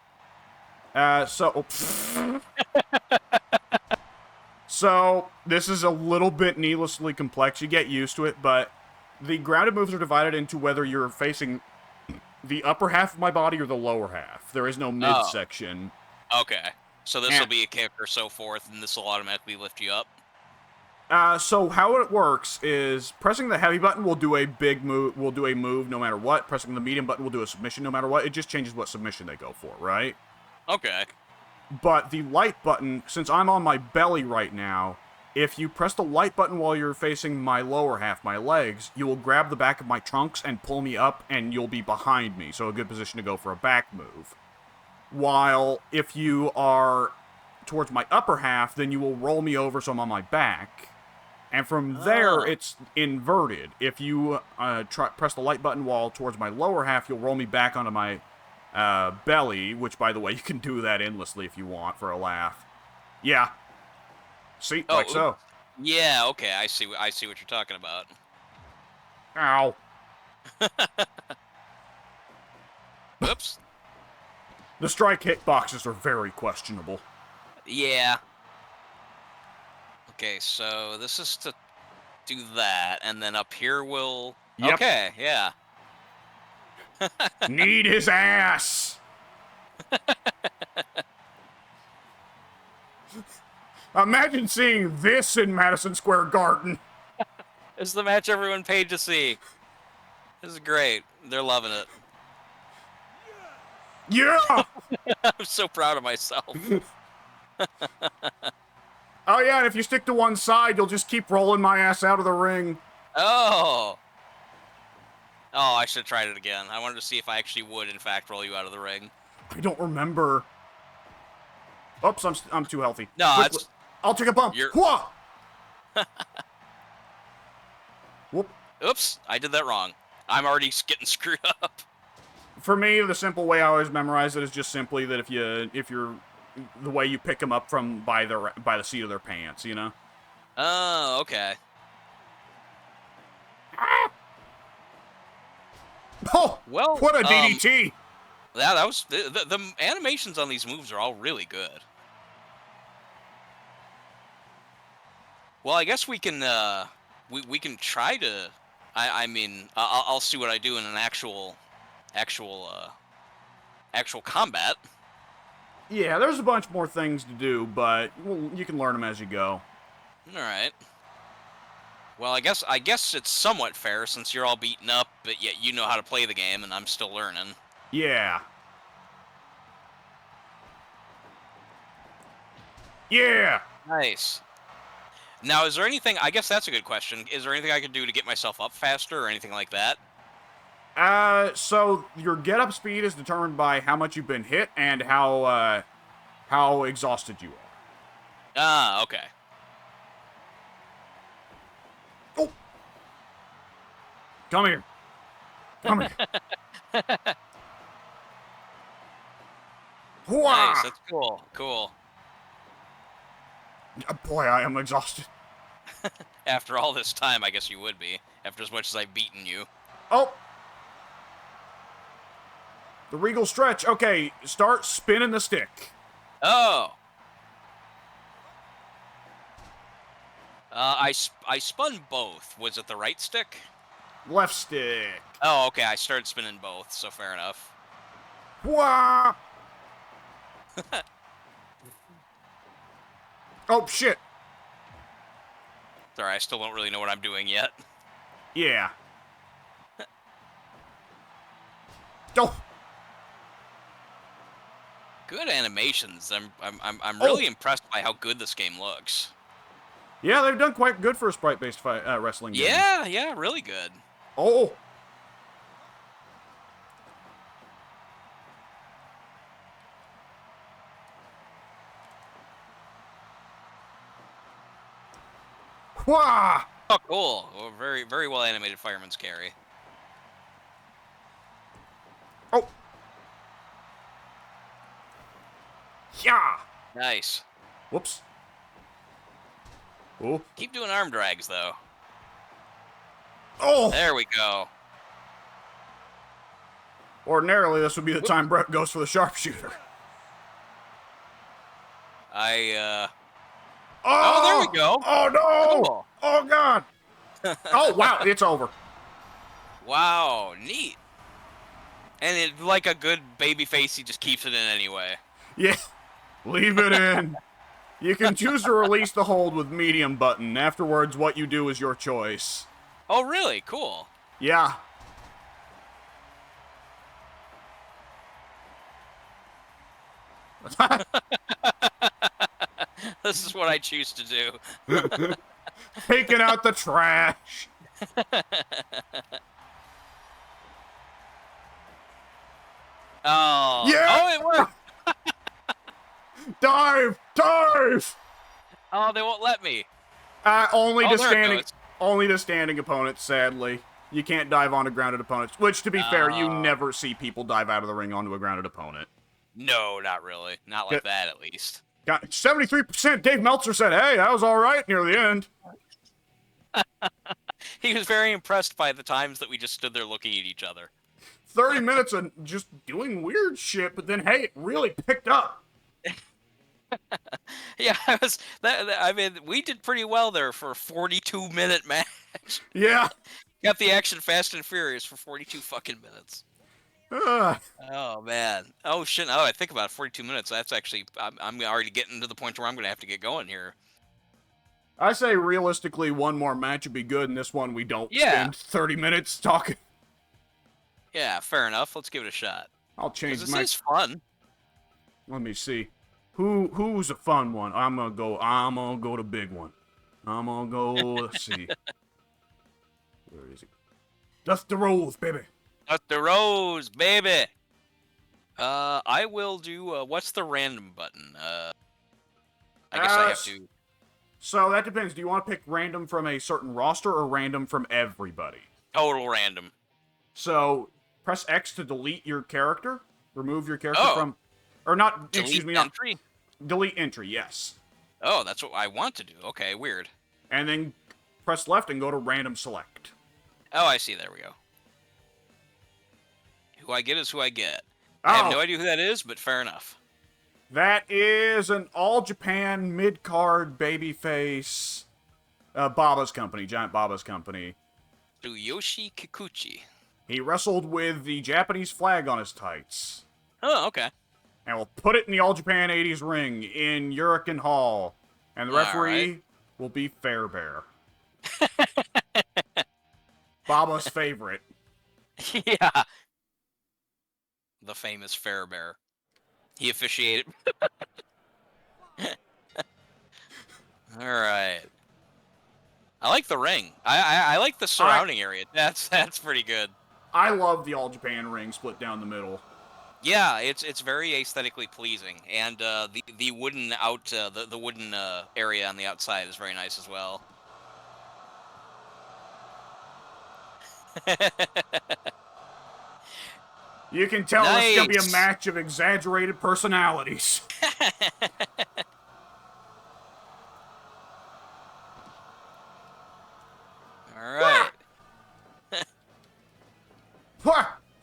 S1: So, this is a little bit needlessly complex. You get used to it, but the grounded moves are divided into whether you're facing the upper half of my body or the lower half. There is no midsection.
S2: Okay. So this will be a kick or so forth, and this will automatically lift you up?
S1: So how it works is pressing the heavy button will do a big move, will do a move no matter what. Pressing the medium button will do a submission no matter what. It just changes what submission they go for, right?
S2: Okay.
S1: But the light button, since I'm on my belly right now, if you press the light button while you're facing my lower half, my legs, you will grab the back of my trunks and pull me up, and you'll be behind me, so a good position to go for a back move. While if you are towards my upper half, then you will roll me over so I'm on my back. And from there, it's inverted. If you press the light button while towards my lower half, you'll roll me back onto my belly, which, by the way, you can do that endlessly if you want for a laugh. Yeah. See? Like so.
S2: Yeah, okay, I see what you're talking about.
S1: Ow.
S2: Oops.
S1: The strike hitboxes are very questionable.
S2: Yeah. Okay, so this is to do that, and then up here we'll...
S1: Yep.
S2: Okay, yeah.
S1: Need his ass! Imagine seeing this in Madison Square Garden.
S2: This is the match everyone paid to see. This is great. They're loving it.
S1: Yeah!
S2: I'm so proud of myself.
S1: Oh yeah, and if you stick to one side, you'll just keep rolling my ass out of the ring.
S2: Oh! Oh, I should have tried it again. I wanted to see if I actually would, in fact, roll you out of the ring.
S1: I don't remember. Oops, I'm too healthy.
S2: No,
S1: Quick,
S2: it's...
S1: I'll take a bump. Whoa! Whoop.
S2: Oops, I did that wrong. I'm already getting screwed up.
S1: For me, the simple way I always memorize it is just simply that if you're the way you pick them up from by the seat of their pants, you know.
S2: Oh, okay.
S1: Oh,
S2: well,
S1: what a DDT!
S2: Yeah, that was the animations on these moves are all really good. Well, I guess we can we can try to. I mean, I'll see what I do in an actual combat.
S1: Yeah, there's a bunch more things to do, but you can learn them as you go.
S2: All right. Well, I guess it's somewhat fair since you're all beaten up, but yet you know how to play the game, and I'm still learning.
S1: Yeah. Yeah!
S2: Nice. Now, is there anything... I guess that's a good question. Is there anything I can do to get myself up faster or anything like that?
S1: So your get-up speed is determined by how much you've been hit and how exhausted you are.
S2: Ah, okay.
S1: Oh! Come here. Come here.
S2: Nice, that's cool. Cool.
S1: Boy, I am exhausted.
S2: After all this time, I guess you would be. After as much as I've beaten you.
S1: Oh! The Regal Stretch. Okay, start spinning the stick.
S2: Oh! I spun both. Was it the right stick?
S1: Left stick.
S2: Oh, okay, I started spinning both, so fair enough.
S1: Wah! Oh, shit.
S2: Sorry, I still don't really know what I'm doing yet.
S1: Yeah. Oh!
S2: Good animations. I'm really impressed by how good this game looks.
S1: Yeah, they've done quite good for a sprite-based wrestling game.
S2: Yeah, really good.
S1: Oh! Wah!
S2: Oh, cool. Well, very, very well animated fireman's carry.
S1: Oh! Yeah!
S2: Nice.
S1: Whoops. Oh.
S2: Keep doing arm drags, though.
S1: Oh!
S2: There we go.
S1: Ordinarily, this would be the time Brett goes for the sharpshooter.
S2: Oh, there we go.
S1: Oh, no!
S2: Cool.
S1: Oh, God! Oh, wow, it's over.
S2: Wow, neat. And it, like a good baby face, he just keeps it in anyway.
S1: Yeah, leave it in. You can choose to release the hold with medium button. Afterwards, what you do is your choice.
S2: Oh, really? Cool.
S1: Yeah.
S2: This is what I choose to do.
S1: Taking out the trash.
S2: Oh.
S1: Yeah!
S2: Oh, it worked!
S1: Dive! Dive!
S2: Oh, they won't let me.
S1: Only
S2: Oh,
S1: to
S2: there it
S1: standing,
S2: goes.
S1: only to standing opponents. Sadly, you can't dive onto grounded opponents. Which, to be fair, you never see people dive out of the ring onto a grounded opponent.
S2: No, not really. Not like that, at least.
S1: Got 73%. Dave Meltzer said, "Hey, that was all right near the end."
S2: He was very impressed by the times that we just stood there looking at each other.
S1: 30 minutes of just doing weird shit, but then hey, it really picked up.
S2: Yeah, I mean, we did pretty well there for a 42-minute match.
S1: Yeah.
S2: Got the action fast and furious for 42 fucking minutes. Oh man. Oh shit. Oh, I think about it, 42 minutes. That's actually. I'm already getting to the point where I'm gonna have to get going here.
S1: I say realistically, one more match would be good, and this one we don't spend 30 minutes talking.
S2: Yeah, fair enough. Let's give it a shot.
S1: I'll change
S2: This
S1: my.
S2: is fun.
S1: Let me see. Who's a fun one? I'm gonna go to big one. I'm gonna go. Let's see. Where is it? Dusty Rhodes, baby.
S2: Dusty Rhodes, baby. I will do. What's the random button? I guess I have to.
S1: So that depends. Do you want to pick random from a certain roster or random from everybody?
S2: Total random.
S1: So press X to delete your character. Remove your character from. Or not.
S2: Delete
S1: excuse me.
S2: entry.
S1: Delete entry. Yes.
S2: Oh, that's what I want to do. Okay, weird.
S1: And then press left and go to random select.
S2: Oh, I see. There we go. Who I get is who I get.
S1: Oh,
S2: I have no idea who that is, but fair enough.
S1: That is an All Japan mid-card babyface. Baba's company, Giant Baba's company.
S2: Tsuyoshi Kikuchi.
S1: He wrestled with the Japanese flag on his tights.
S2: Oh, okay.
S1: And we'll put it in the All Japan 80s ring in Hurricane Hall. And the referee will be Fairbear. Baba's favorite.
S2: Yeah. The famous Fairbear. He officiated. Alright. I like the ring. I like the surrounding area. That's pretty good.
S1: I love the All Japan ring split down the middle.
S2: Yeah, it's very aesthetically pleasing, and the wooden the wooden area on the outside is very nice as well.
S1: You can tell it's gonna be a match of exaggerated personalities.
S2: All right.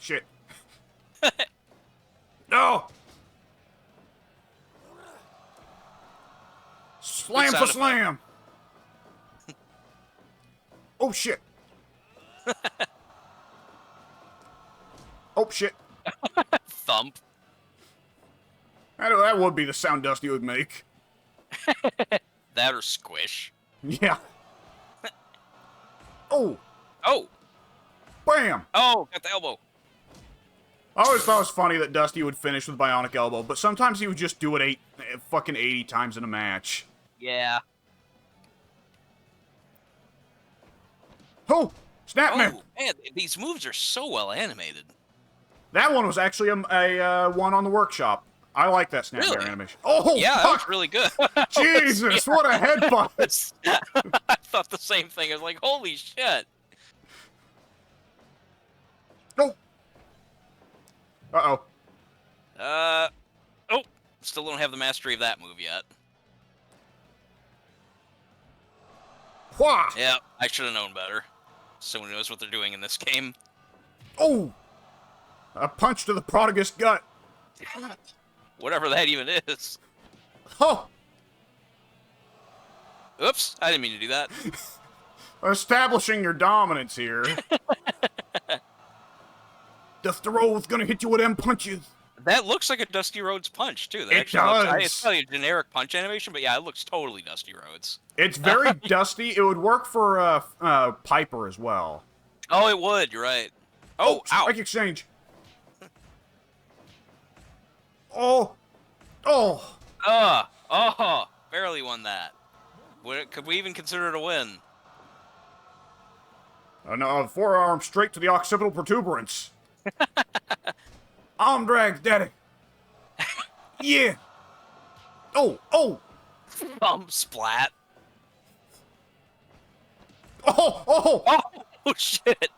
S1: Shit. No! Slam for slam! Oh shit. Oh shit.
S2: Thump.
S1: That would be the sound Dusty would make.
S2: That or squish.
S1: Yeah. Oh!
S2: Oh!
S1: Bam!
S2: Oh, got the elbow.
S1: I always thought it was funny that Dusty would finish with Bionic Elbow, but sometimes he would just do it fucking 80 times in a match.
S2: Yeah.
S1: Oh! Snapmare!
S2: Oh, man, these moves are so well animated.
S1: That one was actually a one on the workshop. I like that Snapmare animation. Oh,
S2: yeah,
S1: fuck!
S2: That was really good.
S1: Jesus, what a headbutt!
S2: I thought the same thing. I was like, holy shit.
S1: Oh! Uh-oh.
S2: Oh, still don't have the mastery of that move yet.
S1: Wah!
S2: Yeah, I should have known better. Someone knows what they're doing in this game.
S1: Oh! A punch to the prodigus gut.
S2: Whatever that even is.
S1: Oh!
S2: Oops, I didn't mean to do that.
S1: Establishing your dominance here. Dusty Rhodes gonna hit you with them punches.
S2: That looks like a Dusty Rhodes punch, too. That
S1: It does.
S2: It's probably a generic punch animation, but yeah, it looks totally Dusty Rhodes.
S1: It's very Dusty. It would work for Piper as well.
S2: Oh, it would. You're right. Oh, ow.
S1: Strike exchange. Oh! Oh!
S2: Barely won that. Could we even consider it a win?
S1: No, forearm straight to the occipital protuberance. Arm drags, daddy. Yeah. Oh.
S2: Splat.
S1: Oh.
S2: Oh, shit.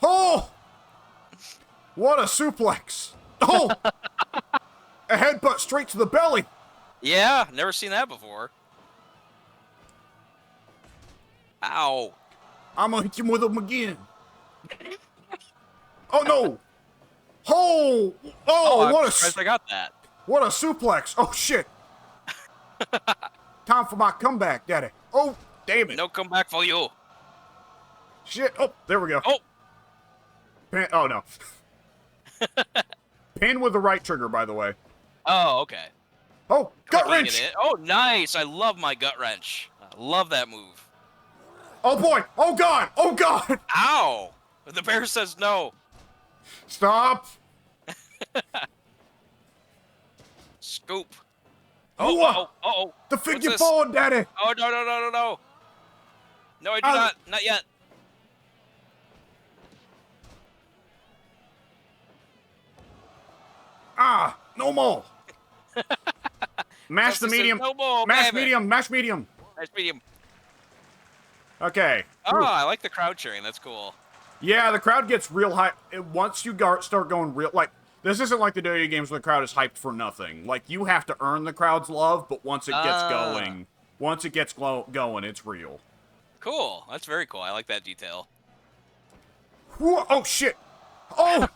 S1: Oh. What a suplex. Oh. A headbutt straight to the belly.
S2: Yeah, never seen that before. Ow.
S1: I'm gonna hit you with him again. Oh no! Oh,
S2: I'm
S1: what
S2: surprised I got that.
S1: what a suplex! Oh shit! Time for my comeback, daddy. Oh, damn it!
S2: No comeback for you.
S1: Shit! Oh, there we go.
S2: Oh.
S1: Pin, oh no. Pin with the right trigger, by the way.
S2: Oh, okay.
S1: Oh, gut
S2: Quickly
S1: wrench!
S2: get it. Oh, nice. I love my gut wrench. I love that move.
S1: Oh boy! Oh god! Oh god!
S2: Ow. The bear says no.
S1: Stop!
S2: Scoop.
S1: Oh,
S2: Oh.
S1: the
S2: What's
S1: figure
S2: this?
S1: forward, daddy!
S2: Oh, no. No, I do not. Not yet.
S1: Ah, no more. Mash the
S2: Justice says
S1: medium.
S2: no more,
S1: Mash
S2: baby.
S1: medium. Mash medium.
S2: Nice medium.
S1: Okay.
S2: Oh,
S1: Whew.
S2: I like the crowd cheering. That's cool.
S1: Yeah, the crowd gets real hype once you start going real. Like, this isn't like the video games where the crowd is hyped for nothing. Like, you have to earn the crowd's love, but once it gets going, it's real.
S2: Cool. That's very cool. I like that detail.
S1: Whew, oh shit! Oh!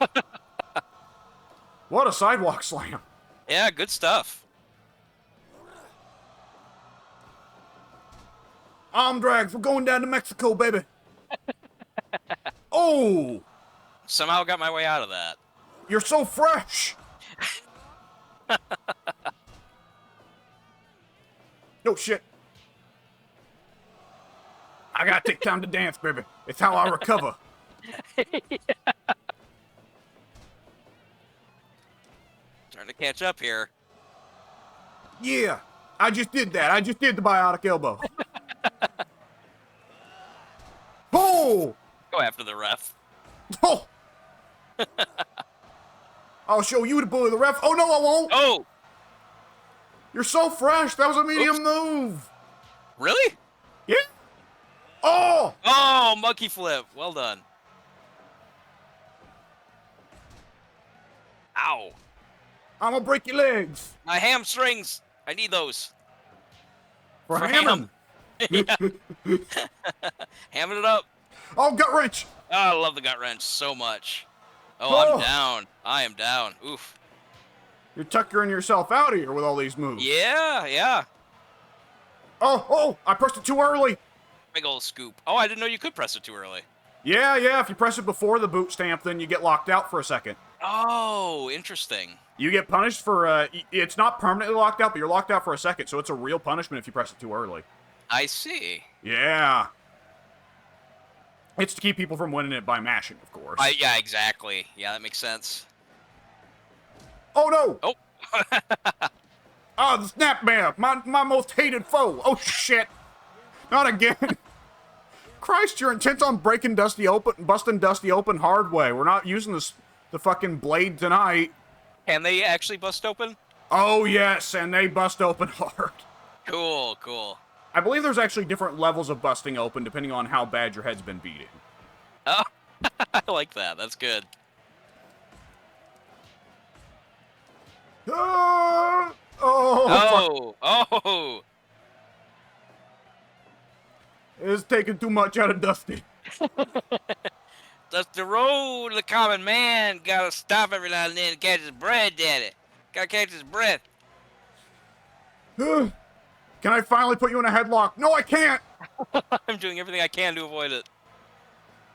S1: What a sidewalk slam!
S2: Yeah, good stuff.
S1: Arm drags. We're going down to Mexico, baby. Oh!
S2: Somehow got my way out of that.
S1: You're so fresh. No shit. I gotta take time to dance, baby. It's how I recover.
S2: Trying to catch up here.
S1: Yeah, I just did that. I just did the biotic elbow. Oh!
S2: Go after the ref.
S1: Oh! I'll show you to bully the ref. Oh, no, I won't.
S2: Oh!
S1: You're so fresh. That was a medium move.
S2: Really?
S1: Yeah. Oh!
S2: Oh, monkey flip. Well done. Ow.
S1: I'm gonna break your legs.
S2: My hamstrings. I need those.
S1: For
S2: ham. Yeah. Hamming it up.
S1: Oh, gut wrench.
S2: Oh, I love the gut wrench so much. Oh,
S1: Oh.
S2: I'm down. I am down. Oof.
S1: You're tuckering yourself out of here with all these moves.
S2: Yeah.
S1: Oh, I pressed it too early.
S2: Big old scoop. Oh, I didn't know you could press it too early.
S1: Yeah, if you press it before the boot stamp, then you get locked out for a second.
S2: Oh, interesting.
S1: You get punished for, it's not permanently locked out, but you're locked out for a second, so it's a real punishment if you press it too early.
S2: I see.
S1: Yeah. It's to keep people from winning it by mashing, of course.
S2: Yeah, exactly. Yeah, that makes sense.
S1: Oh, no!
S2: Oh.
S1: Oh, the Snapmare, my most hated foe. Oh, shit. Not again. Christ, you're intent on busting Dusty open hard way. We're not using the fucking blade tonight.
S2: Can they actually bust open?
S1: Oh, yes, and they bust open hard.
S2: Cool.
S1: I believe there's actually different levels of busting open depending on how bad your head's been beating.
S2: Oh, I like that. That's good. Oh.
S1: It's taking too much out of Dusty.
S2: That's the road the common man gotta stop every now and then to catch his breath, daddy. Gotta catch his breath.
S1: Can I finally put you in a headlock? No, I can't!
S2: I'm doing everything I can to avoid it.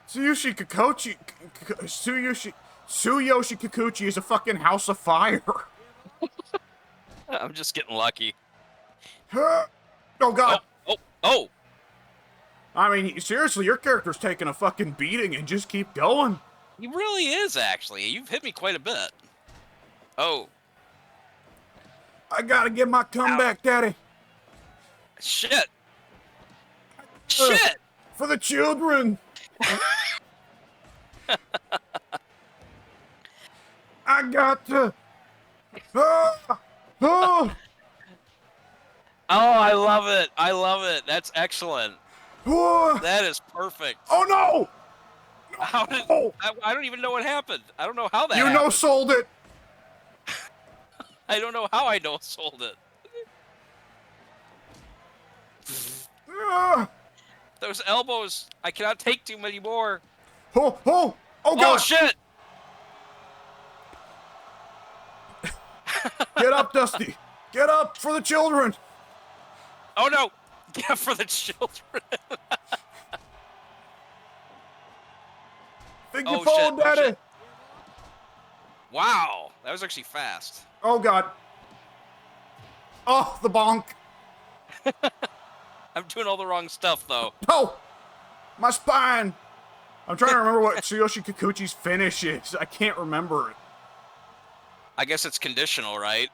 S1: Tsuyoshi Kikuchi is a fucking house of fire.
S2: I'm just getting lucky.
S1: Oh, God.
S2: Oh.
S1: I mean, seriously, your character's taking a fucking beating and just keep going.
S2: He really is, actually. You've hit me quite a bit. Oh.
S1: I gotta get my comeback, Daddy.
S2: Shit. Shit.
S1: For the children. I got to. Oh, oh,
S2: Oh, I love it. I love it. That's excellent.
S1: oh,
S2: That is perfect.
S1: oh no!
S2: How did
S1: Oh,
S2: I don't even know what happened. I don't know how that
S1: you
S2: happened.
S1: no sold it.
S2: I don't know how I no sold it.
S1: Ah,
S2: Those elbows. I cannot take too many more.
S1: oh, oh, oh
S2: Oh
S1: God!
S2: shit.
S1: Get up, Dusty. Get up for the children.
S2: Oh no. Yeah, for the children.
S1: Think
S2: Oh,
S1: you fall,
S2: shit, oh,
S1: Daddy.
S2: shit. Wow. That was actually fast.
S1: Oh God. Oh, the bonk.
S2: I'm doing all the wrong stuff though.
S1: No, my spine. I'm trying to remember what Tsuyoshi Kikuchi's finish is. I can't remember it.
S2: I guess it's conditional, right?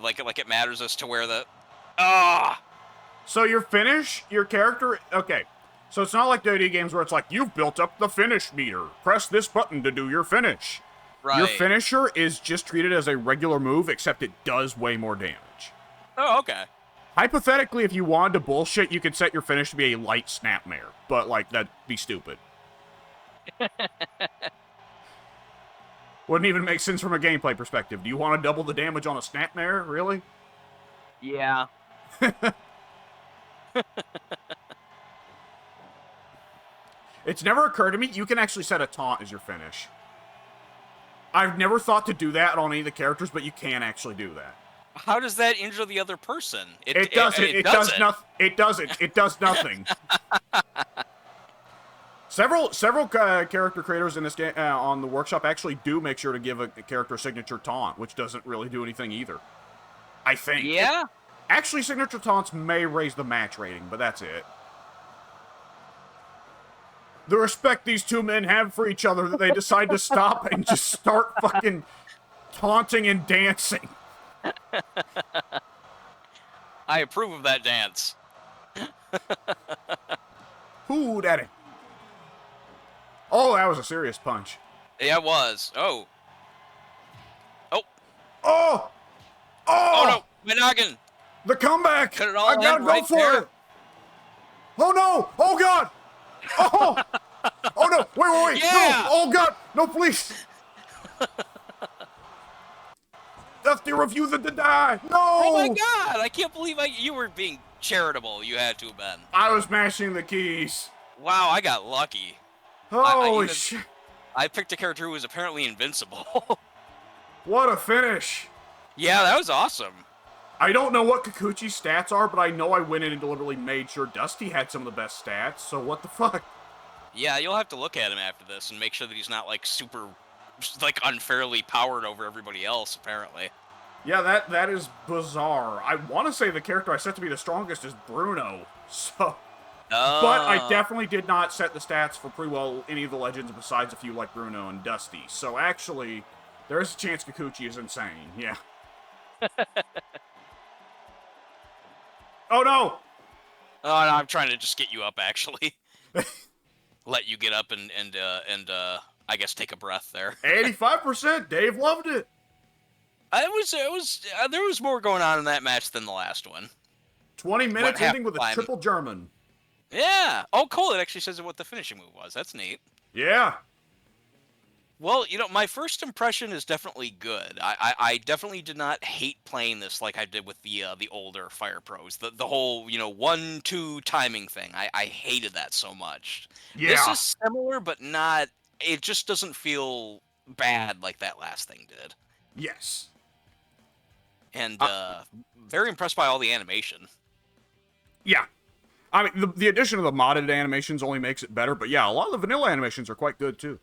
S2: Like it matters as to where the. Ah.
S1: So your finish, your character, okay. So it's not like WWE games where it's like, you've built up the finish meter. Press this button to do your finish.
S2: Right.
S1: Your finisher is just treated as a regular move, except it does way more damage.
S2: Oh, okay.
S1: Hypothetically, if you wanted to bullshit, you could set your finish to be a light snapmare. But, like, that'd be stupid. Wouldn't even make sense from a gameplay perspective. Do you want to double the damage on a snapmare? Really?
S2: Yeah.
S1: It's never occurred to me, you can actually set a taunt as your finish. I've never thought to do that on any of the characters, but you can actually do that.
S2: How does that injure the other person?
S1: It doesn't. It does nothing. It doesn't. It does nothing. Several character creators in this game on the workshop actually do make sure to give a character signature taunt, which doesn't really do anything either. I think.
S2: Yeah.
S1: Actually, signature taunts may raise the match rating, but that's it. The respect these two men have for each other that they decide to stop and just start fucking taunting and dancing.
S2: I approve of that dance.
S1: Ooh, daddy. Oh, that was a serious punch.
S2: Yeah, it was. Oh. Oh.
S1: Oh!
S2: Oh
S1: Oh!
S2: no! My noggin!
S1: The comeback!
S2: Could it all
S1: I gotta
S2: end
S1: go
S2: right
S1: for
S2: there?
S1: it! Oh no! Oh god! Oh! Oh no! Wait!
S2: Yeah!
S1: No! Oh god! No, please! Dusty refusing to die! No!
S2: Oh my god! I can't believe you were being charitable. You had to have been.
S1: I was mashing the keys.
S2: Wow, I got lucky.
S1: Holy shit!
S2: I picked a character who was apparently invincible.
S1: What a finish!
S2: Yeah, that was awesome.
S1: I don't know what Kikuchi's stats are, but I know I went in and deliberately made sure Dusty had some of the best stats, so what the fuck?
S2: Yeah, you'll have to look at him after this and make sure that he's not like super, like unfairly powered over everybody else. Apparently.
S1: Yeah, that is bizarre. I want to say the character I set to be the strongest is Bruno, so... But I definitely did not set the stats for pretty well any of the legends besides a few like Bruno and Dusty. So actually, there is a chance Kikuchi is insane, yeah. Oh no!
S2: Oh no, I'm trying to just get you up actually. Let you get up and I guess take a breath there.
S1: 85%! Dave loved it!
S2: There was more going on in that match than the last one.
S1: 20 minutes ending with a triple German.
S2: Yeah. Oh, cool. It actually says what the finishing move was. That's neat.
S1: Yeah.
S2: Well, my first impression is definitely good. I definitely did not hate playing this like I did with the older Fire Pros. The whole 1-2 timing thing. I hated that so much.
S1: Yeah.
S2: This is similar, but not. It just doesn't feel bad like that last thing did.
S1: Yes.
S2: And very impressed by all the animation.
S1: Yeah. I mean, the addition of the modded animations only makes it better, but yeah, a lot of the vanilla animations are quite good too.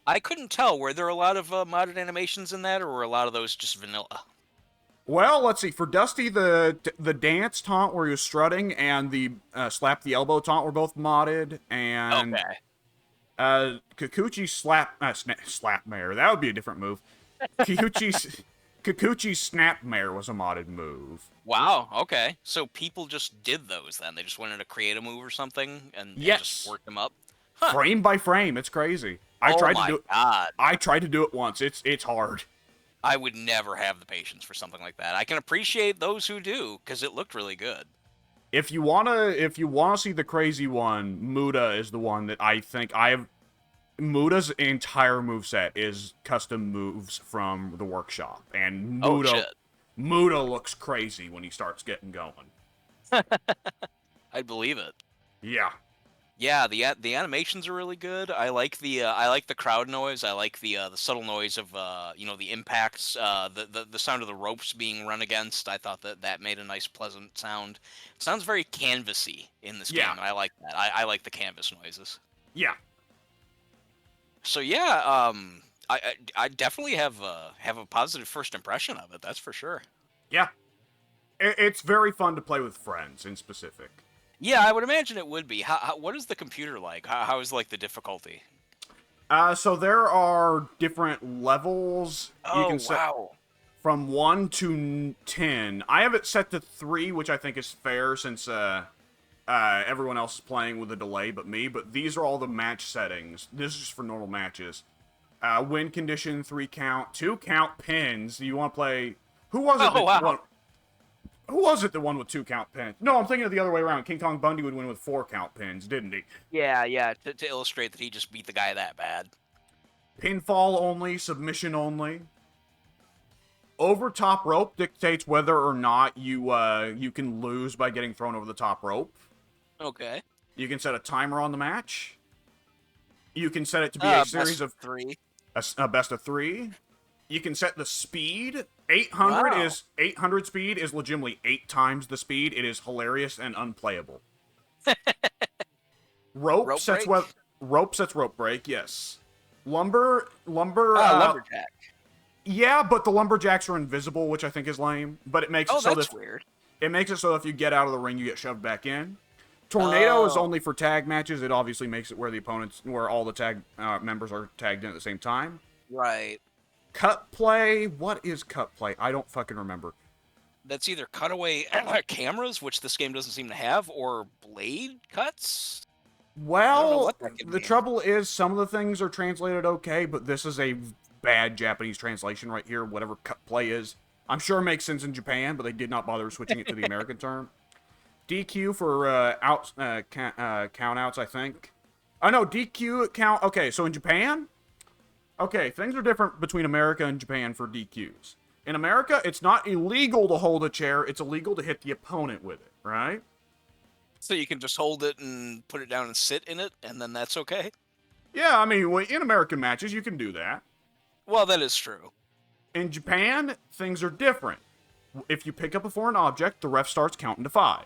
S2: I couldn't tell. Were there a lot of modded animations in that, or were a lot of those just vanilla?
S1: Well, let's see. For Dusty, the dance taunt where he was strutting and the slap the elbow taunt were both modded, and
S2: Okay.
S1: Kikuchi's slap mare. That would be a different move. Kikuchi's Kikuchi's Snapmare was a modded move.
S2: Wow. Okay. So people just did those then. They just wanted to create a move or something and just
S1: Yes.
S2: work them up. Huh.
S1: Frame by frame, it's crazy. I
S2: Oh
S1: tried to
S2: my
S1: do it.
S2: god.
S1: I tried to do it once. It's hard.
S2: I would never have the patience for something like that. I can appreciate those who do because it looked really good.
S1: If you wanna see the crazy one, Muda is the one that I think I have. Muda's entire moveset is custom moves from the workshop, and
S2: Oh shit.
S1: Muda looks crazy when he starts getting going.
S2: I'd believe it.
S1: Yeah.
S2: Yeah, the animations are really good. I like the crowd noise. I like the subtle noise of the impacts, the sound of the ropes being run against. I thought that made a nice pleasant sound. It sounds very canvassy in this game,
S1: Yeah.
S2: and I like that. I like the canvas noises.
S1: Yeah.
S2: So yeah, I definitely have a positive first impression of it. That's for sure.
S1: Yeah. It's very fun to play with friends in specific.
S2: Yeah, I would imagine it would be. What is the computer like? How is like the difficulty?
S1: So there are different levels you
S2: Oh
S1: can set
S2: wow.
S1: from 1 to 10. I have it set to 3, which I think is fair since everyone else is playing with a delay but me. But these are all the match settings. This is just for normal matches. Win condition, 3 count, 2 count pins. You want to play? Who was it?
S2: Oh wow.
S1: Who was it that won with 2 count pins? No, I'm thinking of the other way around. King Kong Bundy would win with 4 count pins, didn't he?
S2: Yeah. To illustrate that he just beat the guy that bad.
S1: Pinfall only, submission only. Over top rope dictates whether or not you can lose by getting thrown over the top rope.
S2: Okay.
S1: You can set a timer on the match. You can set it to be a series of
S2: 3.
S1: a best of 3. You can set the speed. 800
S2: Wow.
S1: is 800 speed is legitimately 8 times the speed. It is hilarious and unplayable. Rope sets
S2: break?
S1: rope break. Yes. Lumber.
S2: Lumberjack.
S1: Yeah, but the lumberjacks are invisible, which I think is lame. But it makes
S2: Oh,
S1: it so
S2: that's
S1: that
S2: weird.
S1: it makes it so if you get out of the ring, you get shoved back in. Tornado is
S2: Oh.
S1: only for tag matches. It obviously makes it where all the tag members are tagged in at the same time.
S2: Right.
S1: Cut play. What is cut play? I don't fucking remember.
S2: That's either cutaway cameras, which this game doesn't seem to have, or blade cuts. I don't know
S1: Well,
S2: what that could
S1: the
S2: mean.
S1: trouble is some of the things are translated okay, but this is a bad Japanese translation right here. Whatever cut play is, I'm sure it makes sense in Japan, but they did not bother switching it to the American term. DQ for count outs, I think. Oh no, DQ count. Okay, so in Japan, okay, things are different between America and Japan for DQs. In America, it's not illegal to hold a chair; it's illegal to hit the opponent with it, right?
S2: So you can just hold it and put it down and sit in it, and then that's okay.
S1: Yeah, I mean, in American matches, you can do that.
S2: Well, that is true.
S1: In Japan, things are different. If you pick up a foreign object, the ref starts counting to 5.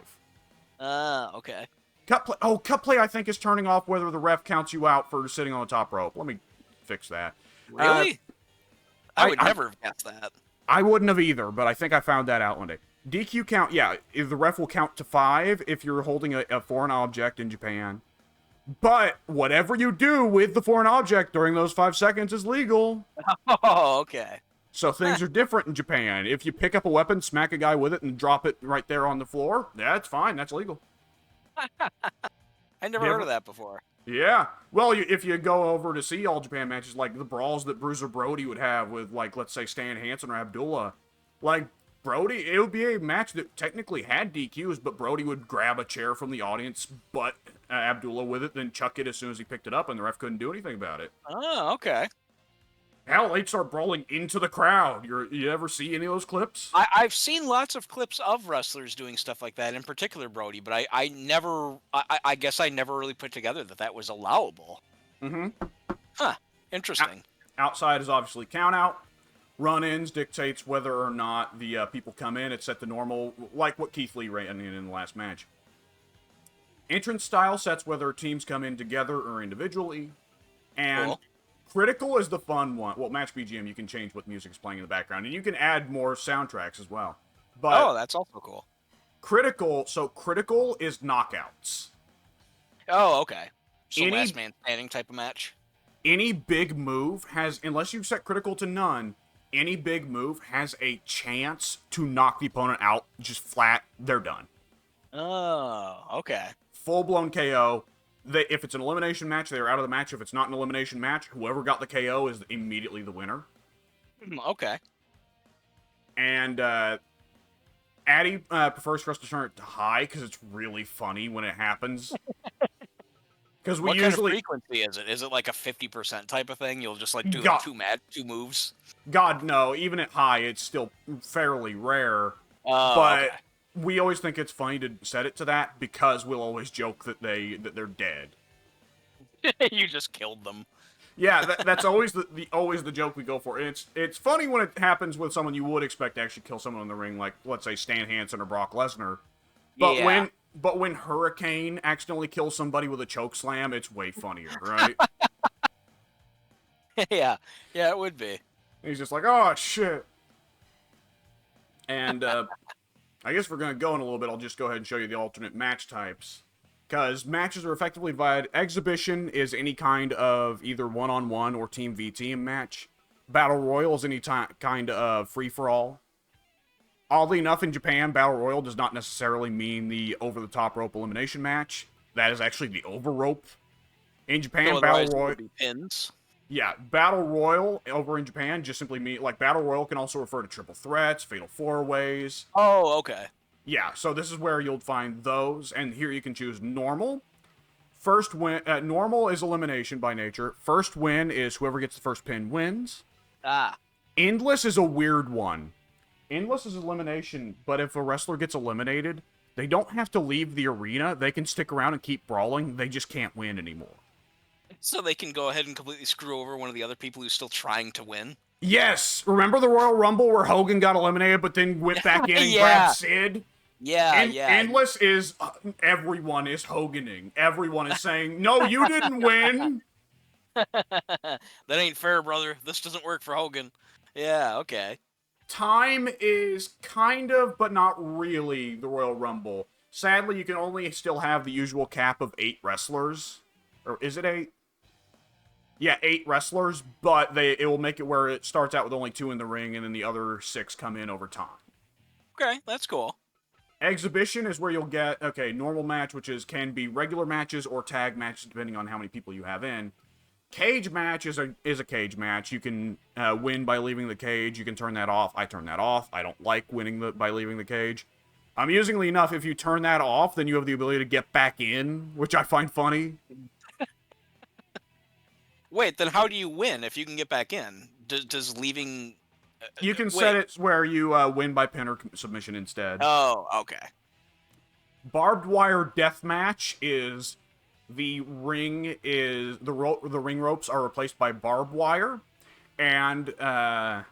S2: Okay.
S1: Cut play. Oh, cut play. I think is turning off whether the ref counts you out for sitting on the top rope. Let me fix that.
S2: Really? I would never have guessed that.
S1: I wouldn't have either, but I think I found that out one day. DQ count. Yeah, if the ref will count to 5 if you're holding a foreign object in Japan. But whatever you do with the foreign object during those 5 seconds is legal.
S2: Oh, okay.
S1: So things are different in Japan. If you pick up a weapon, smack a guy with it, and drop it right there on the floor, that's fine. That's legal.
S2: I never heard of that before.
S1: Yeah. Well, if you go over to see All Japan matches, like the brawls that Bruiser Brody would have with, like, let's say Stan Hansen or Abdullah, like, Brody, it would be a match that technically had DQs, but Brody would grab a chair from the audience, butt Abdullah with it, then chuck it as soon as he picked it up, and the ref couldn't do anything about it.
S2: Oh, okay.
S1: Hell, they'd start brawling into the crowd. You ever see any of those clips?
S2: I've seen lots of clips of wrestlers doing stuff like that, in particular Brody, but I never, I guess I never really put together that was allowable.
S1: Mm-hmm.
S2: Huh. Interesting.
S1: Outside is obviously count out. Run-ins dictates whether or not the people come in. It's set to normal, like what Keith Lee ran in the last match. Entrance style sets whether teams come in together or individually. And
S2: Cool.
S1: critical is the fun one. Well, Match BGM, you can change what music is playing in the background. And you can add more soundtracks as well. But
S2: Oh, that's also cool.
S1: critical is knockouts.
S2: Oh, okay. So
S1: Any-
S2: last man standing type of match.
S1: Any big move has, unless you set critical to none, any big move has a chance to knock the opponent out just flat. They're done.
S2: Oh, okay.
S1: Full-blown KO. If it's an elimination match, they're out of the match. If it's not an elimination match, whoever got the KO is immediately the winner.
S2: Okay.
S1: And Addy prefers for us to turn it to high because it's really funny when it happens. Because we
S2: What
S1: usually
S2: kind of frequency is it? Is it like a 50% type of thing? You'll just like do
S1: God.
S2: two moves?
S1: God, no. Even at high, it's still fairly rare.
S2: Oh,
S1: But
S2: okay.
S1: we always think it's funny to set it to that because we'll always joke that they're dead.
S2: You just killed them.
S1: Yeah, that's always the joke we go for. And it's funny when it happens with someone you would expect to actually kill someone in the ring, like let's say Stan Hansen or Brock Lesnar. But
S2: Yeah.
S1: when Hurricane accidentally kills somebody with a choke slam, it's way funnier, right?
S2: Yeah, it would be.
S1: He's just like, oh shit. And I guess we're gonna go in a little bit. I'll just go ahead and show you the alternate match types. Because matches are effectively divided. Exhibition is any kind of either one-on-one or team v team match. Battle Royal is any kind of free-for-all. Oddly enough, in Japan, Battle Royal does not necessarily mean the over-the-top rope elimination match. That is actually the over-rope. In Japan,
S2: So
S1: Battle Royal...
S2: would be pins.
S1: Yeah, Battle Royal over in Japan just simply mean... Like, Battle Royal can also refer to triple threats, fatal four-ways...
S2: Oh, okay.
S1: Yeah, so this is where you'll find those, and here you can choose normal. First win, normal is elimination by nature. First win is whoever gets the first pin wins.
S2: Ah.
S1: Endless is a weird one. Endless is elimination, but if a wrestler gets eliminated, they don't have to leave the arena. They can stick around and keep brawling. They just can't win anymore.
S2: So they can go ahead and completely screw over one of the other people who's still trying to win?
S1: Yes! Remember the Royal Rumble where Hogan got eliminated but then went back in and
S2: Yeah.
S1: grabbed Sid?
S2: Yeah.
S1: Endless is everyone is Hoganing. Everyone is saying, "No, you didn't win."
S2: That ain't fair, brother. This doesn't work for Hogan. Yeah, okay.
S1: Time is kind of, but not really, the Royal Rumble. Sadly, you can only still have the usual cap of 8 wrestlers. Or is it 8? Yeah, 8 wrestlers, but it will make it where it starts out with only 2 in the ring, and then the other 6 come in over time.
S2: Okay, that's cool.
S1: Exhibition is where you'll get, okay, normal match, which can be regular matches or tag matches, depending on how many people you have in. Cage match is a cage match. You can win by leaving the cage. You can turn that off. I turn that off. I don't like winning by leaving the cage. Amusingly enough, if you turn that off, then you have the ability to get back in, which I find funny.
S2: Wait, then how do you win if you can get back in? Does leaving...
S1: You can set it where you win by pin or submission instead.
S2: Oh, okay.
S1: Barbed wire death match is the ring ropes are replaced by barbed wire, and there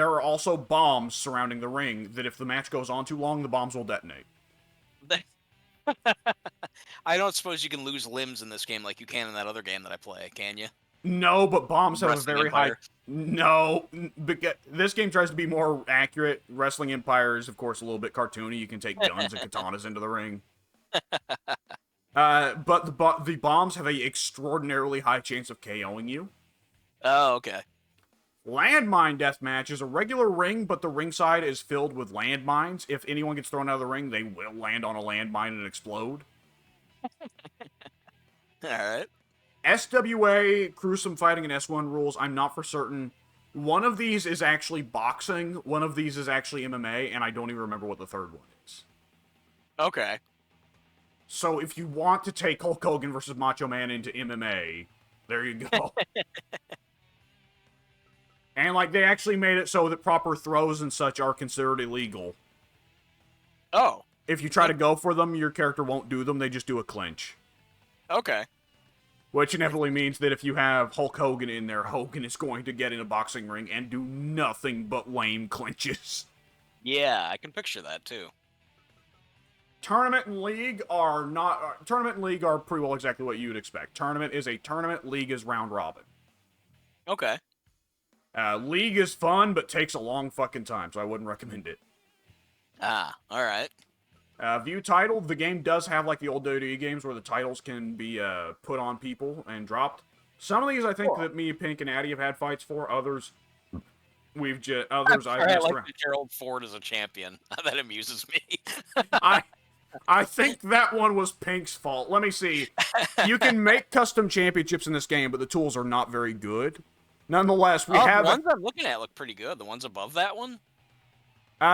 S1: are also bombs surrounding the ring that if the match goes on too long, the bombs will detonate.
S2: I don't suppose you can lose limbs in this game like you can in that other game that I play, can you?
S1: No, but bombs have a
S2: Wrestling
S1: very
S2: Empire.
S1: high... No, this game tries to be more accurate. Wrestling Empire is, of course, a little bit cartoony. You can take guns and katanas into the ring. But the bombs have a extraordinarily high chance of KOing you.
S2: Oh, okay.
S1: Landmine deathmatch is a regular ring, but the ring side is filled with landmines. If anyone gets thrown out of the ring, they will land on a landmine and explode.
S2: Alright.
S1: SWA, Gruesome Fighting, and S1 rules, I'm not for certain. One of these is actually boxing, one of these is actually MMA, and I don't even remember what the third one is.
S2: Okay.
S1: So if you want to take Hulk Hogan versus Macho Man into MMA, there you go. And, like, they actually made it so that proper throws and such are considered illegal.
S2: Oh,
S1: If you try to go for them, your character won't do them, they just do a clinch.
S2: okay.
S1: Which inevitably means that if you have Hulk Hogan in there, Hogan is going to get in a boxing ring and do nothing but lame clinches.
S2: Yeah, I can picture that too.
S1: Tournament and league are not... tournament and league are pretty well exactly what you would expect. Tournament is a tournament, league is round robin.
S2: Okay.
S1: League is fun, but takes a long fucking time, so I wouldn't recommend it.
S2: Ah, alright.
S1: View title, the game does have like the old WWE games where the titles can be put on people and dropped. Some of these I think that me, Pink, and Addy have had fights for. Others, We've just
S2: I'm
S1: others I've
S2: sorry, I
S1: messed
S2: like
S1: around.
S2: that Gerald Ford as a champion. That amuses me.
S1: I I think that one was Pink's fault. Let me see. You can make custom championships in this game, but the tools are not very good. Nonetheless, we
S2: Oh, the
S1: have
S2: ones I'm looking at look pretty good. The ones above that one?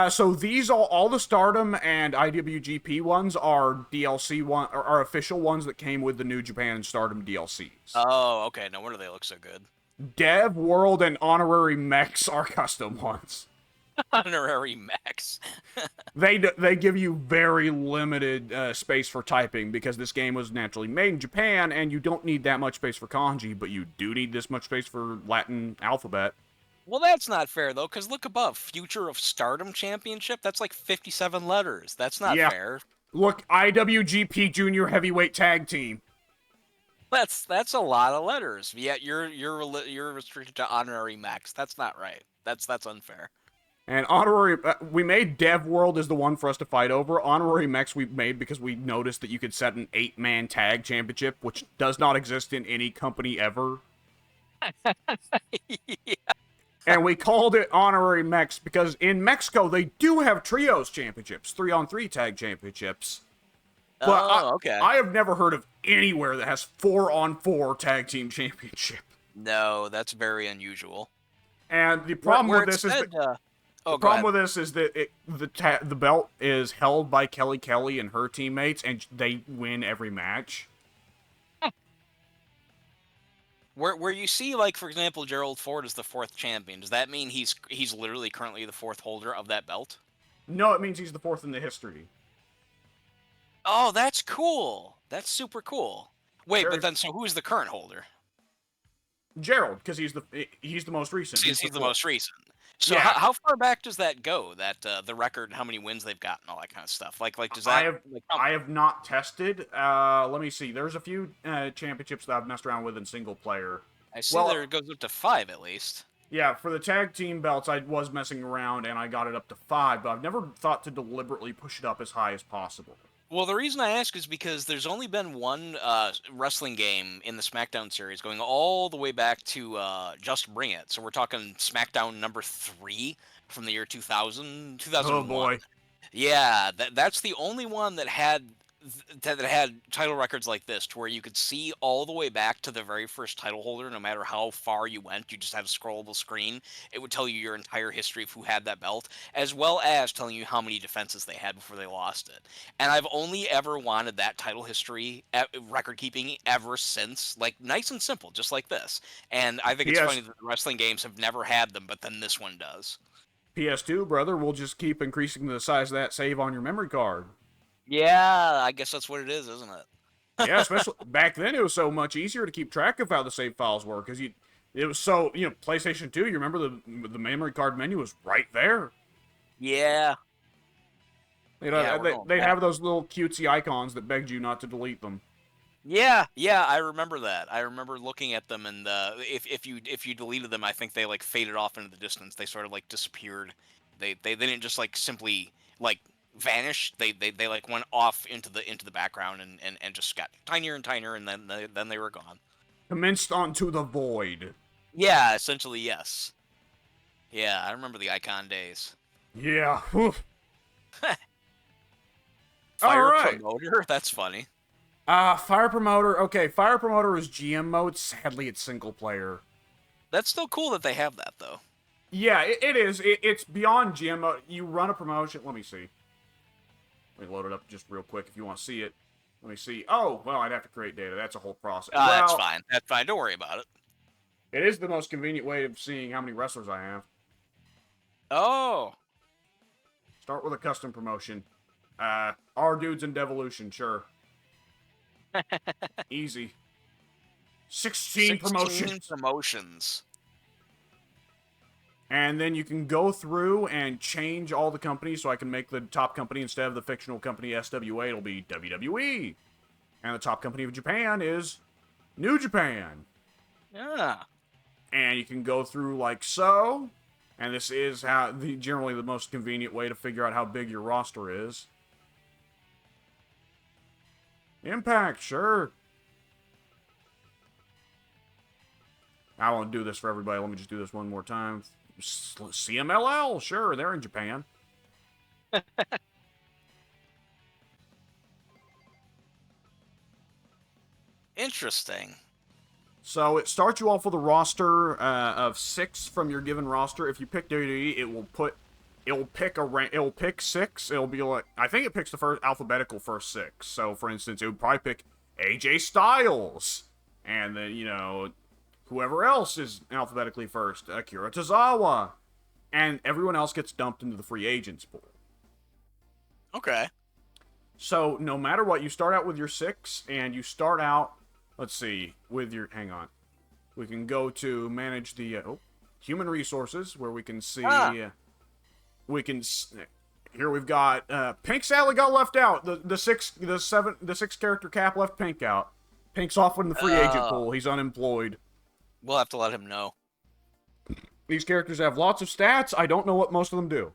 S1: so these all the Stardom and IWGP ones are DLC are official ones that came with the New Japan and Stardom DLCs.
S2: Oh, okay. No wonder they look so good.
S1: Dev, World, and Honorary Mechs are custom ones.
S2: Honorary Max.
S1: They give you very limited space for typing because this game was naturally made in Japan, and you don't need that much space for kanji, but you do need this much space for Latin alphabet.
S2: Well, that's not fair, though, because look above. Future of Stardom Championship? That's like 57 letters. That's not
S1: Yeah.
S2: fair.
S1: Look, IWGP Junior Heavyweight Tag Team.
S2: That's a lot of letters. Yet you're restricted to Honorary Max. That's not right. That's unfair.
S1: And honorary, we made Dev World as the one for us to fight over. Honorary Mechs we made because we noticed that you could set an 8-man tag championship, which does not exist in any company ever.
S2: Yeah.
S1: And we called it Honorary Mechs because in Mexico they do have trios championships, 3-on-3 tag championships. But
S2: okay.
S1: I have never heard of anywhere that has 4-on-4 tag team championship.
S2: No, that's very unusual.
S1: And the problem
S2: Where
S1: with this is
S2: said,
S1: that
S2: oh,
S1: the
S2: go
S1: problem
S2: ahead.
S1: with this is that the belt is held by Kelly Kelly and her teammates, and they win every match.
S2: Where you see, like, for example, Gerald Ford is the 4th champion, does that mean he's literally currently the 4th holder of that belt?
S1: No, it means he's the 4th in the history.
S2: Oh, that's cool. That's super cool. Wait,
S1: Very-
S2: but then so who's the current holder?
S1: Gerald, because he's the most recent.
S2: He's the
S1: 4th.
S2: most recent. So
S1: Yeah.
S2: how far back does that go? That the record, how many wins they've got, and all that kind of stuff. Like does that?
S1: I have not tested. Let me see. There's a few championships that I've messed around with in single player.
S2: I see
S1: well-
S2: there it goes up to 5 at least.
S1: Yeah, for the tag team belts, I was messing around and I got it up to 5, but I've never thought to deliberately push it up as high as possible.
S2: Well, the reason I ask is because there's only been one wrestling game in the SmackDown series going all the way back to Just Bring It. So we're talking SmackDown number 3 from the year 2000, 2001.
S1: Oh boy.
S2: Yeah, that's the only one that had title records like this, to where you could see all the way back to the very first title holder. No matter how far you went, you just had a scrollable screen. It would tell you your entire history of who had that belt, as well as telling you how many defenses they had before they lost it. And I've only ever wanted that title history record keeping ever since, like, nice and simple, just like this. And I think it's
S1: Yes.
S2: funny that the wrestling games have never had them, but then this one does.
S1: PS2, brother, we'll just keep increasing the size of that save on your memory card.
S2: Yeah, I guess that's what it is, isn't it?
S1: Yeah, especially back then, it was so much easier to keep track of how the save files were because it was so PlayStation 2. You remember the memory card menu was right there.
S2: Yeah.
S1: They'd
S2: Yeah,
S1: have those little cutesy icons that begged you not to delete them.
S2: Yeah, I remember that. I remember looking at them, and if you deleted them, I think they like faded off into the distance. They sort of like disappeared. They didn't just like simply like vanish. They like went off into the background and just got tinier and tinier, and then they were gone.
S1: Commenced onto the void.
S2: Yeah, essentially yes. Yeah, I remember the icon days.
S1: Yeah. Oof.
S2: Fire
S1: Alright.
S2: promoter. That's funny.
S1: Fire Promoter. Okay, Fire Promoter is GM mode. Sadly, it's single player.
S2: That's still cool that they have that though.
S1: Yeah, it is. It's beyond GM mode. You run a promotion. Let me see. Let me load it up just real quick if you want to see it. Let me see. Oh, well, I'd have to create data. That's a whole process. Well,
S2: That's fine. That's fine. Don't worry about it.
S1: it is the most convenient way of seeing how many wrestlers I have.
S2: Oh.
S1: Start with a custom promotion. Our dudes in Devolution, sure. Easy. 16 promotions.
S2: promotions.
S1: And then you can go through and change all the companies, so I can make the top company, instead of the fictional company SWA, it'll be WWE. And the top company of Japan is New Japan.
S2: Yeah.
S1: And you can go through like so. And this is generally the most convenient way to figure out how big your roster is. Impact, sure. I won't do this for everybody. Let me just do this one more time. CMLL, sure, they're in Japan.
S2: Interesting.
S1: So it starts you off with a roster of 6 from your given roster. If you pick WWE, it will pick 6. It'll be like, I think it picks the first alphabetical first 6. So for instance, it would probably pick AJ Styles, and then whoever else is alphabetically first, Akira Tozawa, and everyone else gets dumped into the free agents pool.
S2: Okay.
S1: So no matter what, you start out with your 6, and you start out. Let's see, with your, hang on. We can go to manage the human resources, where we can see, here we've got, Pink sadly got left out. The 6 character cap left Pink out. Pink's off in the free agent pool. He's unemployed.
S2: We'll have to let him know.
S1: These characters have lots of stats. I don't know what most of them do.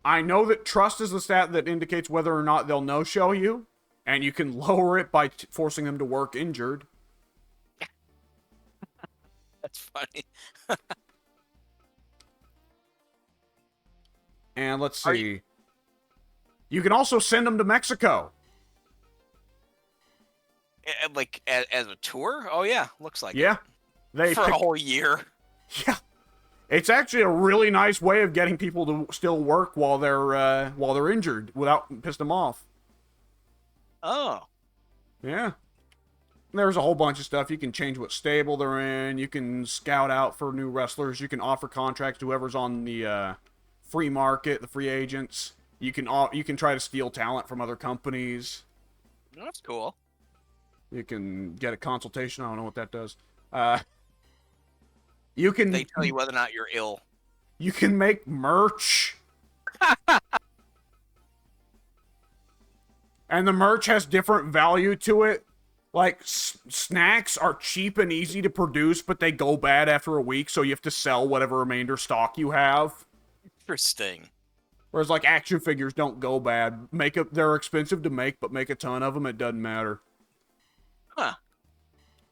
S1: I know that trust is the stat that indicates whether or not they'll no-show you. And you can lower it by forcing them to work injured.
S2: That's funny.
S1: And let's see. You can also send them to Mexico.
S2: Like, as a tour? Oh, yeah. Looks like
S1: Yeah.
S2: it. For a whole year.
S1: Yeah. It's actually a really nice way of getting people to still work while they're injured without pissing them off.
S2: Oh.
S1: Yeah. There's a whole bunch of stuff. You can change what stable they're in. You can scout out for new wrestlers. You can offer contracts to whoever's on the free market, the free agents. You can try to steal talent from other companies.
S2: That's cool.
S1: You can get a consultation. I don't know what that does. You can.
S2: They tell you whether or not you're ill.
S1: You can make merch. And the merch has different value to it. Like, snacks are cheap and easy to produce, but they go bad after a week, so you have to sell whatever remainder stock you have.
S2: Interesting.
S1: Whereas, like, action figures don't go bad. They're expensive to make, but make a ton of them, it doesn't matter.
S2: Huh.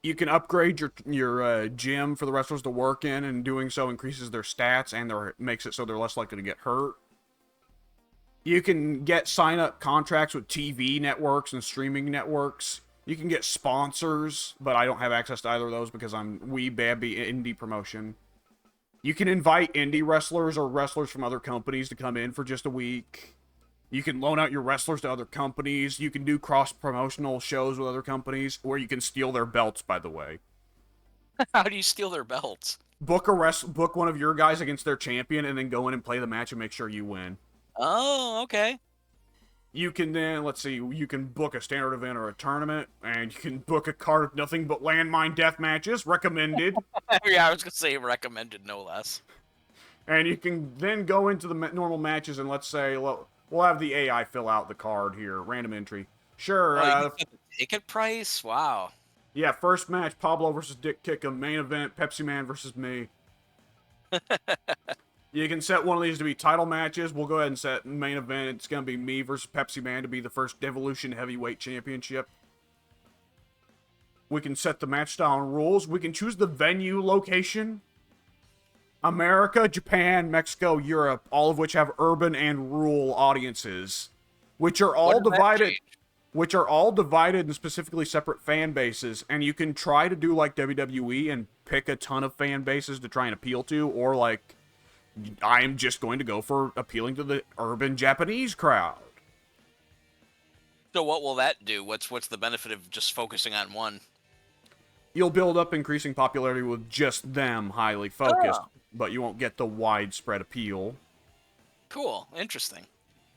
S1: You can upgrade your gym for the wrestlers to work in, and doing so increases their stats and makes it so they're less likely to get hurt. You can get sign-up contracts with TV networks and streaming networks. You can get sponsors, but I don't have access to either of those because I'm Wee Babby Indie Promotion. You can invite indie wrestlers or wrestlers from other companies to come in for just a week. You can loan out your wrestlers to other companies. You can do cross-promotional shows with other companies, where you can steal their belts, by the way.
S2: How do you steal their belts?
S1: Book one of your guys against their champion, and then go in and play the match and make sure you win.
S2: Oh, okay.
S1: You can then, let's see, you can book a standard event or a tournament, and you can book a card of nothing but landmine death matches, recommended.
S2: Yeah, I was going to say recommended, no less.
S1: And you can then go into the normal matches, and let's say, we'll have the AI fill out the card here, random entry. Sure.
S2: You can set the ticket price? Wow.
S1: Yeah, first match, Pablo versus Dick Kickham. Main event, Pepsi Man versus me. You can set one of these to be title matches. We'll go ahead and set main event. It's going to be me versus Pepsi Man to be the first Devolution Heavyweight Championship. We can set the match style and rules. We can choose the venue location. America, Japan, Mexico, Europe, all of which have urban and rural audiences, which are all divided in specifically separate fan bases. And you can try to do like WWE and pick a ton of fan bases to try and appeal to, or like, I'm just going to go for appealing to the urban Japanese crowd.
S2: So what will that do? What's the benefit of just focusing on one?
S1: You'll build up increasing popularity with just them highly focused, but you won't get the widespread appeal.
S2: Cool. Interesting.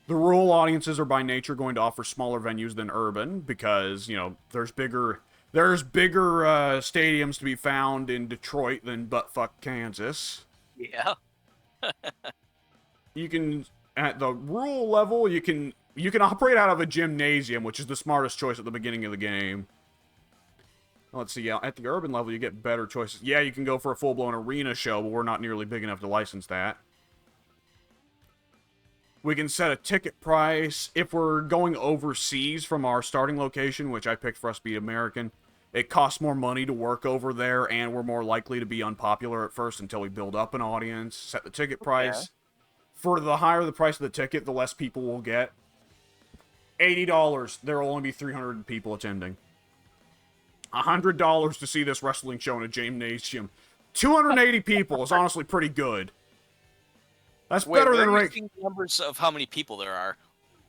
S1: The rural audiences are by nature going to offer smaller venues than urban because, there's bigger stadiums to be found in Detroit than buttfuck Kansas.
S2: Yeah.
S1: You can, at the rural level, you can operate out of a gymnasium, which is the smartest choice at the beginning of the game. Let's see, at the urban level, you get better choices. Yeah, you can go for a full-blown arena show, but we're not nearly big enough to license that. We can set a ticket price. If we're going overseas from our starting location, which I picked for us to be American, It costs more money to work over there, and we're more likely to be unpopular at first until we build up an audience, set the ticket price. For the higher the price of the ticket, the less people will get. $80, there will only be 300 people attending. $100 to see this wrestling show in a gymnasium. 280 people is honestly pretty good. That's better than
S2: numbers of how many people there are.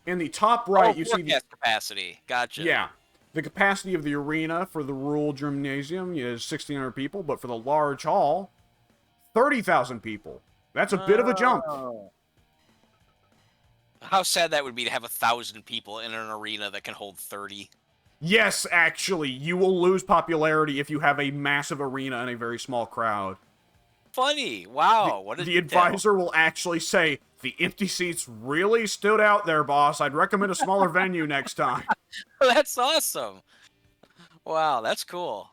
S1: In the top right, you see the
S2: capacity. Gotcha.
S1: Yeah. The capacity of the arena for the rural gymnasium is 1,600 people, but for the large hall, 30,000 people. That's a bit of a jump.
S2: How sad that would be to have 1,000 people in an arena that can hold 30.
S1: Yes, actually, you will lose popularity if you have a massive arena and a very small crowd.
S2: Funny. Wow.
S1: The advisor will actually say, the empty seats really stood out there, boss. I'd recommend a smaller venue next time.
S2: That's awesome. Wow, that's cool.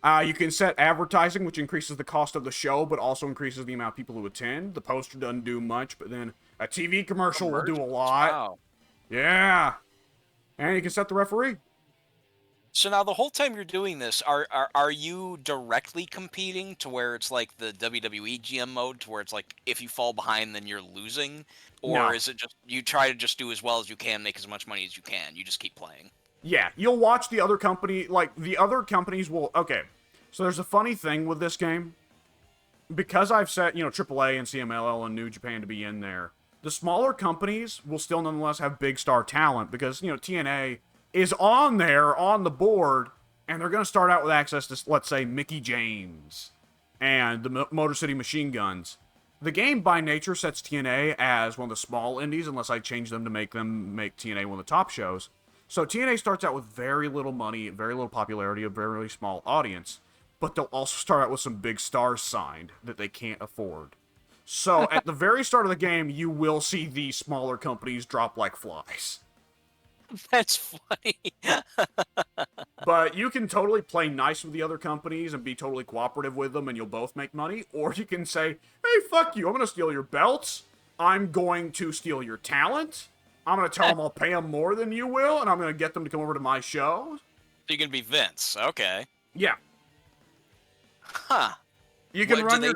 S1: You can set advertising, which increases the cost of the show, but also increases the amount of people who attend. The poster doesn't do much, but then a TV commercial will do a lot.
S2: Wow.
S1: Yeah. And you can set the referee.
S2: So now the whole time you're doing this, are you directly competing to where it's like the WWE GM mode, to where it's like if you fall behind then you're losing? Or is it just you try to just do as well as you can, make as much money as you can, you just keep playing?
S1: Yeah, you'll watch the other company, like the other companies will, okay. So there's a funny thing with this game. Because I've set, AAA and CMLL and New Japan to be in there, the smaller companies will still nonetheless have big star talent because, TNA is on there, on the board, and they're going to start out with access to, let's say, Mickey James and the Motor City Machine Guns. The game, by nature, sets TNA as one of the small indies, unless I change them to make TNA one of the top shows. So TNA starts out with very little money, very little popularity, a very small audience, but they'll also start out with some big stars signed that they can't afford. So at the very start of the game, you will see these smaller companies drop like flies.
S2: That's funny.
S1: But you can totally play nice with the other companies and be totally cooperative with them and you'll both make money. Or you can say, hey, fuck you, I'm going to steal your belts. I'm going to steal your talent. I'm going to tell them I'll pay them more than you will, and I'm going to get them to come over to my show.
S2: So you can be Vince. Okay.
S1: Yeah.
S2: Huh.
S1: You can run your...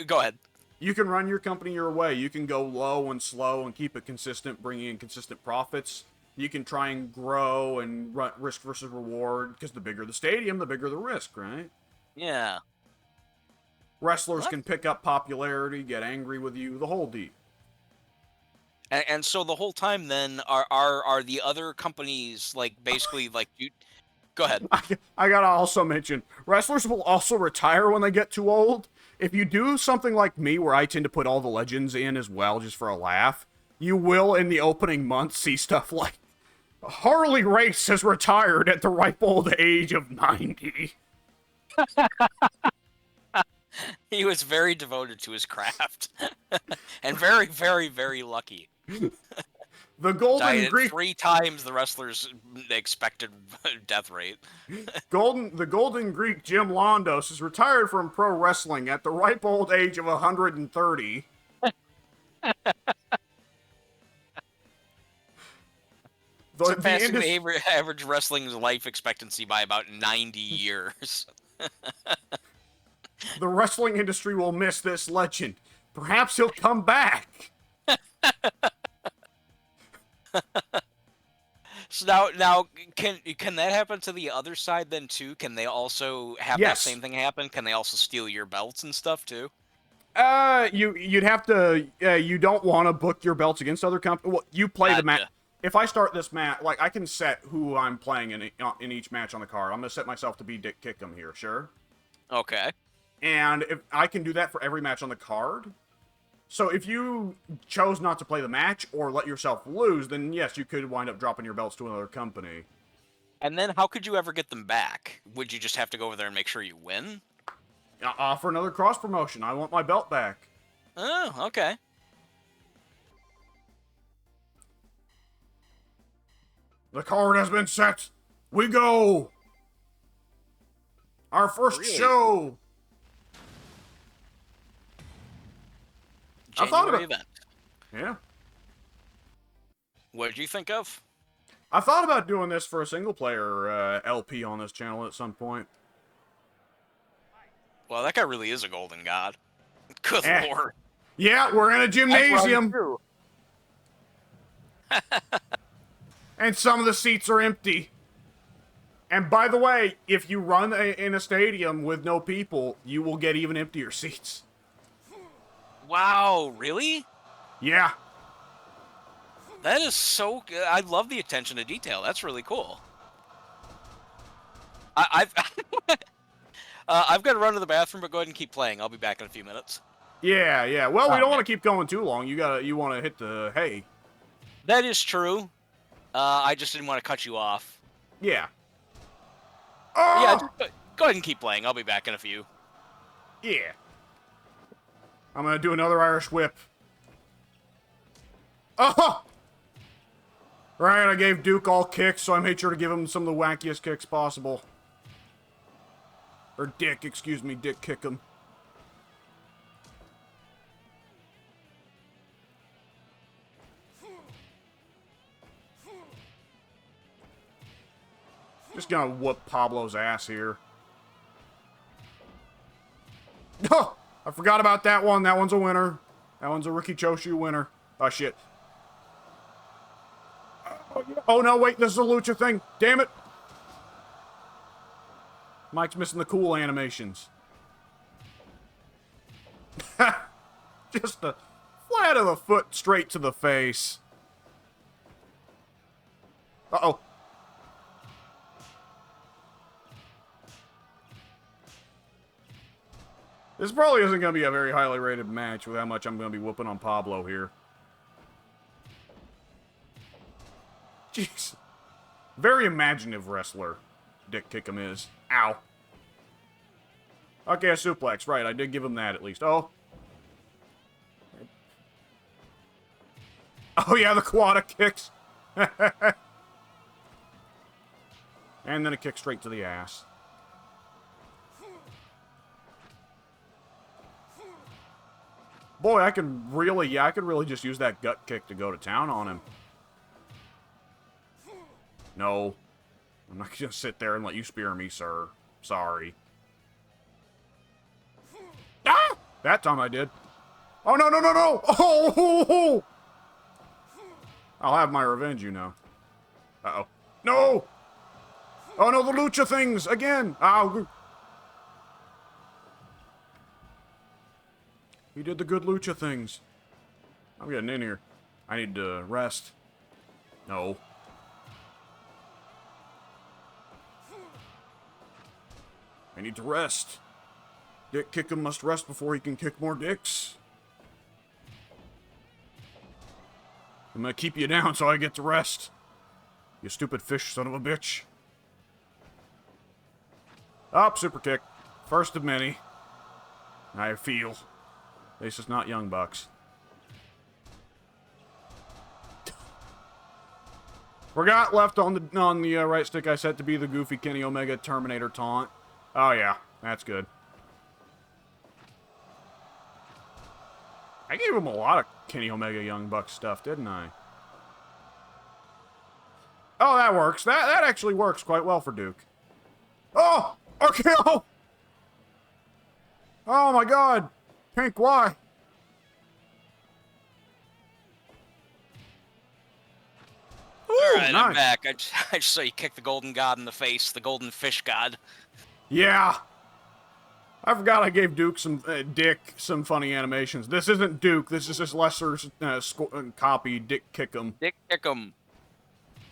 S2: Go ahead.
S1: You can run your company your way. You can go low and slow and keep it consistent, bringing in consistent profits. You can try and grow and run risk versus reward, because the bigger the stadium, the bigger the risk, right?
S2: Yeah.
S1: Wrestlers can pick up popularity, get angry with you, the whole deal.
S2: And so the whole time then, are the other companies, like, basically, like, you... Go ahead.
S1: I gotta also mention, wrestlers will also retire when they get too old. If you do something like me, where I tend to put all the legends in as well, just for a laugh, you will, in the opening months, see stuff like, Harley Race has retired at the ripe old age of 90.
S2: He was very devoted to his craft. And very, very, very lucky.
S1: The Golden Greek...
S2: 3 times the wrestler's expected death rate.
S1: The Golden Greek Jim Londos is retired from pro wrestling at the ripe old age of 130.
S2: Surpassing the average wrestling's life expectancy by about 90 years.
S1: The wrestling industry will miss this legend. Perhaps he'll come back.
S2: So now, can that happen to the other side then too? Can they also have that same thing happen? Can they also steal your belts and stuff too?
S1: You'd have to. You don't want to book your belts against other companies. Well, you play the match. If I start this match, like, I can set who I'm playing in each match on the card. I'm gonna set myself to be Dick Kickham here, sure.
S2: Okay.
S1: And if I can do that for every match on the card. So if you chose not to play the match or let yourself lose, then yes, you could wind up dropping your belts to another company.
S2: And then how could you ever get them back? Would you just have to go over there and make sure you win?
S1: Offer another cross promotion. I want my belt back.
S2: Oh, okay.
S1: The card has been set. We go. Our first show.
S2: January event.
S1: Yeah.
S2: What did you think of?
S1: I thought about doing this for a single player LP on this channel at some point.
S2: Well, that guy really is a golden god. Good
S1: Eh.
S2: lord.
S1: Yeah, we're in a gymnasium. And some of the seats are empty. And by the way, if you run in a stadium with no people, you will get even emptier seats.
S2: Wow, really?
S1: Yeah.
S2: That is so good. I love the attention to detail. That's really cool. I've I've got to run to the bathroom, but go ahead and keep playing. I'll be back in a few minutes.
S1: Yeah, yeah. Well, we don't want to keep going too long. You want to hit the hay.
S2: That is true. I just didn't want to cut you off.
S1: Yeah.
S2: Yeah,
S1: Oh!
S2: go ahead and keep playing. I'll be back in a few.
S1: Yeah. I'm gonna do another Irish whip. Oh! Right, I gave Duke all kicks, so I made sure to give him some of the wackiest kicks possible. Or Dick, excuse me, Dick kick him. Just gonna whoop Pablo's ass here. Oh! I forgot about that one. That one's a winner. That one's a Riki Choshu winner. Oh, shit. Oh, no, wait. This is a lucha thing. Damn it. Mike's missing the cool animations. Just a flat of the foot straight to the face. Uh-oh. This probably isn't going to be a very highly rated match with how much I'm going to be whooping on Pablo here. Jeez. Very imaginative wrestler, Dick Kickham is. Ow. Okay, a suplex. Right, I did give him that at least. Oh. Oh, yeah, the Kawada kicks. And then a kick straight to the ass. Boy, I could really just use that gut kick to go to town on him. No. I'm not gonna sit there and let you spear me, sir. Sorry. Ah! That time I did. Oh, no, no, no, no! Oh! I'll have my revenge, you know. Uh-oh. No! Oh, no, the lucha things! Again! Ow! He did the good lucha things. I'm getting in here. I need to rest. No. I need to rest. Dick Kickham must rest before he can kick more dicks. I'm gonna keep you down so I get to rest. You stupid fish son of a bitch. Up, super kick. First of many. I feel. This is not Young Bucks. Forgot left on the right stick I set to be the goofy Kenny Omega Terminator taunt. Oh yeah, that's good. I gave him a lot of Kenny Omega Young Bucks stuff, didn't I? Oh, that works. That actually works quite well for Duke. Oh! RKO! Oh my god! Pink, why?
S2: Alright,
S1: nice.
S2: I'm back. I just saw you kick the golden god in the face, the golden fish god.
S1: Yeah. I forgot I gave Duke Dick some funny animations. This isn't Duke. This is his lesser copy, Dick Kickham.
S2: Dick Kickham.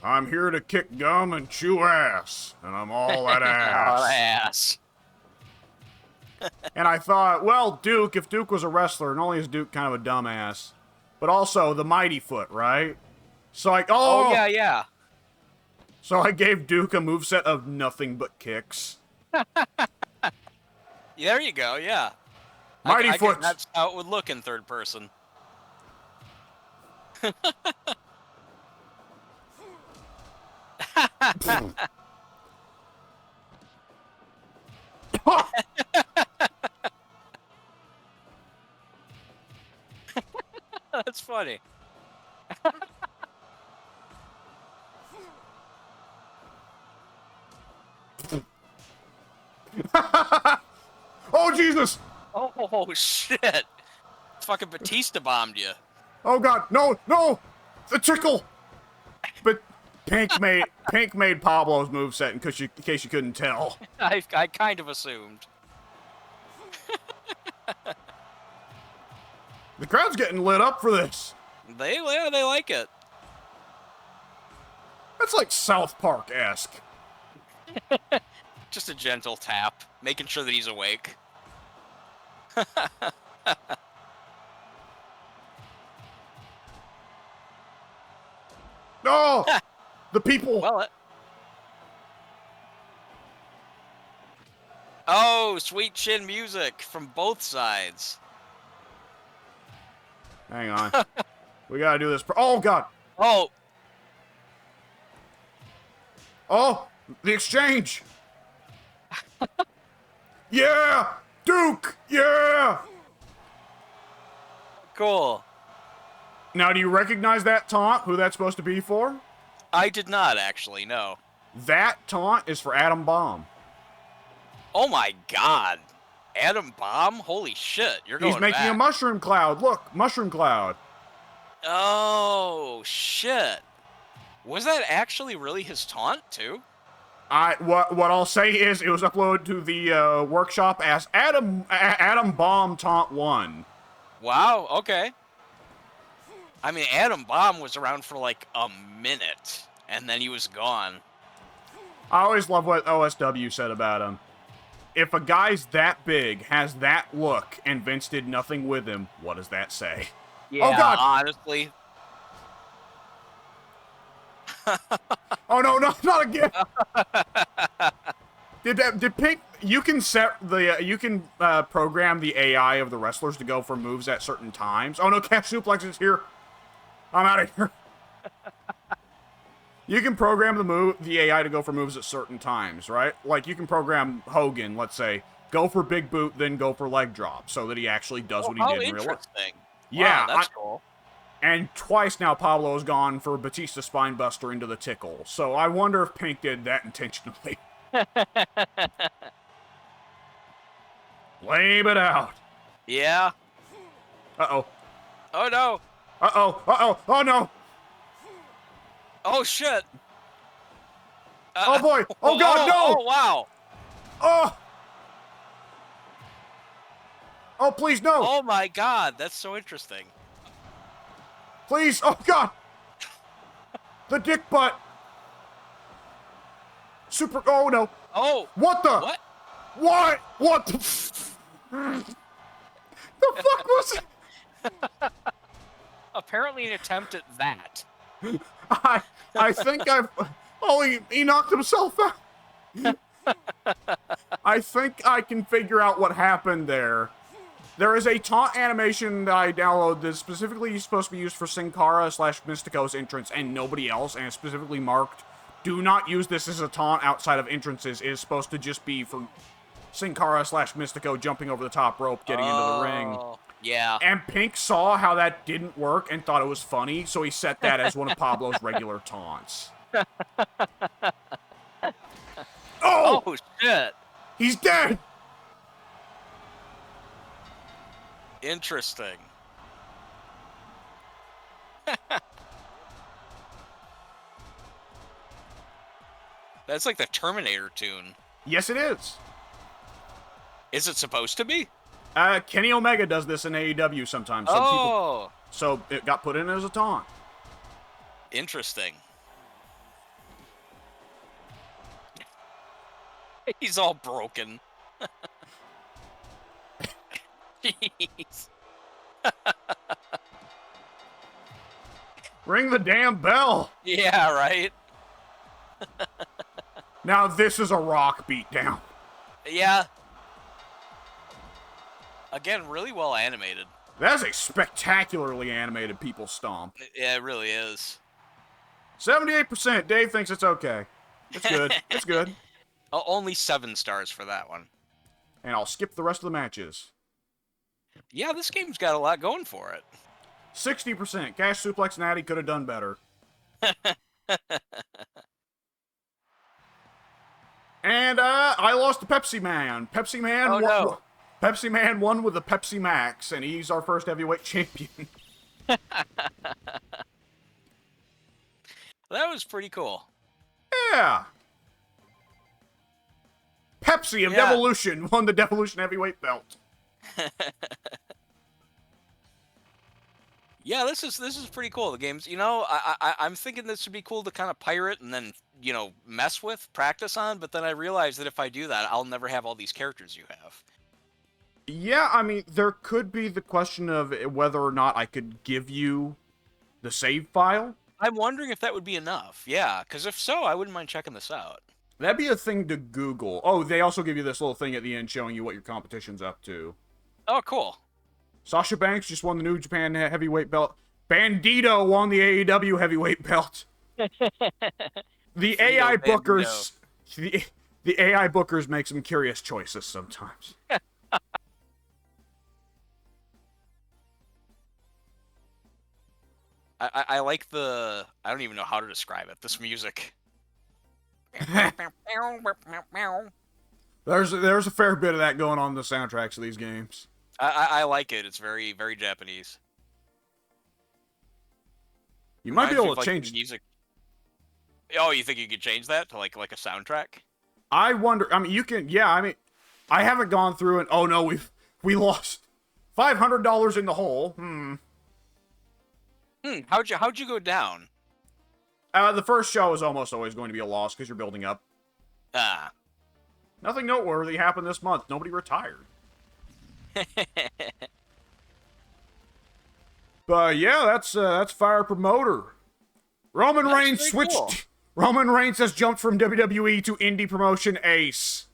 S1: I'm here to kick gum and chew ass, and I'm all that ass.
S2: All ass.
S1: And I thought, well, Duke, if Duke was a wrestler, not only is Duke kind of a dumbass, but also the Mighty Foot, right? So
S2: Oh, yeah, yeah.
S1: So I gave Duke a moveset of nothing but kicks.
S2: There you go, yeah.
S1: Mighty
S2: I
S1: Foot.
S2: That's how it would look in third person. That's funny.
S1: Oh, Jesus!
S2: Oh, shit. Fucking Batista bombed you.
S1: Oh, God. No, no! The tickle! But Pink made Pablo's moveset in case you couldn't tell.
S2: I kind of assumed.
S1: The crowd's getting lit up for this.
S2: They like it.
S1: That's like South Park-esque.
S2: Just a gentle tap, making sure that he's awake.
S1: Oh! The people!
S2: Well, oh, sweet chin music from both sides.
S1: Hang on. We gotta do this. Oh, God!
S2: Oh,
S1: Oh! The exchange! Yeah! Duke! Yeah!
S2: cool.
S1: Now, do you recognize that taunt? Who that's supposed to be for?
S2: I did not actually, no.
S1: That taunt is for Adam Bomb.
S2: Oh my god. Adam Bomb? Holy shit, you're going
S1: He's making
S2: back.
S1: a mushroom cloud. Look, mushroom cloud.
S2: Oh, shit. Was that actually really his taunt, too?
S1: What I'll say is it was uploaded to the workshop as Adam Bomb Taunt 1.
S2: Wow, okay. I mean, Adam Bomb was around for like a minute, and then he was gone.
S1: I always love what OSW said about him. If a guy's that big, has that look, and Vince did nothing with him, what does that say?
S2: Yeah,
S1: Oh, God.
S2: honestly.
S1: Oh, no, not again! Did Pink... You can set the... you can program the AI of the wrestlers to go for moves at certain times. Oh, no, Cash Suplex is here. I'm out of here. You can program the AI to go for moves at certain times, right? Like, you can program Hogan, let's say, go for big boot, then go for leg drop, so that he actually does what he did in real life.
S2: Interesting.
S1: Yeah,
S2: Wow, that's cool.
S1: And twice now Pablo's gone for Batista Spinebuster into the tickle, so I wonder if Pink did that intentionally. Blame it out.
S2: Yeah.
S1: Uh-oh.
S2: Oh no.
S1: Uh-oh. Uh-oh. Oh, no.
S2: Oh shit.
S1: Oh, boy. Oh, God, no.
S2: Oh, wow.
S1: Oh. Oh, please, no.
S2: Oh my god, that's so interesting.
S1: Please. Oh, God. The dick butt. Super. Oh, no.
S2: Oh.
S1: What the?
S2: What?
S1: What? What the? The fuck was it?
S2: Apparently an attempt at that.
S1: I think I've... Oh, he knocked himself out. I think I can figure out what happened there. There is a taunt animation that I downloaded that's specifically supposed to be used for Sin Cara/Mystico's entrance and nobody else, and it's specifically marked, do not use this as a taunt outside of entrances. It is supposed to just be for Sin Cara/Mystico jumping over the top rope, getting into the ring.
S2: Yeah.
S1: And Pink saw how that didn't work and thought it was funny, so he set that as one of Pablo's regular taunts. Oh!
S2: Oh shit.
S1: He's dead!
S2: Interesting. That's like the Terminator tune.
S1: Yes, it is.
S2: Is it supposed to be?
S1: Kenny Omega does this in AEW sometimes. So it got put in as a taunt.
S2: Interesting. He's all broken. Jeez.
S1: Ring the damn bell!
S2: Yeah, right?
S1: Now this is a Rock beatdown.
S2: Yeah. Again, really well animated.
S1: That is a spectacularly animated people stomp.
S2: Yeah, it really is.
S1: 78%. Dave thinks it's okay. It's good. It's good.
S2: Only 7 stars for that one.
S1: And I'll skip the rest of the matches.
S2: Yeah, this game's got a lot going for it.
S1: 60%. Cash Suplex Natty could have done better. And I lost to Pepsi Man.
S2: Oh, no.
S1: Pepsi Man won with a Pepsi Max, and he's our first heavyweight champion.
S2: That was pretty cool.
S1: Yeah. Pepsi of
S2: Yeah.
S1: Devolution won the Devolution heavyweight belt.
S2: Yeah, this is pretty cool. The game's, I'm thinking this would be cool to kind of pirate and then, mess with, practice on, but then I realized that if I do that, I'll never have all these characters you have.
S1: Yeah, I mean, there could be the question of whether or not I could give you the save file.
S2: I'm wondering if that would be enough. Yeah, because if so, I wouldn't mind checking this out.
S1: That'd be a thing to Google. Oh, they also give you this little thing at the end showing you what your competition's up to.
S2: Oh, cool.
S1: Sasha Banks just won the New Japan heavyweight belt. Bandito won the AEW heavyweight belt. The AI bookers, the AI bookers make some curious choices sometimes.
S2: I like the, I don't even know how to describe it, this music.
S1: There's a fair bit of that going on in the soundtracks of these games.
S2: I like it. It's very, very Japanese.
S1: You might be able to
S2: Reminds me of,
S1: change.
S2: the music. Oh, you think you could change that to like a soundtrack?
S1: I wonder. I mean, you can. Yeah, I mean, I haven't gone through and. Oh no, we lost $500 in the hole.
S2: How'd you go down?
S1: The first show is almost always going to be a loss because you're building up.
S2: Ah.
S1: Nothing noteworthy happened this month. Nobody retired. But yeah, that's Fire Promoter. Roman
S2: That's
S1: Reigns
S2: pretty
S1: switched.
S2: cool.
S1: Roman Reigns has jumped from WWE to indie promotion Ace.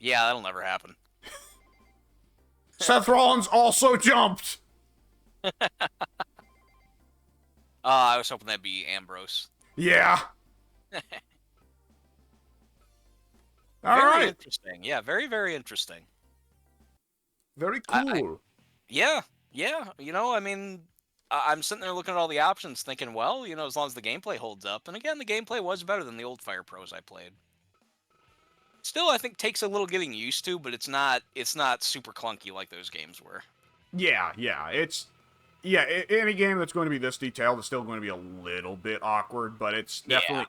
S2: Yeah, that'll never happen.
S1: Seth Rollins also jumped.
S2: I was hoping that'd be Ambrose.
S1: Yeah. All
S2: Very
S1: right.
S2: interesting. Yeah, very, very interesting.
S1: Very cool.
S2: Yeah. I mean, I'm sitting there looking at all the options thinking, well, as long as the gameplay holds up. And again, the gameplay was better than the old Fire Pros I played. Still, I think takes a little getting used to, but it's not super clunky like those games were.
S1: Yeah. Any game that's going to be this detailed is still going to be a little bit awkward, but it's definitely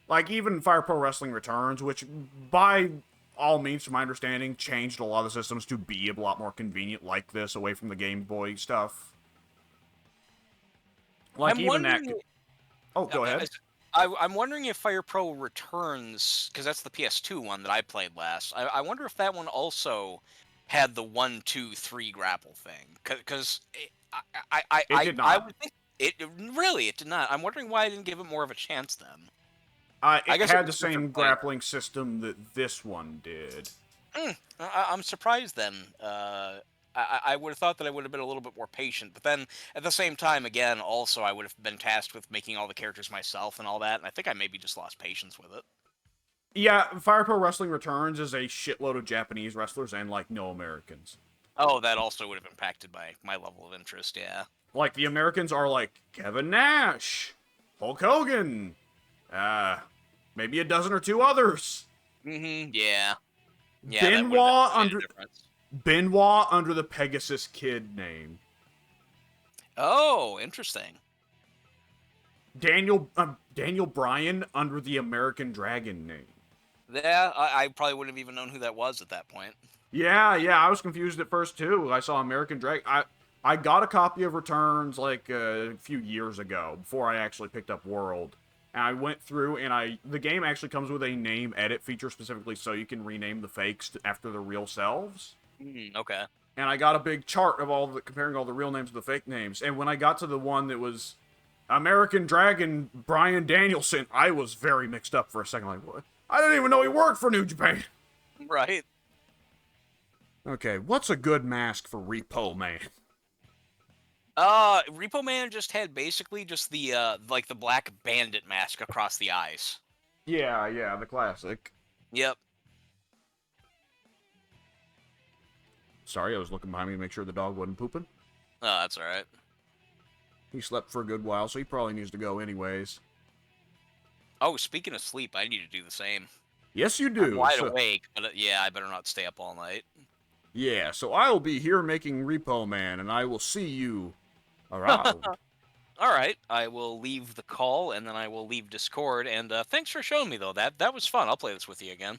S1: like even Fire Pro Wrestling Returns, which by all means, from my understanding, changed a lot of the systems to be a lot more convenient like this, away from the Game Boy stuff. Like
S2: I'm
S1: even that.
S2: wondering-
S1: Oh, go ahead.
S2: I'm wondering if Fire Pro Returns, because that's the PS2 one that I played last. I wonder if that one also had the 1, 2, 3 grapple thing. Because
S1: It did not.
S2: I would think it did not. I'm wondering why I didn't give it more of a chance then.
S1: It
S2: I guess it
S1: had the
S2: was
S1: same
S2: different player.
S1: grappling system that this one did.
S2: I'm surprised then. I would have thought that I would have been a little bit more patient, but then at the same time, again, also I would have been tasked with making all the characters myself and all that, and I think I maybe just lost patience with it.
S1: Yeah, Fire Pro Wrestling Returns is a shitload of Japanese wrestlers and, like, no Americans.
S2: Oh, that also would have impacted my level of interest, yeah.
S1: Like, the Americans are, like, Kevin Nash, Hulk Hogan, maybe a dozen or two others.
S2: Mm-hmm, yeah.
S1: Benoit under the Pegasus Kid name.
S2: Oh, interesting.
S1: Daniel Bryan under the American Dragon name.
S2: Yeah, I probably wouldn't have even known who that was at that point.
S1: Yeah, I was confused at first too. I saw American Dragon. I got a copy of Returns like a few years ago before I actually picked up World. And I went through and the game actually comes with a name edit feature specifically so you can rename the fakes after their real selves.
S2: Okay.
S1: And I got a big chart of comparing all the real names to the fake names. And when I got to the one that was American Dragon Bryan Danielson, I was very mixed up for a second. Like, what? I didn't even know he worked for New Japan.
S2: Right.
S1: Okay, what's a good mask for Repo Man?
S2: Repo Man just had basically just the like the black bandit mask across the eyes.
S1: Yeah, the classic.
S2: Yep.
S1: Sorry, I was looking behind me to make sure the dog wasn't pooping.
S2: Oh, that's alright.
S1: He slept for a good while, so he probably needs to go anyways.
S2: Oh, speaking of sleep, I need to do the same.
S1: Yes, you
S2: I'm
S1: do.
S2: wide
S1: So,
S2: awake, but yeah, I better not stay up all night.
S1: yeah, so I will be here making Repo Man, and I will see you around.
S2: All right, I will leave the call and then I will leave Discord. And thanks for showing me though. That was fun. I'll play this with you again.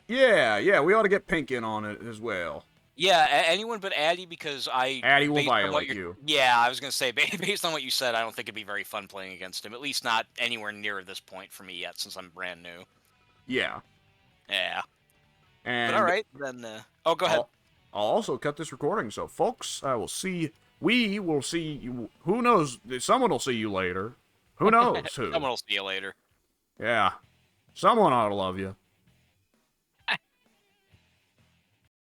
S1: Yeah, we ought to get Pink in on it as well.
S2: Yeah, anyone but Addy because
S1: Addy will
S2: based on what
S1: violate
S2: you're,
S1: you.
S2: yeah, I was gonna say based on what you said, I don't think it'd be very fun playing against him. At least not anywhere near this point for me yet, since I'm brand new.
S1: Yeah.
S2: Yeah, but all
S1: And
S2: right then. Oh, go ahead.
S1: I'll also cut this recording, so folks, we will see you, who knows, someone will see you later. Who knows who?
S2: Someone will see you later.
S1: Yeah. Someone ought to love you.